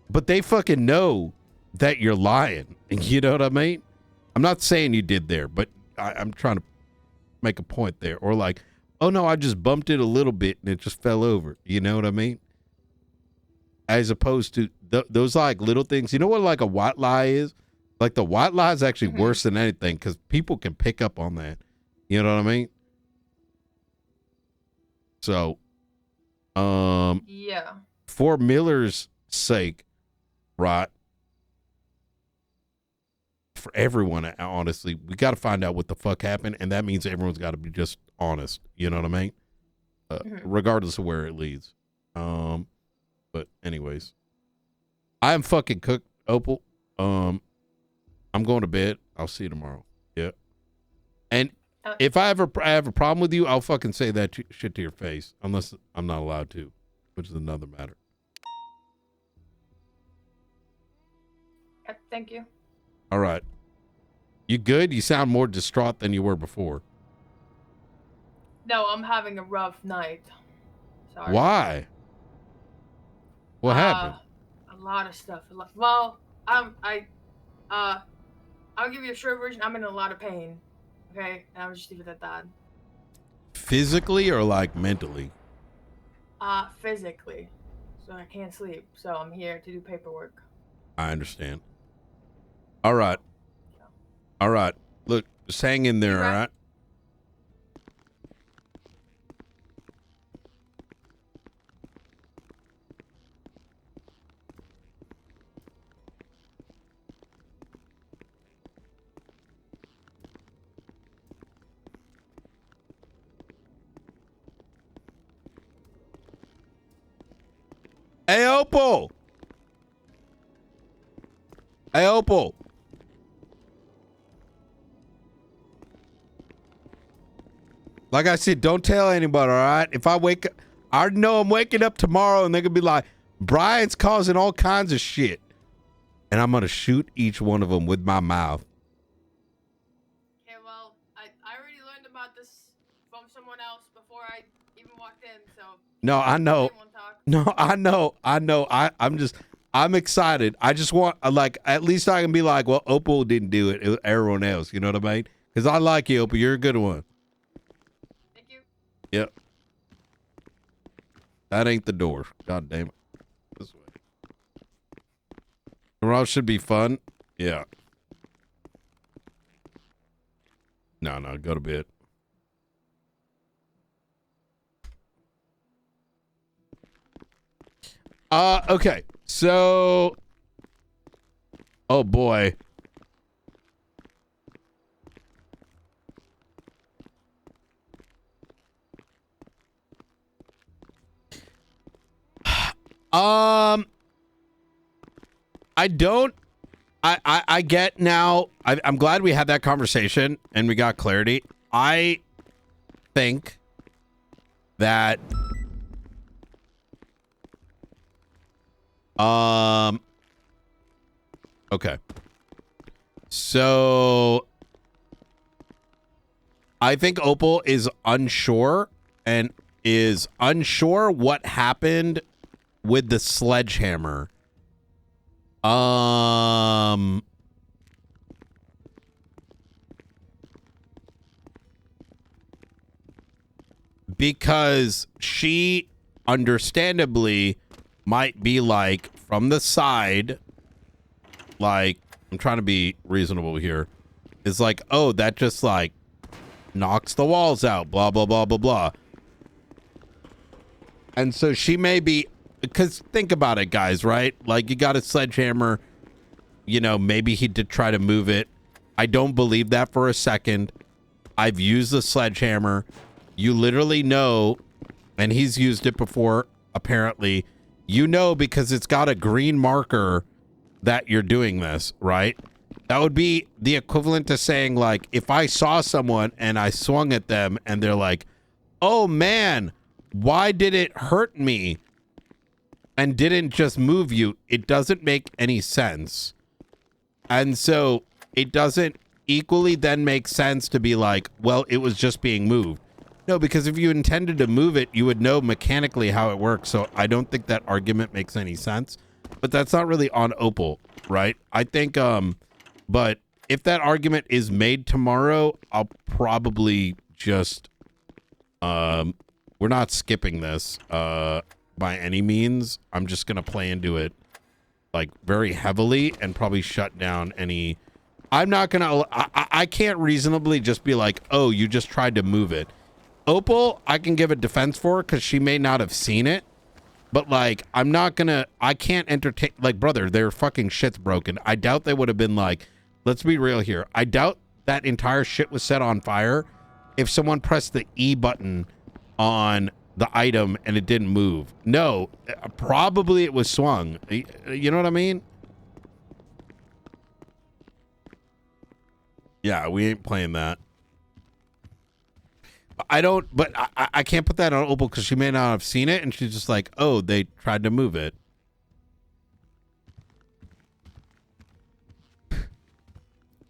But they fucking know that you're lying. You know what I mean? I'm not saying you did there, but I'm trying to make a point there. Or like, oh no, I just bumped it a little bit and it just fell over. You know what I mean? As opposed to those like little things. You know what like a white lie is? Like the white lie is actually worse than anything because people can pick up on that. You know what I mean? So, yeah. For Miller's sake, right? For everyone, honestly, we got to find out what the fuck happened, and that means everyone's got to be just honest. You know what I mean? Regardless of where it leads. But anyways, I am fucking cooked, Opal. I'm going to bed. I'll see you tomorrow. Yeah. And if I have a problem with you, I'll fucking say that shit to your face, unless I'm not allowed to, which is another matter. Thank you. All right. You good? You sound more distraught than you were before. No, I'm having a rough night. Why? What happened? A lot of stuff. Well, I'll give you a short version. I'm in a lot of pain. Okay, and I'll just leave it at that. Physically or like mentally? Physically. So I can't sleep. So I'm here to do paperwork. I understand. All right. All right. Look, just hang in there, all right? Hey, Opal. Hey, Opal. Like I said, don't tell anybody, all right? If I wake up, I already know I'm waking up tomorrow and they're going to be like, Brian's causing all kinds of shit. And I'm going to shoot each one of them with my mouth. Okay, well, I already learned about this from someone else before I even walked in, so... No, I know. No, I know. I'm excited. I just want, like, at least I can be like, well, Opal didn't do it. It was everyone else. You know what I mean? Because I like you, Opal. You're a good one. Thank you. Yep. That ain't the door. God damn it. This way. Tomorrow should be fun. Yeah. No, go to bed. Okay. So, oh boy. I get now. I'm glad we had that conversation and we got clarity. I think that okay. So I think Opal is unsure and is unsure what happened with the sledgehammer. Because she understandably might be like from the side, like, I'm trying to be reasonable here. It's like, oh, that just like knocks the walls out, blah, blah, blah, blah, blah. And so she may be, because think about it, guys, right? Like, you got a sledgehammer, you know, maybe he did try to move it. I don't believe that for a second. I've used the sledgehammer. You literally know, and he's used it before, apparently. You know, because it's got a green marker that you're doing this, right? That would be the equivalent to saying, like, if I saw someone and I swung at them and they're like, oh man, why did it hurt me and didn't just move you? It doesn't make any sense. And so it doesn't equally then make sense to be like, well, it was just being moved. No, because if you intended to move it, you would know mechanically how it works. So I don't think that argument makes any sense. But that's not really on Opal, right? I think, but if that argument is made tomorrow, I'll probably just, we're not skipping this by any means. I'm just going to play into it like very heavily and probably shut down any, I'm not going to, I can't reasonably just be like, oh, you just tried to move it. Opal, I can give a defense for because she may not have seen it. But, like, I'm not gonna, I can't entertain, like, brother, their fucking shit's broken. I doubt they would have been like, let's be real here. I doubt that entire shit was set on fire if someone pressed the E button on the item and it didn't move. No, probably it was swung. You know what I mean? Yeah, we ain't playing that. I don't, but I can't put that on Opal because she may not have seen it and she's just like, oh, they tried to move it.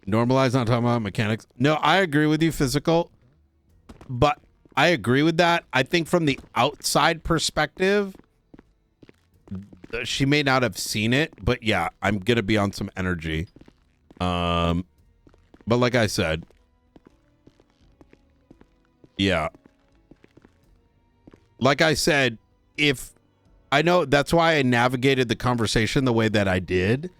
Normalize not talking about mechanics. No, I agree with you, physical, but I agree with that. I think from the outside perspective, she may not have seen it, but yeah, I'm gonna be on some energy. But like I said, yeah. Like I said, if I know that's why I navigated the conversation the way that I did.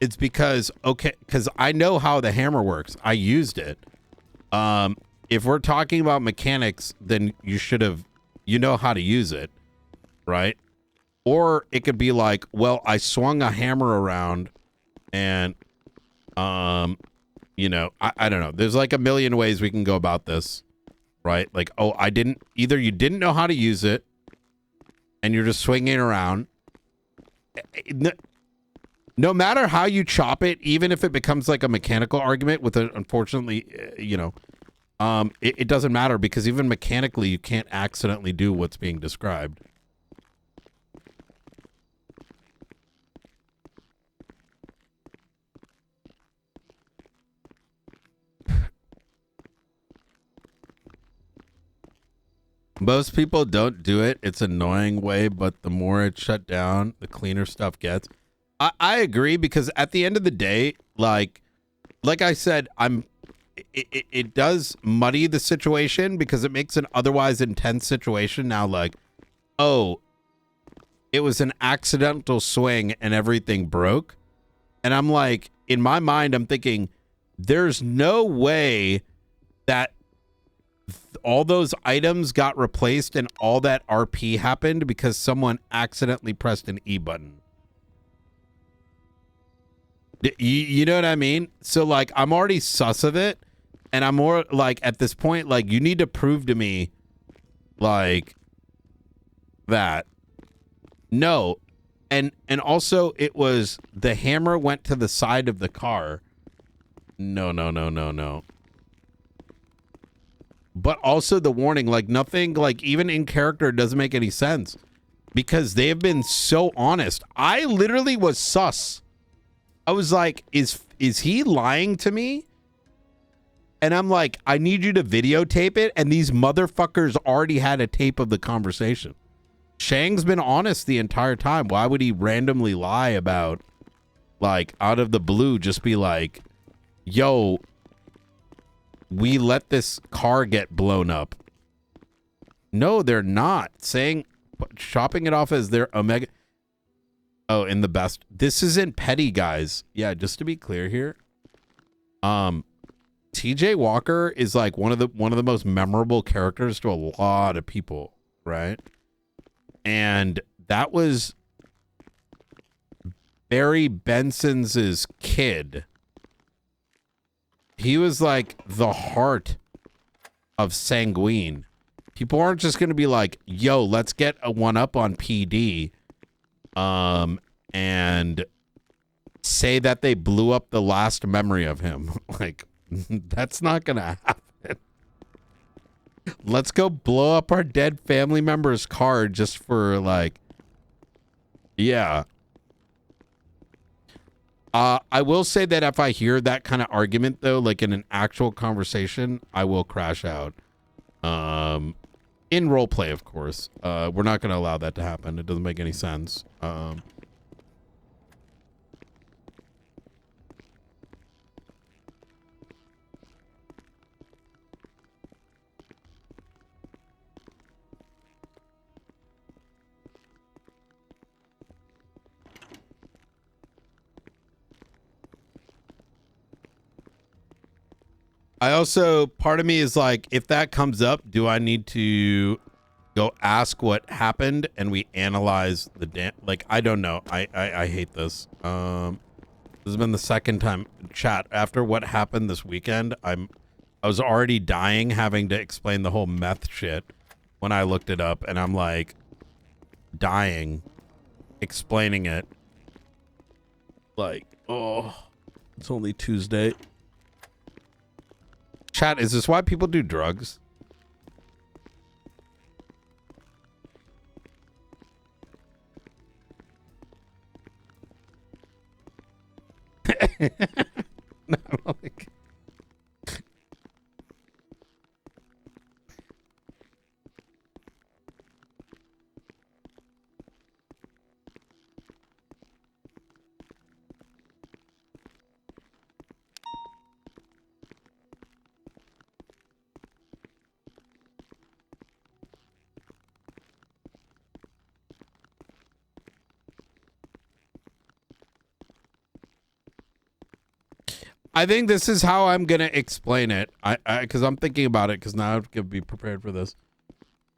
It's because, okay, because I know how the hammer works. I used it. If we're talking about mechanics, then you should have, you know how to use it, right? Or it could be like, well, I swung a hammer around and, you know, I don't know. There's like a million ways we can go about this, right? Like, oh, either you didn't know how to use it and you're just swinging around. No matter how you chop it, even if it becomes like a mechanical argument with a, unfortunately, you know, it doesn't matter because even mechanically, you can't accidentally do what's being described. Most people don't do it. It's an annoying way, but the more it's shut down, the cleaner stuff gets. I agree because at the end of the day, like I said, it does muddy the situation because it makes an otherwise intense situation now like, oh, it was an accidental swing and everything broke. And I'm like, in my mind, I'm thinking, there's no way that all those items got replaced and all that RP happened because someone accidentally pressed an E button. You know what I mean? So like, I'm already sus of it, and I'm more like at this point, like you need to prove to me, like that. No, and also it was the hammer went to the side of the car. No. But also the warning, like nothing, like even in character, doesn't make any sense because they have been so honest. I literally was sus. I was like, is he lying to me? And I'm like, I need you to videotape it. And these motherfuckers already had a tape of the conversation. Shang's been honest the entire time. Why would he randomly lie about, like, out of the blue, just be like, yo, we let this car get blown up. No, they're not. Chopping it off as their Omega. Oh, in the best. This isn't petty, guys. Yeah, just to be clear here. TJ Walker is like one of the most memorable characters to a lot of people, right? And that was Barry Benson's kid. He was like the heart of Sanguine. People aren't just going to be like, yo, let's get a one up on PD. And say that they blew up the last memory of him. Like, that's not gonna happen. Let's go blow up our dead family member's car just for like, yeah. I will say that if I hear that kind of argument though, like in an actual conversation, I will crash out. In role play, of course. We're not going to allow that to happen. It doesn't make any sense. I also, part of me is like, if that comes up, do I need to go ask what happened and we analyze the like, I don't know. I hate this. This has been the second time. Chat, after what happened this weekend, I was already dying having to explain the whole meth shit when I looked it up, and I'm like dying explaining it. Like, oh, it's only Tuesday. Chat, is this why people do drugs? No, like... I think this is how I'm gonna explain it. Because I'm thinking about it. Because now I'm gonna be prepared for this.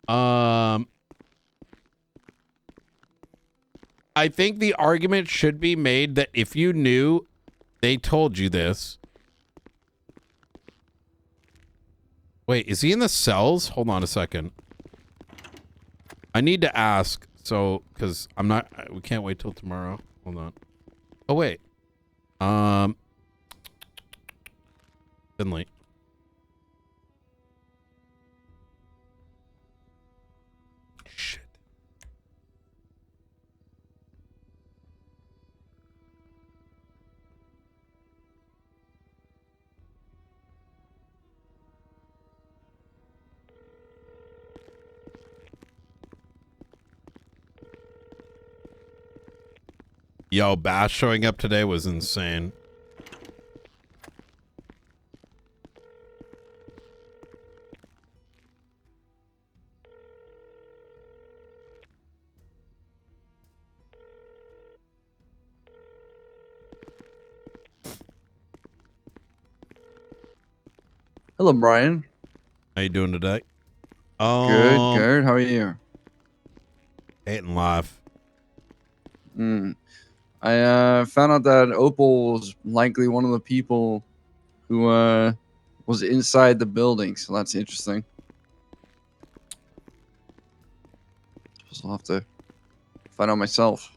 I think the argument should be made that if you knew, they told you this. Wait, is he in the cells? Hold on a second. I need to ask. So, because I'm not. We can't wait till tomorrow. Hold on. Oh wait. Finley. Shit. Yo, Bash showing up today was insane. Hello, Brian. How you doing today? Good, good. How are you? Hating life. I found out that Opal was likely one of the people who was inside the building, so that's interesting. Suppose I'll have to find out myself.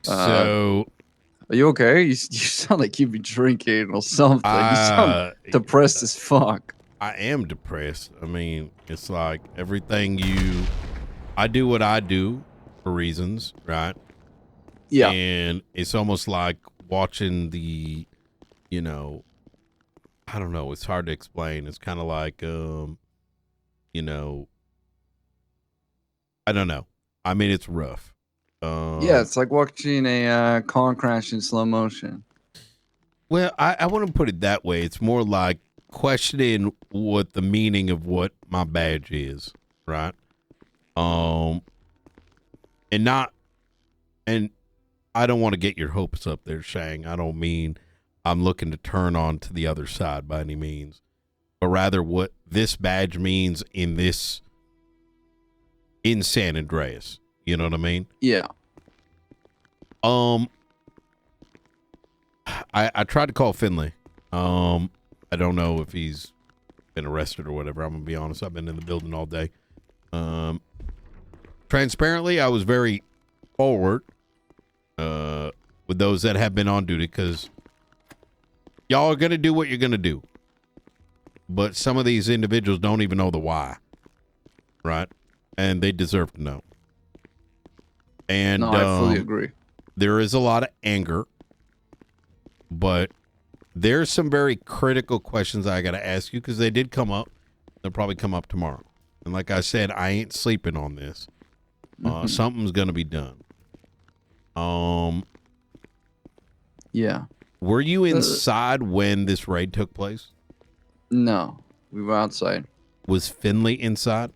So, are you okay? You sound like you've been drinking or something. You sound depressed as fuck. I am depressed. I mean, it's like everything I do what I do for reasons, right? Yeah. And it's almost like watching the, I don't know. It's hard to explain. It's kind of like, I don't know. I mean, it's rough. Yeah, it's like watching a car crash in slow motion. Well, I wouldn't put it that way. It's more like questioning what the meaning of what my badge is, right? And I don't want to get your hopes up there, Shang. I don't mean I'm looking to turn on to the other side by any means, but rather what this badge means in San Andreas. You know what I mean? Yeah. I tried to call Finley. I don't know if he's been arrested or whatever. I'm gonna be honest. I've been in the building all day. Transparently, I was very forward with those that have been on duty because y'all are gonna do what you're gonna do. But some of these individuals don't even know the why, right? And they deserve to know. And no, I fully agree. There is a lot of anger, but there's some very critical questions I got to ask you because they did come up. They'll probably come up tomorrow. And like I said, I ain't sleeping on this. Something's going to be done. Yeah. Were you inside when this raid took place? No, we were outside. Was Finley inside?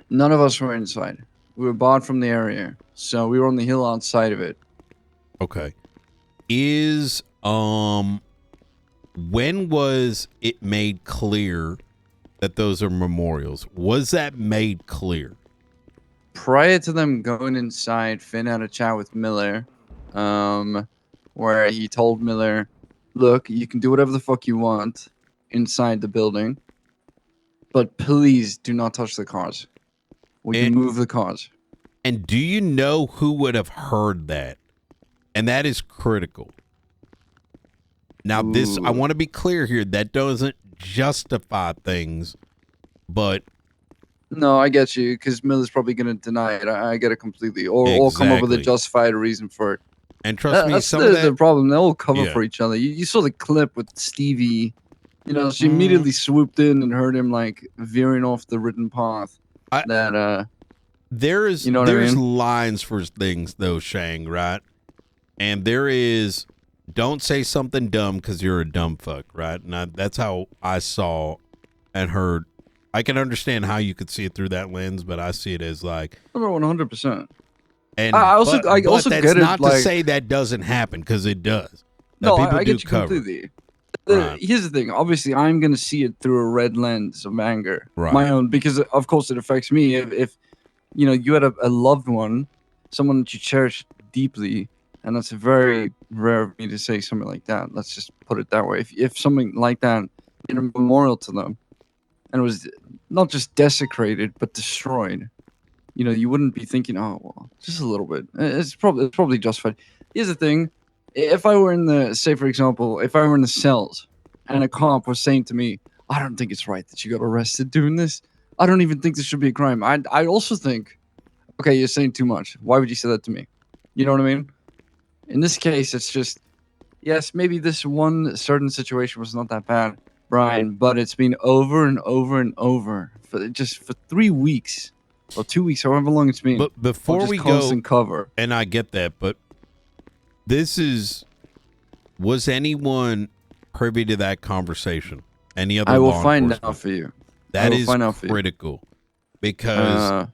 None of us were inside. We were barred from the area, so we were on the hill outside of it. Okay. When was it made clear that those are memorials? Was that made clear? Prior to them going inside, Finn had a chat with Miller, where he told Miller, look, you can do whatever the fuck you want inside the building, but please do not touch the cars. We can move the cars. And do you know who would have heard that? And that is critical. Now, I want to be clear here. That doesn't justify things, but... No, I get you, because Miller's probably going to deny it. I get it completely. Or come up with a justified reason for it. And trust me, that's some of that... the problem. They all cover for each other. You saw the clip with Stevie. She immediately swooped in and heard him, veering off the written path. There's lines for things, though, Shang, right? And there is, don't say something dumb because you're a dumb fuck, right? And that's how I saw and heard. I can understand how you could see it through that lens, but I see it as like... 100%. And I also that's get it. Not to say that doesn't happen, because it does. No, people I do get you cover. completely. Right. Here's the thing. Obviously, I'm gonna see it through a red lens of anger, Right. my own, because of course it affects me. If you know you had a loved one, someone that you cherish deeply, and that's very rare of me to say something like that. Let's just put it that way. If something like that in a memorial to them, and it was not just desecrated but destroyed, you know, you wouldn't be thinking, oh well, just a little bit. It's probably justified. Here's the thing. If I were in the, say for example, if I were in the cells and a cop was saying to me, I don't think it's right that you got arrested doing this. I don't even think this should be a crime. I also think, okay, you're saying too much. Why would you say that to me? You know what I mean? In this case, it's just, yes, maybe this one certain situation was not that bad, Brian, but it's been over and over and over for 3 weeks or 2 weeks, however long it's been. But before just we go, constant cover. and I get that, but was anyone privy to that conversation? Any other I will law find enforcement? out for you. That I will is find out for you. critical because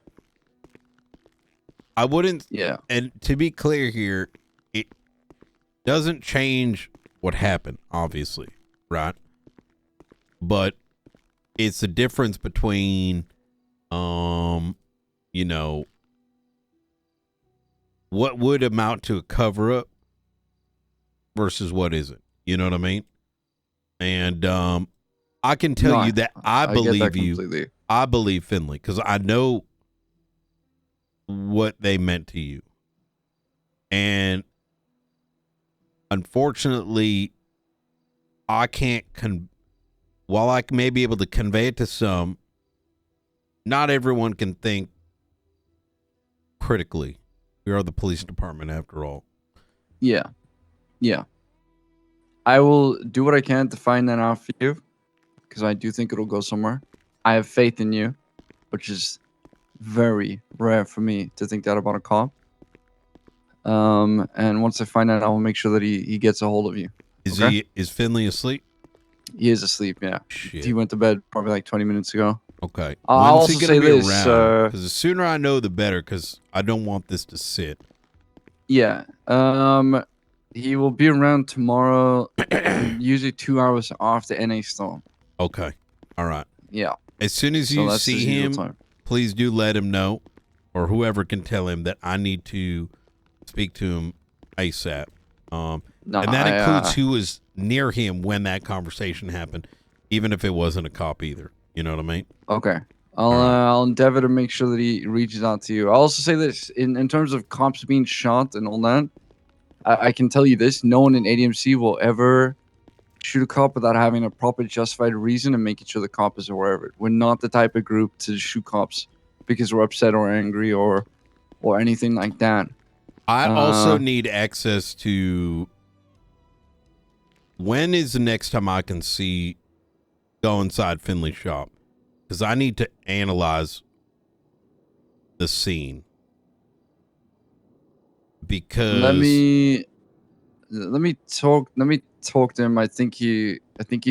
I wouldn't. Yeah. And to be clear here, it doesn't change what happened, obviously, right? But it's the difference between, you know, what would amount to a cover up versus what isn't. You know what I mean? And I can tell you that I get believe that you. completely. I believe Finley because I know what they meant to you. And unfortunately, I can't while I may be able to convey it to some, not everyone can think critically. We are the police department after all. Yeah. Yeah. I will do what I can to find that out for you because I do think it'll go somewhere. I have faith in you, which is very rare for me to think that about a cop. And once I find out, I will make sure that he gets a hold of you. Is Finley asleep? He is asleep, yeah. Shit. He went to bed probably like 20 minutes ago. Okay. I'll When's he also gonna say be this. around? Because the sooner I know, the better. Because I don't want this to sit. Yeah. He will be around tomorrow, usually 2 hours after NA storm. Okay. All right. Yeah. As soon as So you that's see his usual him, time. please do let him know, or whoever can tell him that I need to speak to him ASAP. No, and that includes who was near him when that conversation happened, even if it wasn't a cop either. You know what I mean? Okay. I'll endeavor to make sure that he reaches out to you. I'll also say this in terms of cops being shot and all that. I can tell you this: no one in ADMC will ever shoot a cop without having a proper justified reason and making sure the cop is aware of it. We're not the type of group to shoot cops because we're upset or angry or anything like that. I also need access to. When is the next time I can go inside Finley's shop? Because I need to analyze the scene. Because let me talk to him. I think he'd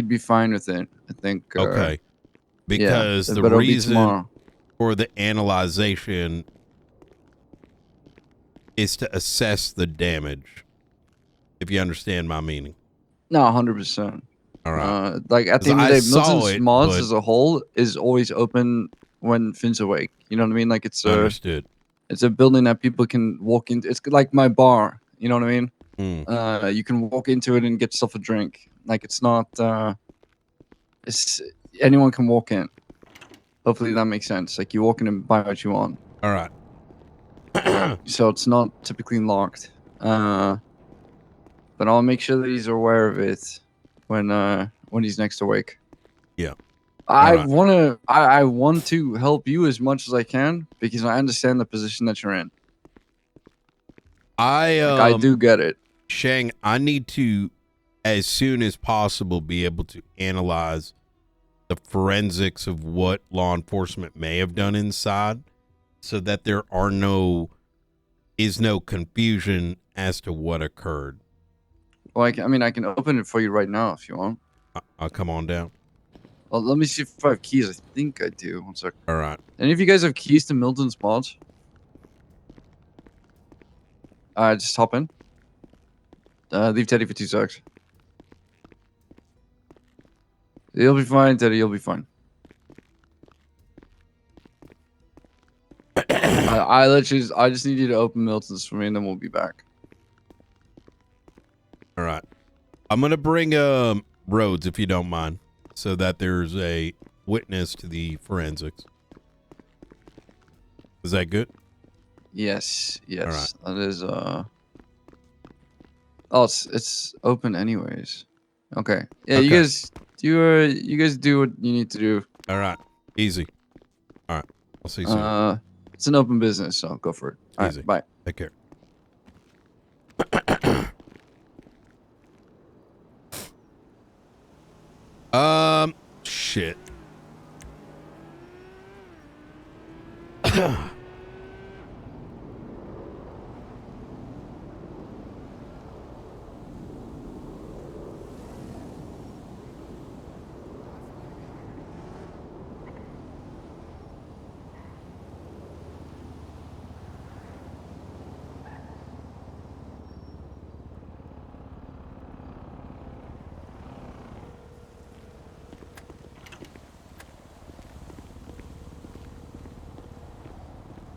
be fine with it. I think okay. Because yeah, the but it'll be reason tomorrow. for the analyzation is to assess the damage. If you understand my meaning. No, 100%. All right. Like at the end of the day, Milton's mods as a whole is always open when Finn's awake. You know what I mean? Like it's understood. It's a building that people can walk into. It's like my bar. You know what I mean? You can walk into it and get yourself a drink. Like it's not. It's anyone can walk in. Hopefully that makes sense. Like you walk in and buy what you want. All right. So it's not typically locked. But I'll make sure that he's aware of it when he's next awake. Yeah. I want to help you as much as I can because I understand the position that you're in. I do get it. Shang, I need to, as soon as possible, be able to analyze the forensics of what law enforcement may have done inside so that there is no confusion as to what occurred. Well, I can open it for you right now if you want. I'll come on down. Well, let me see if I have keys. I think I do. One sec. All right. Any of you guys have keys to Milton's mods? Just hop in. Leave Teddy for 2 secs. You'll be fine, Teddy. You'll be fine. I just need you to open Milton's for me, and then we'll be back. All right. I'm gonna bring Rhodes, if you don't mind, so that there's a witness to the forensics. Is that good? Yes. Yes. All That is Oh, it's open anyways. Okay. Yeah. Okay. You guys do what you need to do. All right. Easy. All right. I'll see you soon. It's an open business, so go for it. All right, Easy. bye. Take care. Shit.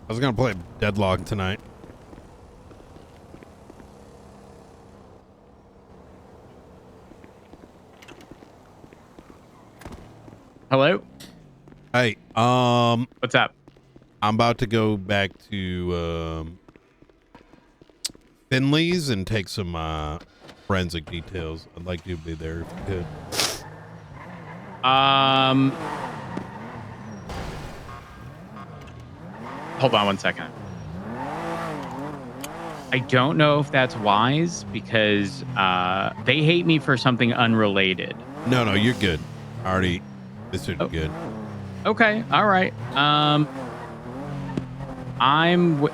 I was gonna play Deadlock tonight. Hello? Hey, what's up? I'm about to go back to Finley's and take some forensic details. I'd like you to be there if you could. Hold on one second. I don't know if that's wise because they hate me for something unrelated. No, you're good. This is good. Okay, all right.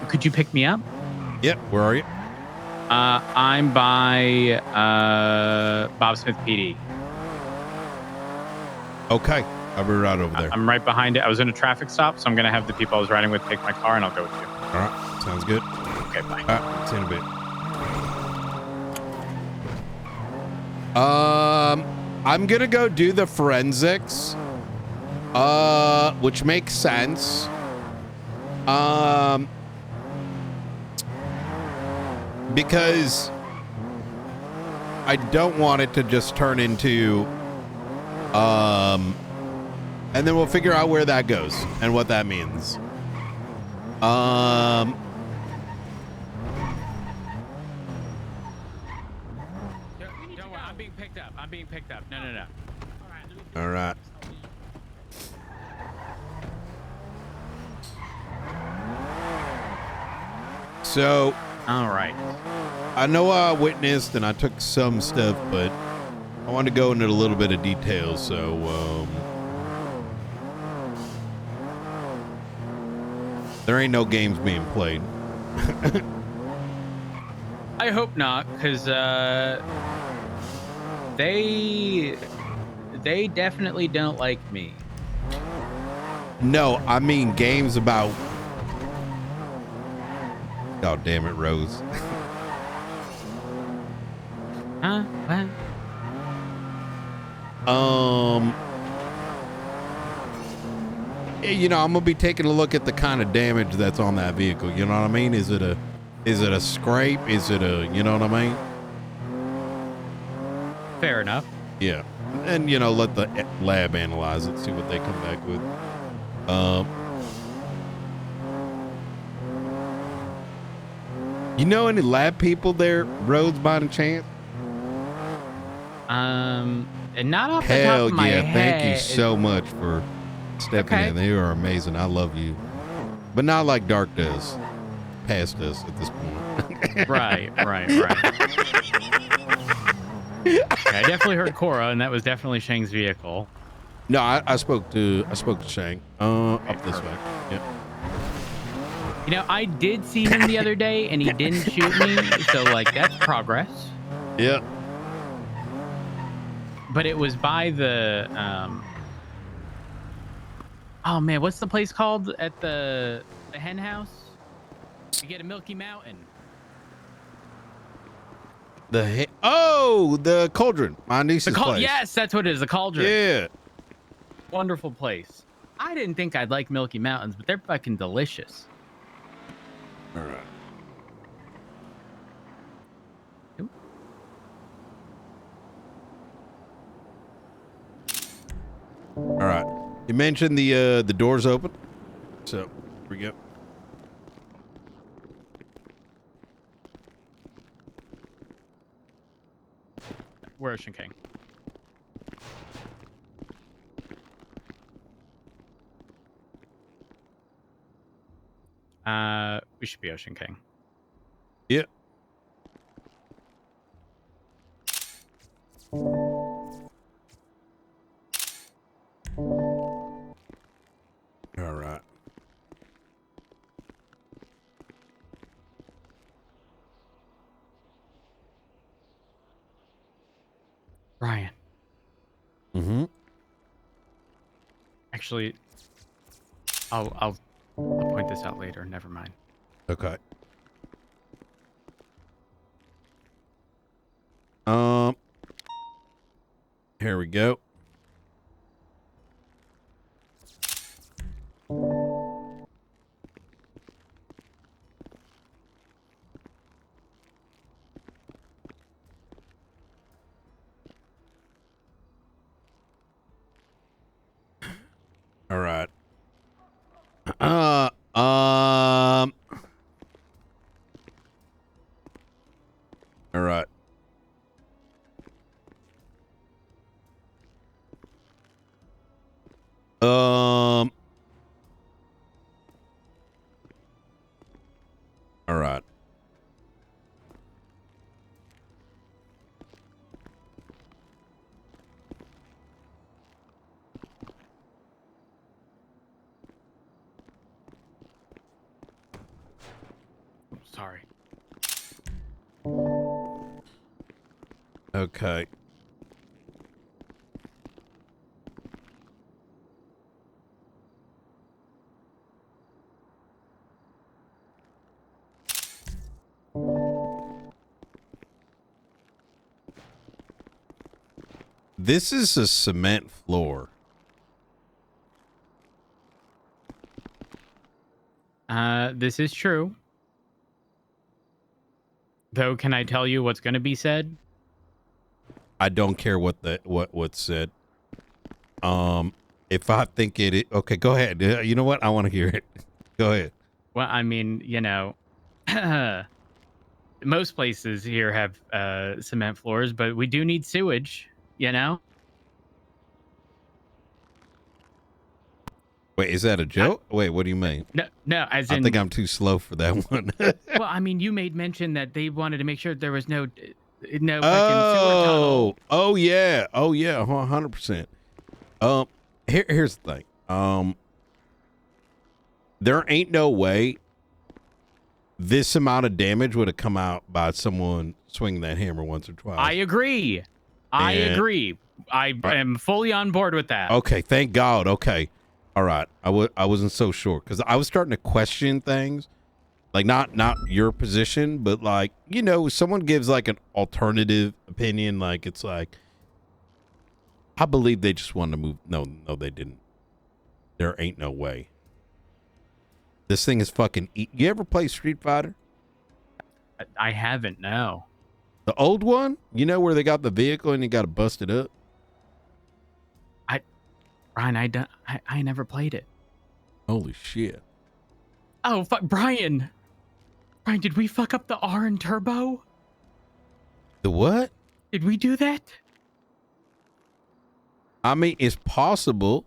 Could you pick me up? Yep. Where are you? I'm by Bob Smith PD. Okay, I'll be right over there. I'm right behind it. I was in a traffic stop, so I'm gonna have the people I was riding with take my car, and I'll go with you. All right, sounds good. Okay, bye. All right, see you in a bit. I'm gonna go do the forensics, which makes sense. Because I don't want it to just turn into, and then we'll figure out where that goes and what that means. Don't worry, I'm being picked up. I'm being picked up. No. All right. So, all right. I know I witnessed and I took some stuff, but I want to go into a little bit of detail. So, there ain't no games being played. I hope not, because they definitely don't like me. No, I mean games about. Oh, damn it, Rose. Huh? What? You know, I'm gonna be taking a look at the kind of damage that's on that vehicle. You know what I mean? Is it a scrape? Is it a, you know what I mean? Fair enough. Yeah, and you know, let the lab analyze it, see what they come back with. You know any lab people there, Rhodes, by any chance? And not off the top Hell of my yeah! head. Thank you so much for stepping in. They are amazing. I love you, but not like Dark does. Past us at this point. Right. Yeah, I definitely heard Cora, and that was definitely Shang's vehicle. No, I spoke to Shang. Up this way. Yep. You know, I did see him the other day, and he didn't shoot me, so like that's progress. Yep. But it was by the oh man, what's the place called at the hen house? You get a Milky Mountain. The cauldron. My niece's place. Yes, that's what it is. The cauldron. Yeah. Wonderful place. I didn't think I'd like Milky Mountains, but they're fucking delicious. All right. All right. You mentioned the doors open, so here we go. We're Ocean King. We should be Ocean King. Yeah. All right. Brian. Mm-hmm. Actually, I'll point this out later. Never mind. Okay. Here we go. All right. All right. All right. Sorry. Okay. This is a cement floor. This is true. Though, can I tell you what's going to be said? I don't care what's said. If I think okay, go ahead. You know what? I want to hear it. Go ahead. Well, I mean, you know, most places here have cement floors, but we do need sewage, you know? Wait, is that a joke? Wait, what do you mean? No, as I in... think I'm too slow for that one. Well, I mean, you made mention that they wanted to make sure there was no fucking sewer tunnel. Oh yeah, 100%. Here's the thing. There ain't no way this amount of damage would have come out by someone swinging that hammer once or twice. I agree. I am fully on board with that. Okay, thank God. Okay, all right. I wasn't so sure because I was starting to question things, like not your position, but like, you know, someone gives like an alternative opinion, like it's like, I believe they just wanted to move. No, they didn't. There ain't no way. This thing is fucking. You ever play Street Fighter? I haven't. No. The old one, you know, where they got the vehicle and you got to bust it up. Brian, I never played it. Holy shit! Oh fuck, Brian! Brian, did we fuck up the R in turbo? The what? Did we do that? I mean, it's possible.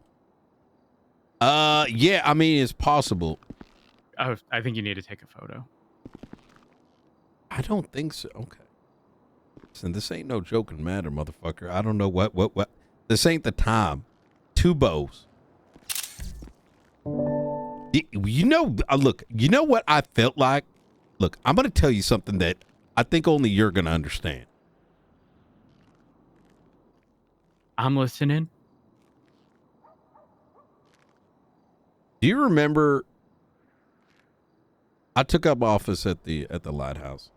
Yeah, I mean, it's possible. Oh, I think you need to take a photo. I don't think so. Okay. Listen, this ain't no joking matter, motherfucker. I don't know what. This ain't the time. Two bows. You know, look, you know what I felt like? Look, I'm going to tell you something that I think only you're going to understand. I'm listening. Do you remember I took up office at the lighthouse?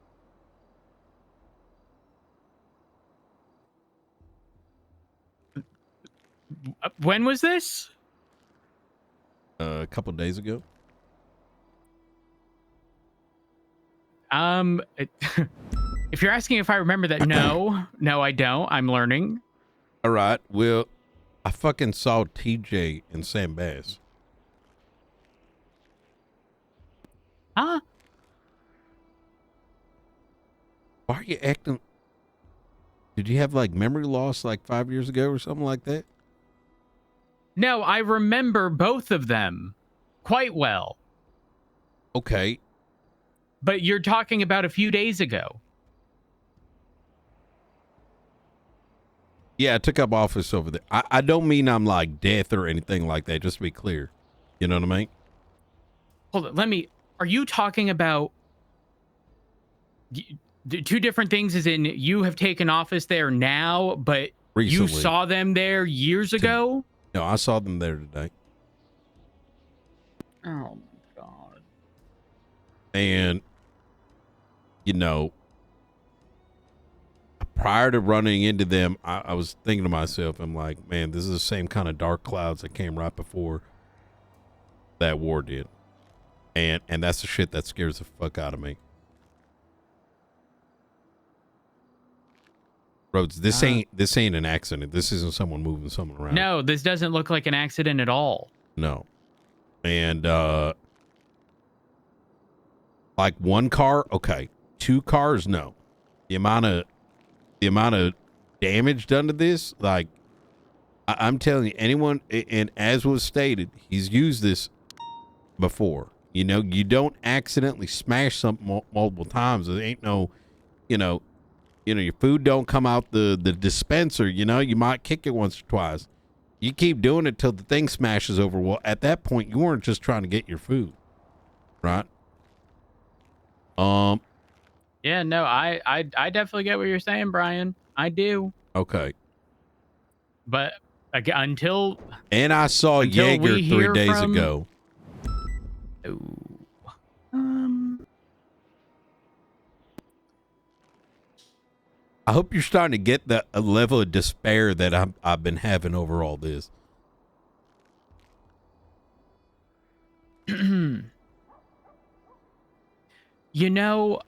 When was this? A couple days ago. If you're asking if I remember that, no, I don't. I'm learning. All right. Well, I fucking saw TJ and Sam Bass. Huh? Why are you acting? Did you have like memory loss like 5 years ago or something like that? No, I remember both of them quite well. Okay. But you're talking about a few days ago. Yeah, I took up office over there. I don't mean I'm like death or anything like that, just to be clear. You know what I mean? Hold on, are you talking about two different things, as in you have taken office there now, but Recently. you saw them there years ago? No, I saw them there today. Oh, God. And, you know, prior to running into them, I was thinking to myself, I'm like, man, this is the same kind of dark clouds that came right before that war did. And that's the shit that scares the fuck out of me. Rhodes, this ain't an accident. This isn't someone moving someone around. No, this doesn't look like an accident at all. No. And like one car, okay. 2 cars, no. The amount of damage done to this, like I'm telling you, anyone, and as was stated, he's used this before. You know, you don't accidentally smash something multiple times. There ain't no, your food don't come out the dispenser. You know, you might kick it once or twice. You keep doing it till the thing smashes over. Well, at that point, you weren't just trying to get your food, right? Yeah, no, I definitely get what you're saying, Brian. I do. Okay. But again, until I saw Jaeger 3 days ago. I hope you're starting to get a level of despair that I've been having over all this. You know,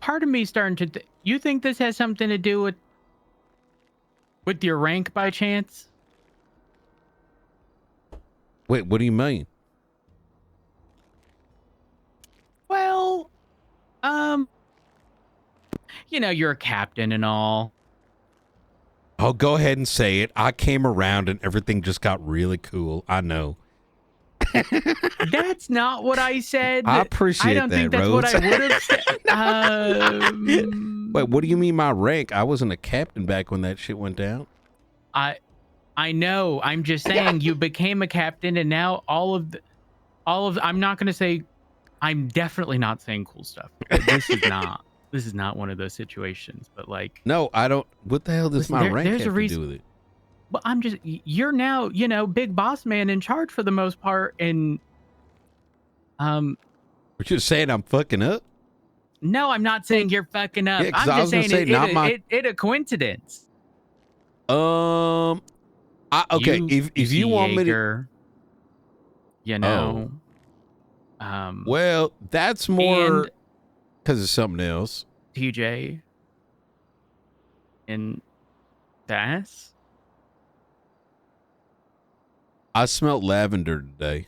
part of me starting to. You think this has something to do with your rank by chance? Wait, what do you mean? Well, you're a captain and all. Oh, go ahead and say it. I came around and everything just got really cool. I know. That's not what I said. I appreciate that, I don't think that's Rhodes. what I would have said. Wait, what do you mean my rank? I wasn't a captain back when that shit went down. I know. I'm just saying you became a captain, and now all of I'm not going to say. I'm definitely not saying cool stuff. This is not one of those situations. But like, no, I don't. What the hell does my rank have to do with it? But I'm just. You're now, big boss man in charge for the most part, and What you're saying? I'm fucking up? No, I'm not saying you're fucking up. Yeah, 'cause I'm I just was saying gonna say, it a coincidence. Okay. If you want me to, well, that's more because of something else. TJ and Das. I smelled lavender today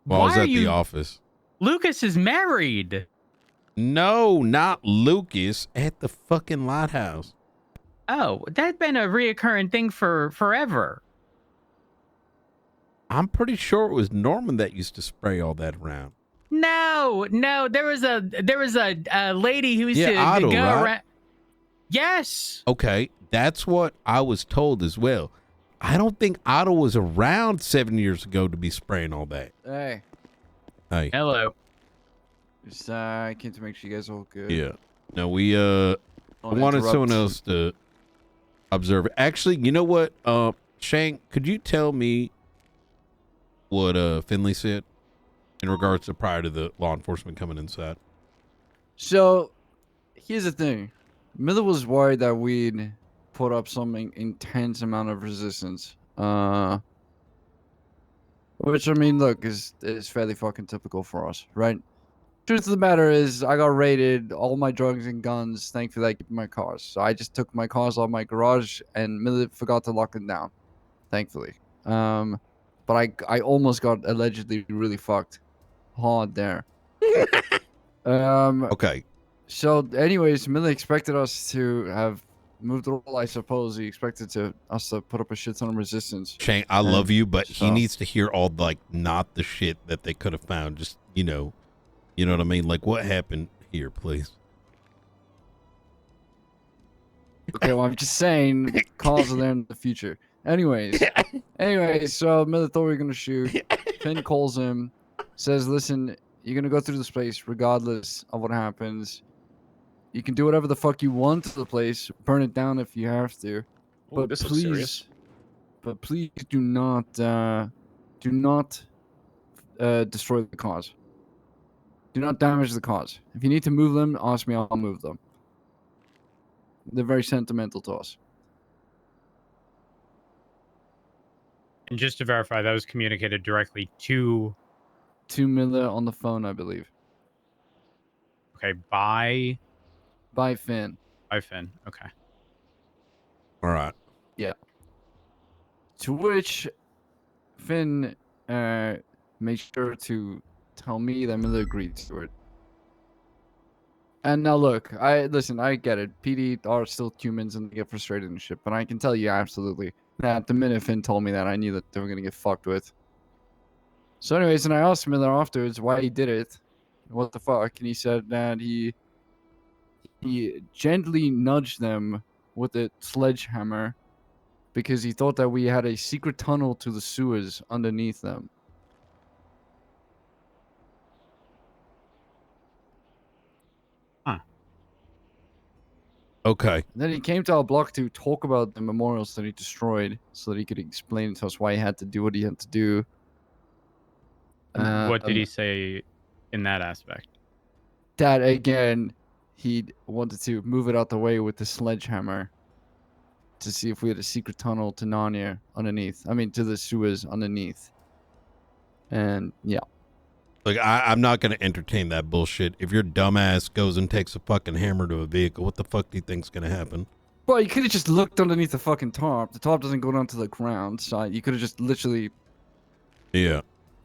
while I was at the office. Lucas is married. No, not Lucas. At the fucking lighthouse. Oh, that's been a reoccurring thing for forever. I'm pretty sure it was Norman that used to spray all that around. No, there was a lady who used to Otto, go right? around. Yes. Okay, that's what I was told as well. I don't think Otto was around 7 years ago to be spraying all that. Hey. Hey. Hello. Just I came to make sure you guys are all good. Yeah. No, we wanted someone else to observe it. Actually, you know what? Shank, could you tell me what Finley said in regards to prior to the law enforcement coming inside? So, here's the thing. Miller was worried that we'd put up some intense amount of resistance. Which I mean, look, is fairly fucking typical for us, right? Truth of the matter is, I got raided, all my drugs and guns. Thankfully, I keep my cars. So I just took my cars out of my garage and forgot to lock them down. Thankfully. But I almost got allegedly really fucked hard there. Okay. So, anyways, Millie expected us to have moved the roll, I suppose. He expected us to put up a shit ton of resistance. Shane, I love you, but he so- needs to hear all like not the shit that they could have found. Just you know what I mean? Like what happened here, please. Okay, well, I'm just saying, cars are there in the future. Anyways, so Miller thought we were gonna shoot. Finn calls him, says, "Listen, you're gonna go through this place regardless of what happens. You can do whatever the fuck you want to the place, burn it down if you have to, but this looks serious. please do not destroy the cars. Do not damage the cars. If you need to move them, ask me, I'll move them. They're very sentimental to us." And just to verify, that was communicated directly to Miller on the phone, I believe. Okay, by Finn. By Finn. Okay. All right. Yeah. To which Finn made sure to tell me that Miller agreed to it. And now look, I get it. PD are still humans and they get frustrated and shit, but I can tell you absolutely that the minute Finn told me that, I knew that they were gonna get fucked with. So anyways, and I asked Miller afterwards why he did it. What the fuck? And he said that he gently nudged them with a sledgehammer because he thought that we had a secret tunnel to the sewers underneath them. Okay. And then he came to our block to talk about the memorials that he destroyed so that he could explain to us why he had to do what he had to do. What did he say in that aspect? That, again, he wanted to move it out the way with the sledgehammer to see if we had a secret tunnel to Narnia underneath. I mean, to the sewers underneath. And, yeah. Like I'm not gonna entertain that bullshit. If your dumbass goes and takes a fucking hammer to a vehicle, what the fuck do you think's gonna happen? Well, you could have just looked underneath the fucking tarp. The tarp doesn't go down to the ground, so you could have just literally... Yeah.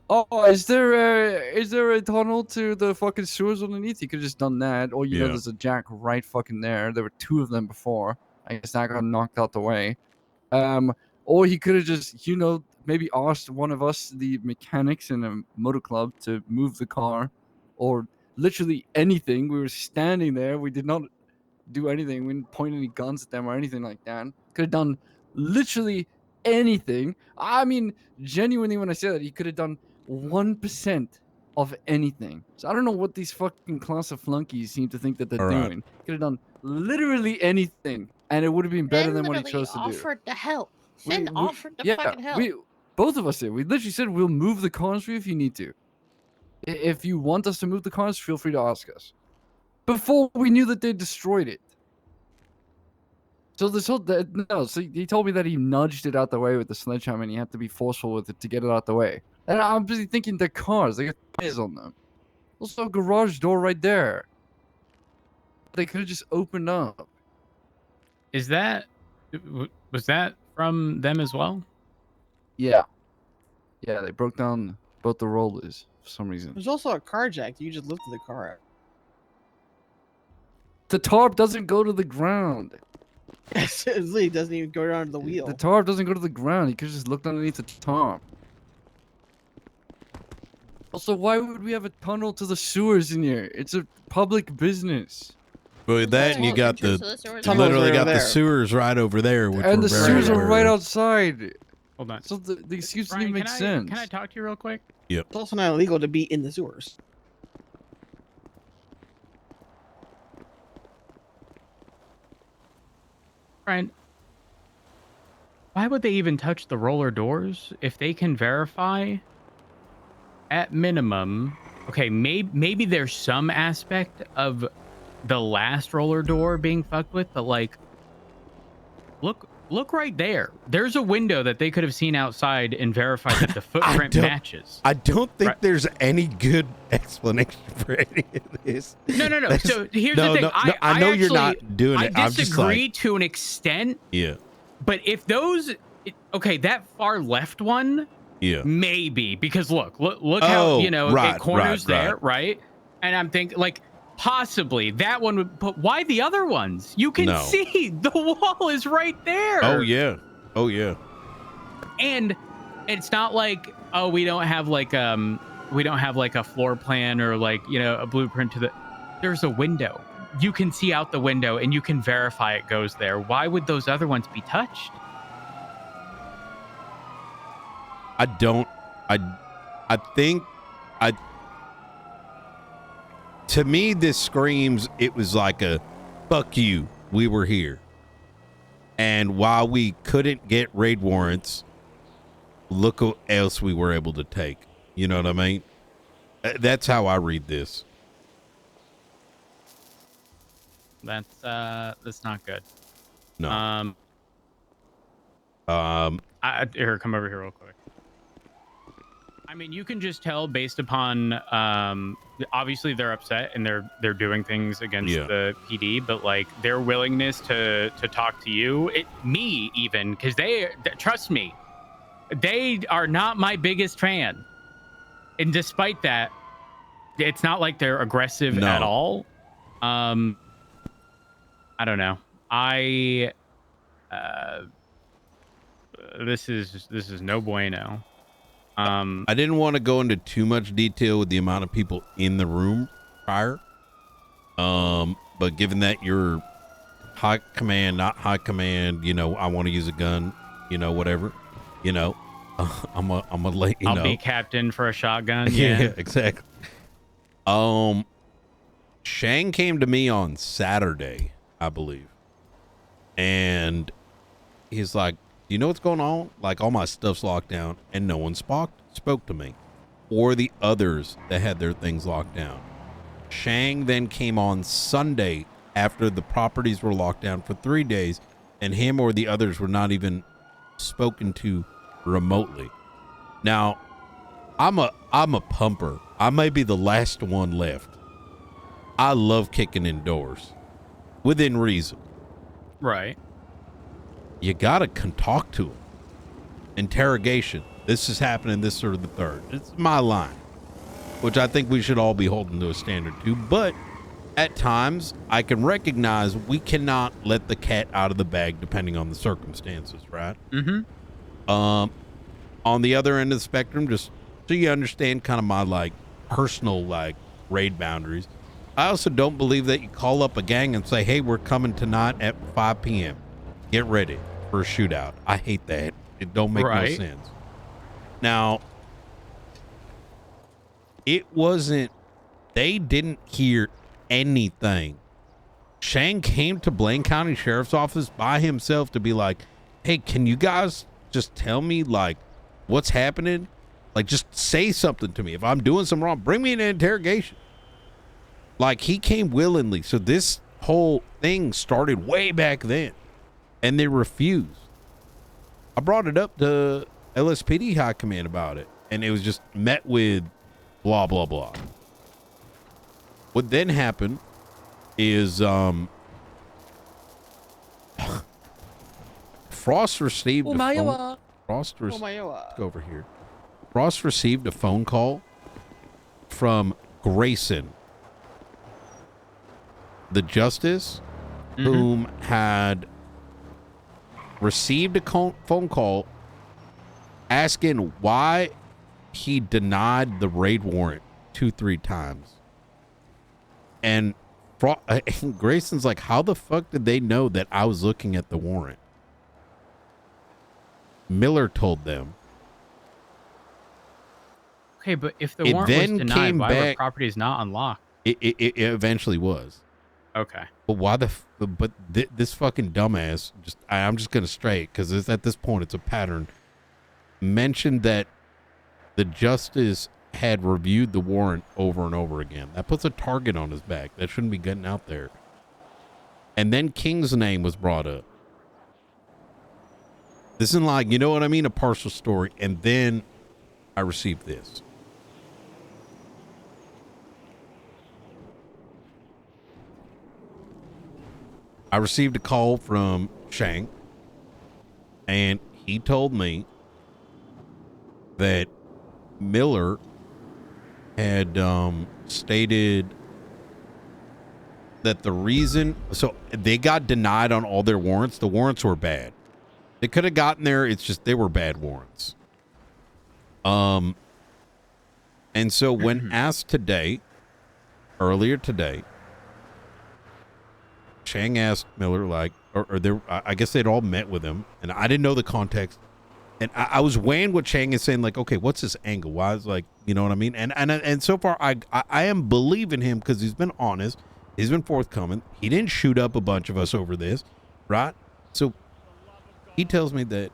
Oh, is there a tunnel to the fucking sewers underneath? You could have just done that. Or, you know, Yeah. there's a jack right fucking there. There were two of them before. I guess that got knocked out the way. Or he could have just, you know, maybe asked one of us, the mechanics in a motor club, to move the car. Or literally anything. We were standing there. We did not do anything. We didn't point any guns at them or anything like that. Could have done literally anything. I mean, genuinely, when I say that, he could have done 1% of anything. So I don't know what these fucking class of flunkies seem to think that they're All right. doing. Could have done literally anything, and it would have been better Finn than what he literally chose to do. offered to help. Finn offered to Yeah, fucking help. both of us did. We literally said we'll move the cars for you if you need to. If you want us to move the cars, feel free to ask us. Before we knew that they destroyed it. So so he told me that he nudged it out the way with the sledgehammer and he had to be forceful with it to get it out the way. And I'm busy thinking they're cars, they got tires on them. Also a garage door right there. They could have just opened up. Was that from them as well? Yeah. Yeah, they broke down both the rollers for some reason. There's also a car jack. You just lifted the car out. The tarp doesn't go to the ground. It literally doesn't even go down to the wheel. The tarp doesn't go to the ground. You could just looked underneath the tarp. Also, why would we have a tunnel to the sewers in here? It's a public business. But that and you got Tunnels you literally right got over the there. sewers right over there, which And were the very, sewers are very- right outside. Hold on. So the excuse Brian, didn't make sense. Can I talk to you real quick? Yep. It's also not illegal to be in the sewers. Brian, why would they even touch the roller doors if they can verify at minimum? Okay, maybe there's some aspect of the last roller door being fucked with, but like Look right there. There's a window that they could have seen outside and verified that the footprint matches. I don't think there's any good explanation for any of this. No. That's- So here's no, the thing. no, no, I know you're not actually- doing it. I I'm just disagree like, to an extent. yeah, But if those, okay, that far left one, yeah, maybe, because look how, you know, right, it corners right. there, right? And I'm thinking like possibly that one would, but why the other ones? You can No. see the wall is right there. oh yeah, oh yeah. And it's not like, oh, we don't have like a floor plan or like, you know, a blueprint to the, there's a window. You can see out the window and you can verify it goes there. Why would those other ones be touched? I think to me this screams it was like a fuck you, we were here. And while we couldn't get raid warrants, look what else we were able to take. You know what I mean? That's how I read this. That's not good. No. Here, come over here real quick. I mean, you can just tell based upon obviously they're upset and they're doing things against the PD, but like their willingness to talk to you, me even, because they trust me, they are not my biggest fan, and despite that, it's not like they're aggressive at all. I don't know. This is no bueno. I didn't want to go into too much detail with the amount of people in the room prior. But given that you're high command, not high command, you know, I want to use a gun, you know, whatever, you know, I'm gonna let you know. I'll be captain for a shotgun. Yeah, exactly. Shang came to me on Saturday, I believe, and he's like, you know what's going on? Like, all my stuff's locked down, and no one spoke to me, or the others that had their things locked down. Shang then came on Sunday after the properties were locked down for 3 days, and him or the others were not even spoken to remotely. Now, I'm a pumper. I may be the last one left. I love kicking indoors, within reason. Right. You gotta talk to them. Interrogation. This is happening, this sort of the third. It's my line, which I think we should all be holding to a standard to. But at times, I can recognize we cannot let the cat out of the bag depending on the circumstances, right? Mm-hmm. On the other end of the spectrum, just so you understand kind of my like personal like raid boundaries, I also don't believe that you call up a gang and say, hey, we're coming tonight at 5 p.m. Get ready for a shootout. I hate that. It don't make no sense. Now, it wasn't, they didn't hear anything. Shang came to Blaine County Sheriff's Office by himself to be like, hey, can you guys just tell me like what's happening? Like, just say something to me. If I'm doing something wrong, bring me in an interrogation. Like, he came willingly. So this whole thing started way back then, and they refused. I brought it up to LSPD High Command about it, and it was just met with blah, blah, blah. What then happened is Frost received a phone. Go over here. Frost received a phone call from Grayson, the justice, whom had received a phone call asking why he denied the raid warrant 2-3 times. And Grayson's like, how the fuck did they know that I was looking at the warrant? Miller told them. Okay, but if the warrant was denied, why were properties not unlocked? It eventually was. Okay. But why this fucking dumbass, I'm just gonna stray it because at this point it's a pattern, mentioned that the justice had reviewed the warrant over and over again. That puts a target on his back. That shouldn't be getting out there. And then King's name was brought up. This isn't like, you know what I mean? A partial story. And then I received this. I received a call from Shank, and he told me that Miller had stated that the reason, so they got denied on all their warrants. The warrants were bad. They could have gotten there. It's just they were bad warrants. And so when asked today, earlier today, Chang asked Miller, like, or there, I guess they'd all met with him, and I didn't know the context. And I was weighing what Chang is saying, like, okay, what's this angle? Why is, like, you know what I mean? And so far, I am believing him because he's been honest. He's been forthcoming. He didn't shoot up a bunch of us over this, right? So he tells me that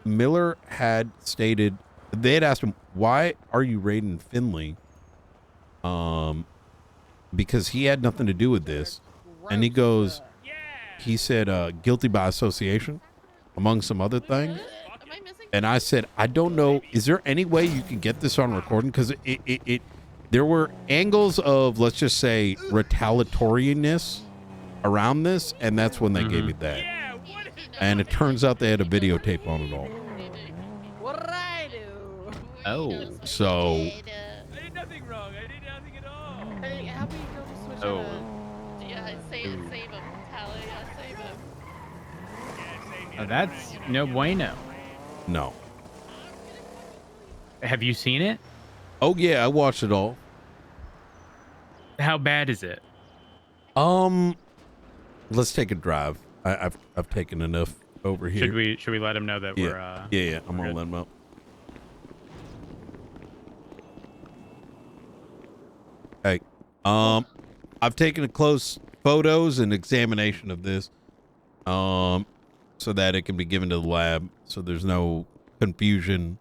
Miller had stated, they had asked him, why are you raiding Finley? Because he had nothing to do with this. And he goes, he said, guilty by association, among some other things. And I said, I don't know. Is there any way you can get this on recording? Because there were angles of, let's just say, retaliatoriness around this. And that's when they gave me that. And it turns out they had a videotape on it all. What did I do? Oh. So. I did nothing wrong. I did nothing at all. Hey, how about you go switch Yeah, save him. Tally, save him. Oh, that's no bueno. No. Have you seen it? Oh, yeah, I watched it all. How bad is it? Let's take a drive. I've taken enough over here. Should we let him know that Yeah. we're Yeah, I'm gonna let him up. Hey, I've taken a close photos and examination of this, so that it can be given to the lab, so there's no confusion,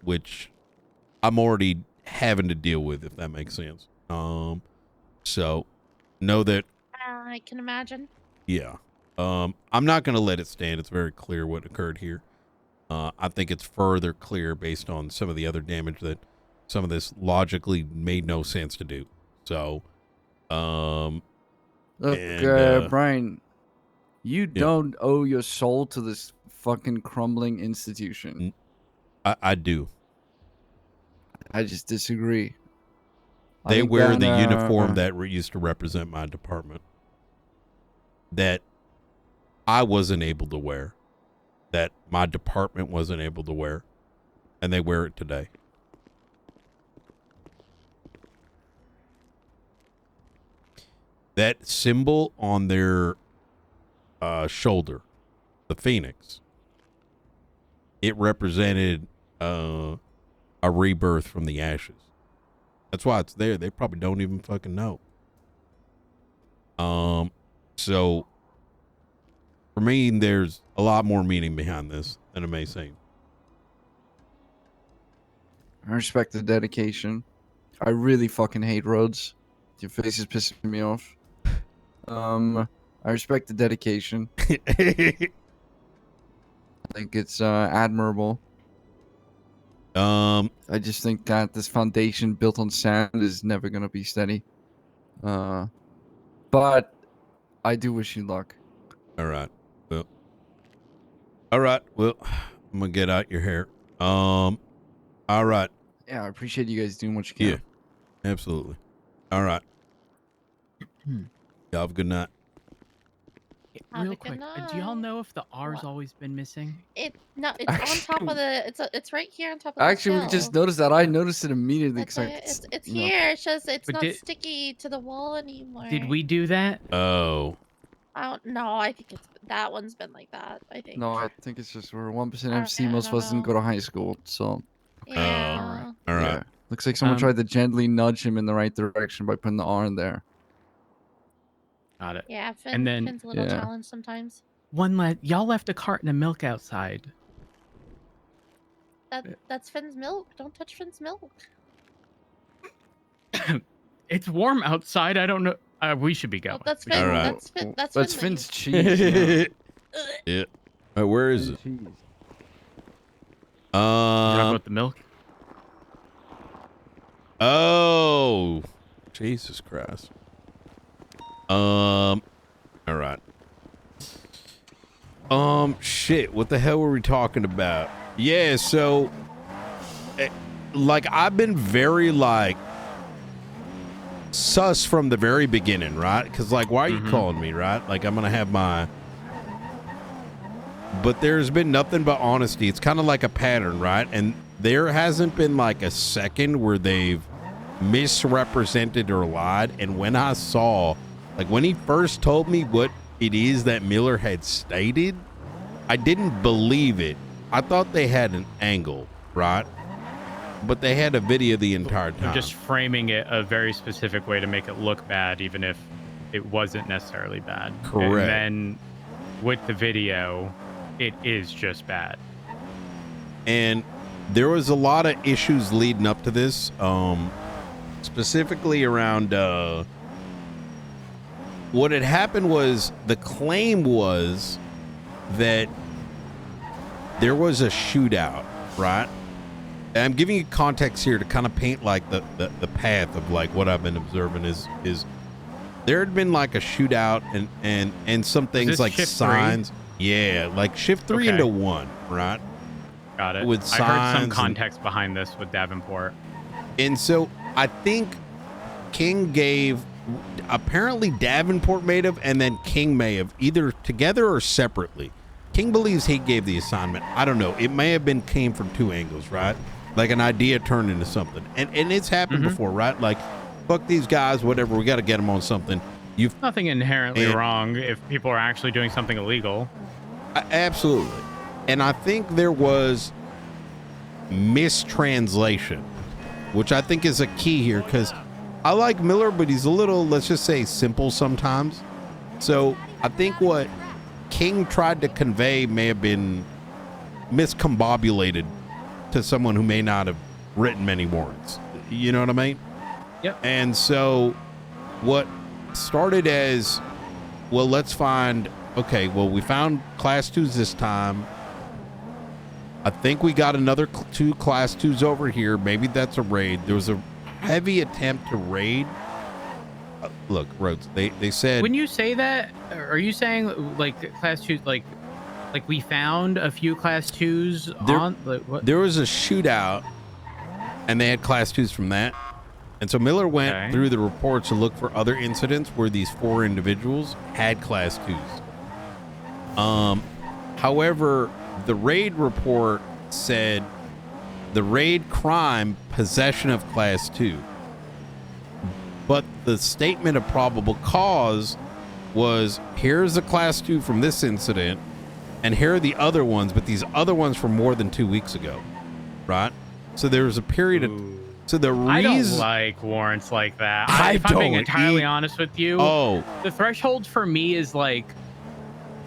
which I'm already having to deal with, if that makes sense. So know that. I can imagine. Yeah. I'm not going to let it stand. It's very clear what occurred here. I think it's further clear based on some of the other damage that some of this logically made no sense to do. So, look, Brian, you don't owe your soul to this fucking crumbling institution. I do. I just disagree. They wear the uniform that used to represent my department. That I wasn't able to wear, that my department wasn't able to wear, and they wear it today. That symbol on their shoulder, the phoenix, it represented a rebirth from the ashes. That's why it's there. They probably don't even fucking know. So for me, there's a lot more meaning behind this than it may seem. I respect the dedication. I really fucking hate roads. Your face is pissing me off. I respect the dedication. I think it's admirable. I just think that this foundation built on sand is never gonna be steady. But I do wish you luck. All right. Well, I'm gonna get out your hair. All right. Yeah, I appreciate you guys doing what you can. Yeah, absolutely. All right. Y'all have a good night. Real quick, do y'all know if the R's always been missing? It's on top of the. It's right here on top of. Actually, the we just noticed that. I noticed it immediately. It's here. It's just it's not sticky to the wall anymore. Did we do that? Oh. I don't know. I think that one's been like that. I think. No, I think it's just we're 1% MC. Most of us didn't go to high school, so. Yeah. All right. Yeah. Looks like someone tried to gently nudge him in the right direction by putting the R in there. Got it. Yeah, and then Finn's a little challenged sometimes. Y'all left a carton of milk outside. That's Finn's milk. Don't touch Finn's milk. It's warm outside. I don't know. We should be going. That's Finn. All right. That's Finn's cheese. Yeah. Where is it? Talk about the milk. Oh, Jesus Christ. All right. Shit. What the hell were we talking about? Yeah. So, like, I've been very like sus from the very beginning, right? Because like, why are you calling me, right? Like, I'm gonna have my. But there's been nothing but honesty. It's kind of like a pattern, right? And there hasn't been like a second where they've misrepresented or lied. And when I saw, like when he first told me what it is that Miller had stated, I didn't believe it. I thought they had an angle, right? But they had a video the entire time. Just framing it a very specific way to make it look bad, even if it wasn't necessarily bad. Correct. And then with the video, it is just bad. And there was a lot of issues leading up to this, specifically around what had happened was the claim was that there was a shootout, right? And I'm giving you context here to kind of paint like the path of like what I've been observing is there had been like a shootout and some things like signs. Yeah, like shift 3 into 1, right? Got it. With I heard some signs context behind this with Davenport. And so I think King gave, apparently Davenport may have, and then King may have, either together or separately. King believes he gave the assignment. I don't know. It may have been came from two angles, right? Like an idea turned into something. And it's happened before, right? Like, fuck these guys, whatever. We got to get them on something. Nothing inherently wrong if people are actually doing something illegal. Absolutely. And I think there was mistranslation, which I think is a key here, because I like Miller, but he's a little, let's just say, simple sometimes. So I think what King tried to convey may have been miscombobulated to someone who may not have written many warrants. You know what I mean? Yep. And so what started as, well, let's find, okay, well, we found class 2s this time. I think we got another 2 class 2s over here. Maybe that's a raid. There was a heavy attempt to raid. Look, Rhodes, they said... When you say that, are you saying like class 2s, like we found a few class 2s on... Like, what? There was a shootout, and they had class 2s from that. And so Miller went through the reports to look for other incidents where these 4 individuals had class 2s. However, the raid report said the raid crime, possession of class 2. But the statement of probable cause was, here's a class 2 from this incident, and here are the other ones, but these other ones from more than 2 weeks ago, right? So there was a period of... So the reason... I don't like warrants like that. If I'm being entirely honest with you, the threshold for me is like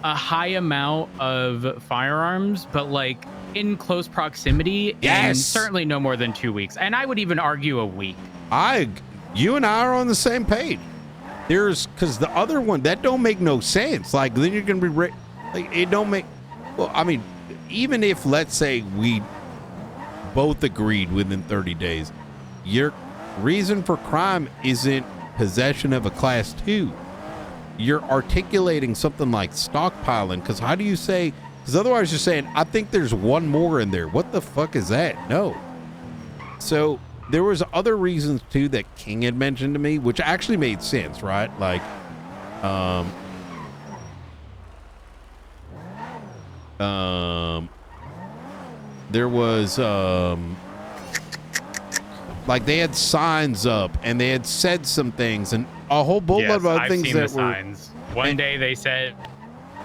a high amount of firearms, but like in close proximity, and certainly no more than 2 weeks. And I would even argue a week. You and I are on the same page. Because the other one, that don't make no sense. Like, then you're going to be... Like, it don't make... Well, I mean, even if, let's say, we both agreed within 30 days, your reason for crime isn't possession of a class 2. You're articulating something like stockpiling, because how do you say... Because otherwise you're saying, I think there's one more in there. What the fuck is that? No. So there was other reasons, too, that King had mentioned to me, which actually made sense, right? Like, there was, like, they had signs up, and they had said some things, and a whole boatload of other things that were... signs. One day they said,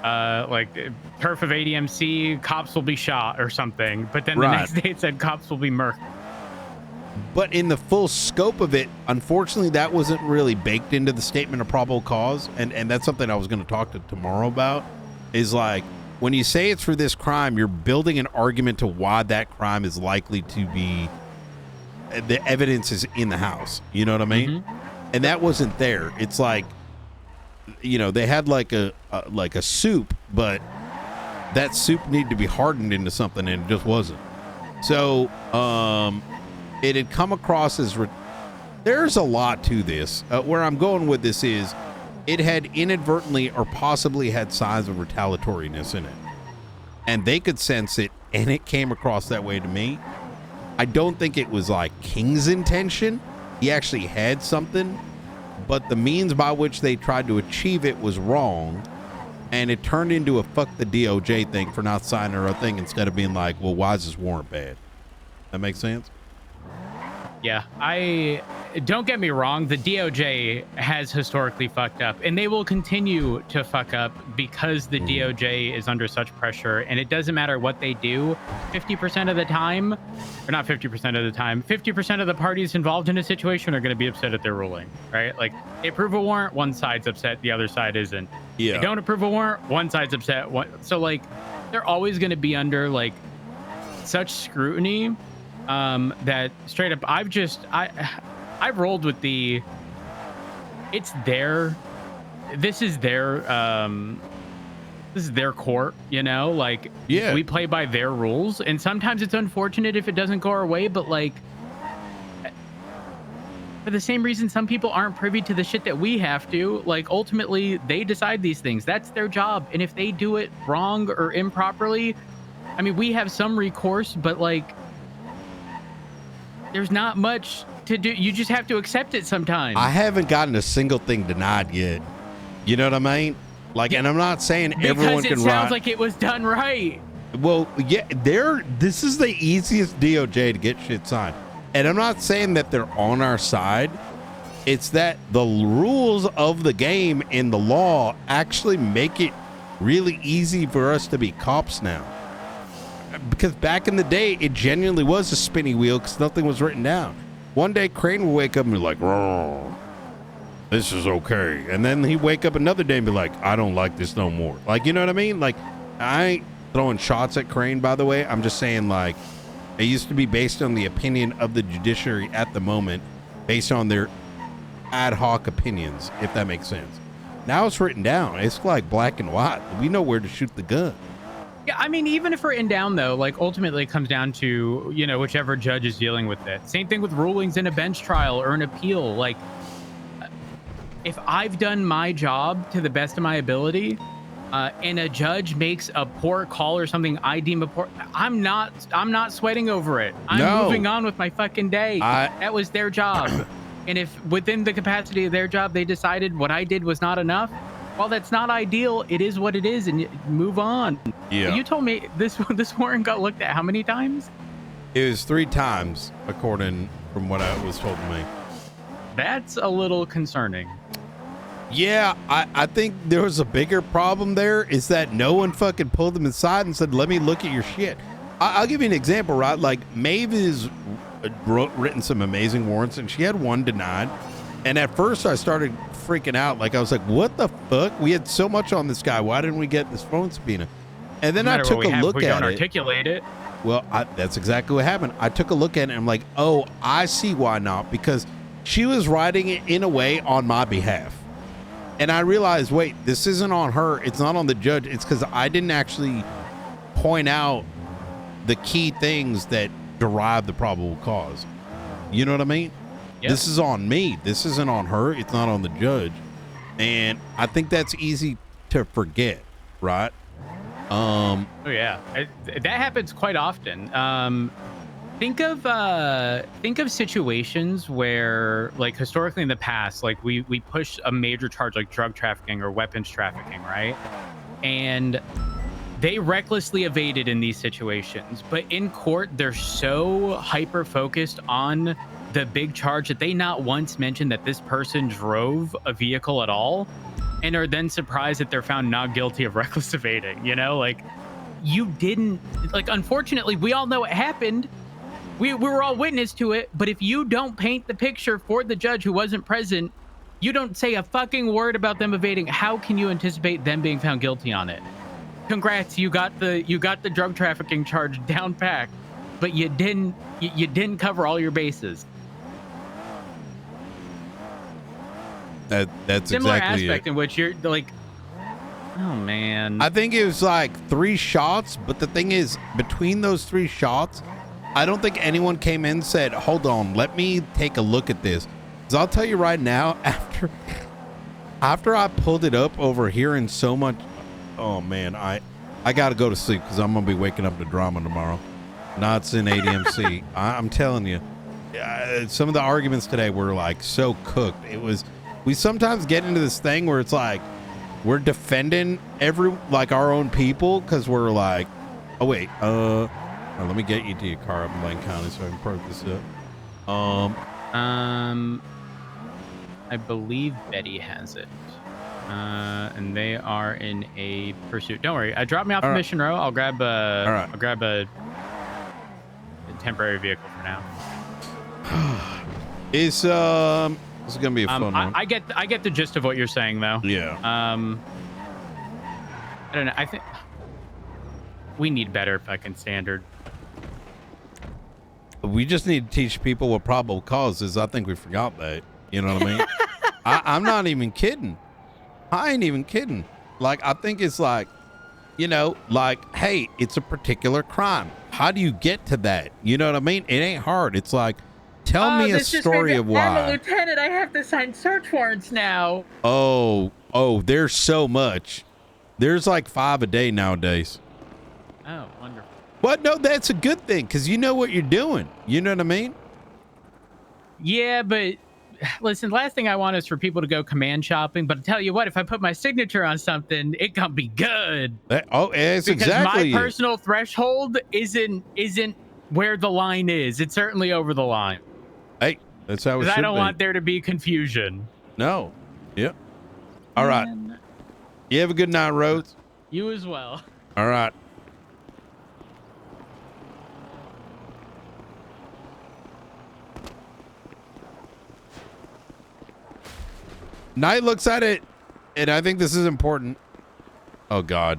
like, turf of ADMC, cops will be shot or something. But then the next day it said cops will be murked. But in the full scope of it, unfortunately, that wasn't really baked into the statement of probable cause. And that's something I was going to talk to tomorrow about, is like, when you say it's for this crime, you're building an argument to why that crime is likely to be, the evidence is in the house. You know what I mean? And that wasn't there. It's like, you know, they had like a soup, but that soup needed to be hardened into something, and it just wasn't. So it had come across as there's a lot to this. Where I'm going with this is it had inadvertently or possibly had signs of retaliatoriness in it, and they could sense it, and it came across that way to me. I don't think it was like King's intention. He actually had something, but the means by which they tried to achieve it was wrong, and it turned into a fuck the DOJ thing for not signing our thing instead of being like, well, why is this warrant bad? That makes sense? Yeah, don't get me wrong, the DOJ has historically fucked up, and they will continue to fuck up because the DOJ is under such pressure, and it doesn't matter what they do. 50% of the time, or not 50% of the time, 50% of the parties involved in a situation are going to be upset at their ruling, right? Like, they approve a warrant, one side's upset, the other side isn't. Yeah. They don't approve a warrant, one side's upset. So, like, they're always going to be under, like, such scrutiny that straight up I've rolled with the this is their court, you know, like, yeah, we play by their rules, and sometimes it's unfortunate if it doesn't go our way, but like for the same reason some people aren't privy to the shit that we have to, like, ultimately they decide these things. That's their job, and if they do it wrong or improperly, I mean, we have some recourse, but like there's not much to do. You just have to accept it sometimes. I haven't gotten a single thing denied yet. You know what I mean? Like, and I'm not saying everyone can because it sounds like it was done right. Well, yeah, this is the easiest DOJ to get shit signed. And I'm not saying that they're on our side. It's that the rules of the game and the law actually make it really easy for us to be cops now. Because back in the day, it genuinely was a spinny wheel because nothing was written down. One day, Crane would wake up and be like, "Oh, this is okay." And then he'd wake up another day and be like, "I don't like this no more." Like, you know what I mean? Like, I ain't throwing shots at Crane, by the way. I'm just saying, like, it used to be based on the opinion of the judiciary at the moment, based on their ad hoc opinions, if that makes sense. Now it's written down. It's like black and white. We know where to shoot the gun. Yeah, I mean, even if we're in down, though, like, ultimately it comes down to, you know, whichever judge is dealing with it. Same thing with rulings in a bench trial or an appeal. Like, if I've done my job to the best of my ability, and a judge makes a poor call or something I deem a poor, I'm not sweating over it. I'm moving on with my fucking day. That was their job. And if within the capacity of their job, they decided what I did was not enough, well, that's not ideal. It is what it is, and move on. Yeah. You told me this warrant got looked at how many times? It was 3 times, according from what I was told to me. That's a little concerning. Yeah, I think there was a bigger problem there, is that no one fucking pulled them inside and said, "Let me look at your shit." I'll give you an example, right? Like, Maeve has written some amazing warrants, and she had one denied. And at first I started freaking out. Like, I was like, what the fuck? We had so much on this guy. Why didn't we get this phone subpoena? And then I took a look at it. Articulate it. Well, that's exactly what happened. I took a look at it and I'm like, oh, I see why not. Because she was writing it in a way on my behalf. And I realized, wait, this isn't on her. It's not on the judge. It's because I didn't actually point out the key things that derive the probable cause. You know what I mean? Yep. This is on me. This isn't on her. It's not on the judge. And I think that's easy to forget, right? Oh yeah, that happens quite often. Think of situations where, like, historically in the past, like we push a major charge like drug trafficking or weapons trafficking, right? And they recklessly evaded in these situations, but in court they're so hyper focused on the big charge that they not once mentioned that this person drove a vehicle at all, and are then surprised that they're found not guilty of reckless evading. You know, like, you didn't, like, unfortunately we all know it happened. We were all witness to it, but if you don't paint the picture for the judge who wasn't present, you don't say a fucking word about them evading, how can you anticipate them being found guilty on it? Congrats, you got the drug trafficking charge down packed, but you didn't cover all your bases. That's similar exactly aspect it. In which you're like, Oh man. I think it was like 3 shots, but the thing is, between those 3 shots, I don't think anyone came in and said, hold on, let me take a look at this. Because I'll tell you right now, after I pulled it up over hearing so much, oh man, I got to go to sleep because I'm going to be waking up to drama tomorrow. Knots in ADMC. I'm telling you, some of the arguments today were like so cooked. We sometimes get into this thing where it's like, we're defending our own people because we're like, oh wait, let me get you to your car up in Lane County so I can perk this up. I believe Betty has it, and they are in a pursuit. Don't worry, drop me off the mission row. I'll grab a temporary vehicle for now. This is gonna be a fun one. I get the gist of what you're saying though. Yeah. I don't know. I think we need better fucking standard. We just need to teach people what probable cause is. I think we forgot that. You know what I mean? I'm not even kidding. I ain't even kidding. Like, I think it's like, like, hey, it's a particular crime. How do you get to that? You know what I mean? It ain't hard. It's like, tell me a story of why. I'm a lieutenant. I have to sign search warrants now. Oh, there's so much. There's like 5 a day nowadays. Oh, wonderful. But no, that's a good thing because you know what you're doing. You know what I mean? Yeah, but listen, the last thing I want is for people to go command shopping. But I tell you what, if I put my signature on something, it gonna be good. It's because exactly my personal threshold isn't where the line is. It's certainly over the line. Hey, that's how it should be. I don't want there to be confusion. No. Yep. All right. You have a good night, Rose. You as well. All right. Knight looks at it, and I think this is important. Oh, God.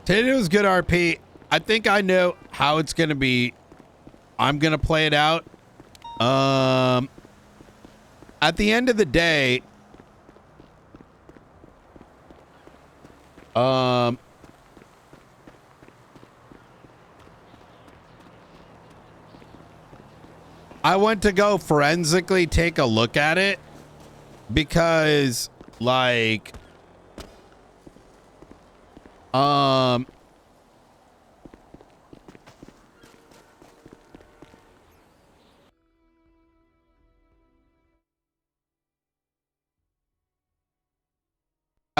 Today was good, RP. I think I know how it's going to be. I'm going to play it out. At the end of the day, I went to go forensically take a look at it because, like, at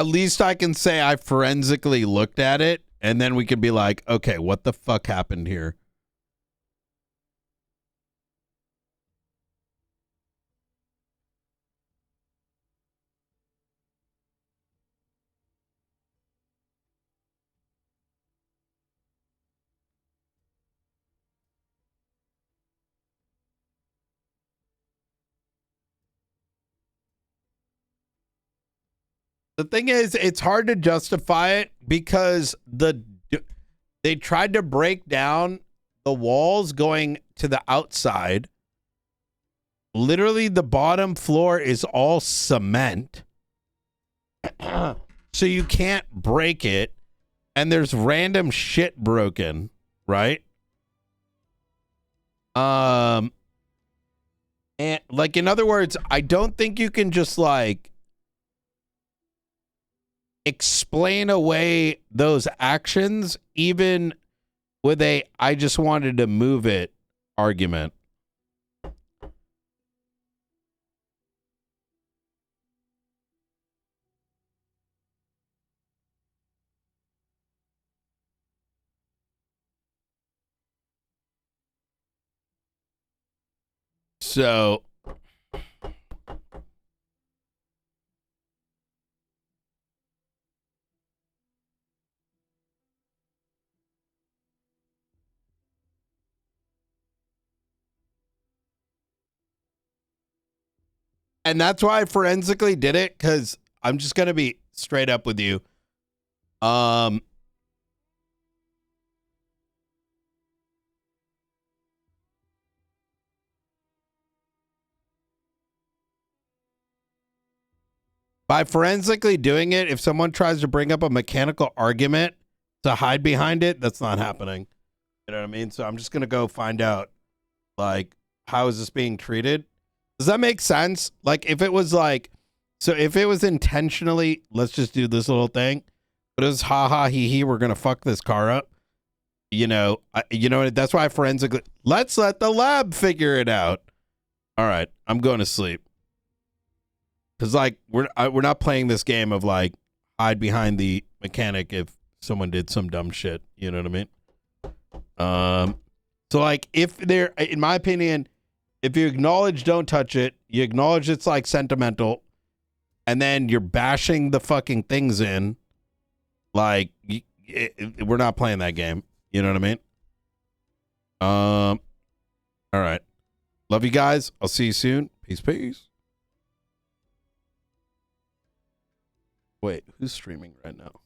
least I can say I forensically looked at it, and then we could be like, okay, what the fuck happened here? The thing is, it's hard to justify it because they tried to break down the walls going to the outside. Literally, the bottom floor is all cement. So you can't break it. And there's random shit broken, right? And like, in other words, I don't think you can just like explain away those actions even with a I just wanted to move it argument. So and that's why I forensically did it, because I'm just gonna be straight up with you. By forensically doing it, if someone tries to bring up a mechanical argument to hide behind it, that's not happening. You know what I mean? So I'm just gonna go find out, like, how is this being treated? Does that make sense? Like, if it was like, so if it was intentionally, let's just do this little thing, but it was ha ha he he, we're gonna fuck this car up. You know, that's why I forensically, let's let the lab figure it out. All right, I'm going to sleep. Cause like we're not playing this game of like hide behind the mechanic if someone did some dumb shit. You know what I mean? So like if there, in my opinion, if you acknowledge don't touch it, you acknowledge it's like sentimental, and then you're bashing the fucking things in, like we're not playing that game. You know what I mean? All right. Love you guys. I'll see you soon. Peace, peace. Wait, who's streaming right now?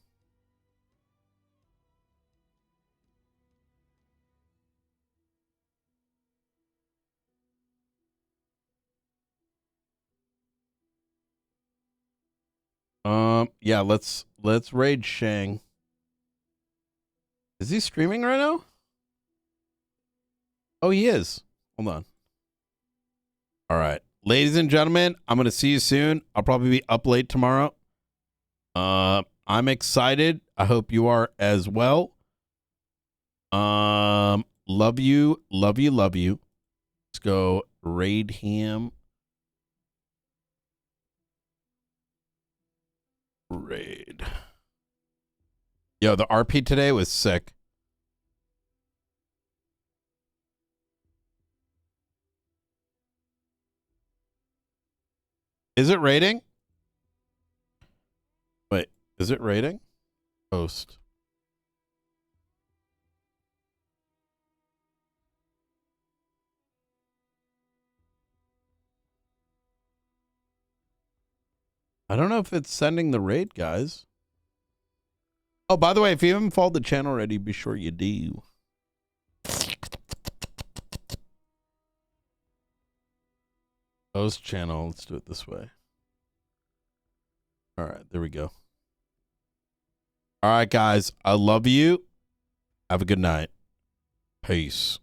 Yeah, let's raid Shang. Is he streaming right now? Oh, he is. Hold on. All right. Ladies and gentlemen, I'm going to see you soon. I'll probably be up late tomorrow. I'm excited. I hope you are as well. Love you. Love you. Love you. Let's go raid him. Raid. Yo, the RP today was sick. Is it rating? Wait, is it rating? Post. I don't know if it's sending the raid, guys. Oh, by the way, if you haven't followed the channel already, be sure you do. Post channel. Let's do it this way. All right, there we go. All right, guys. I love you. Have a good night. Peace.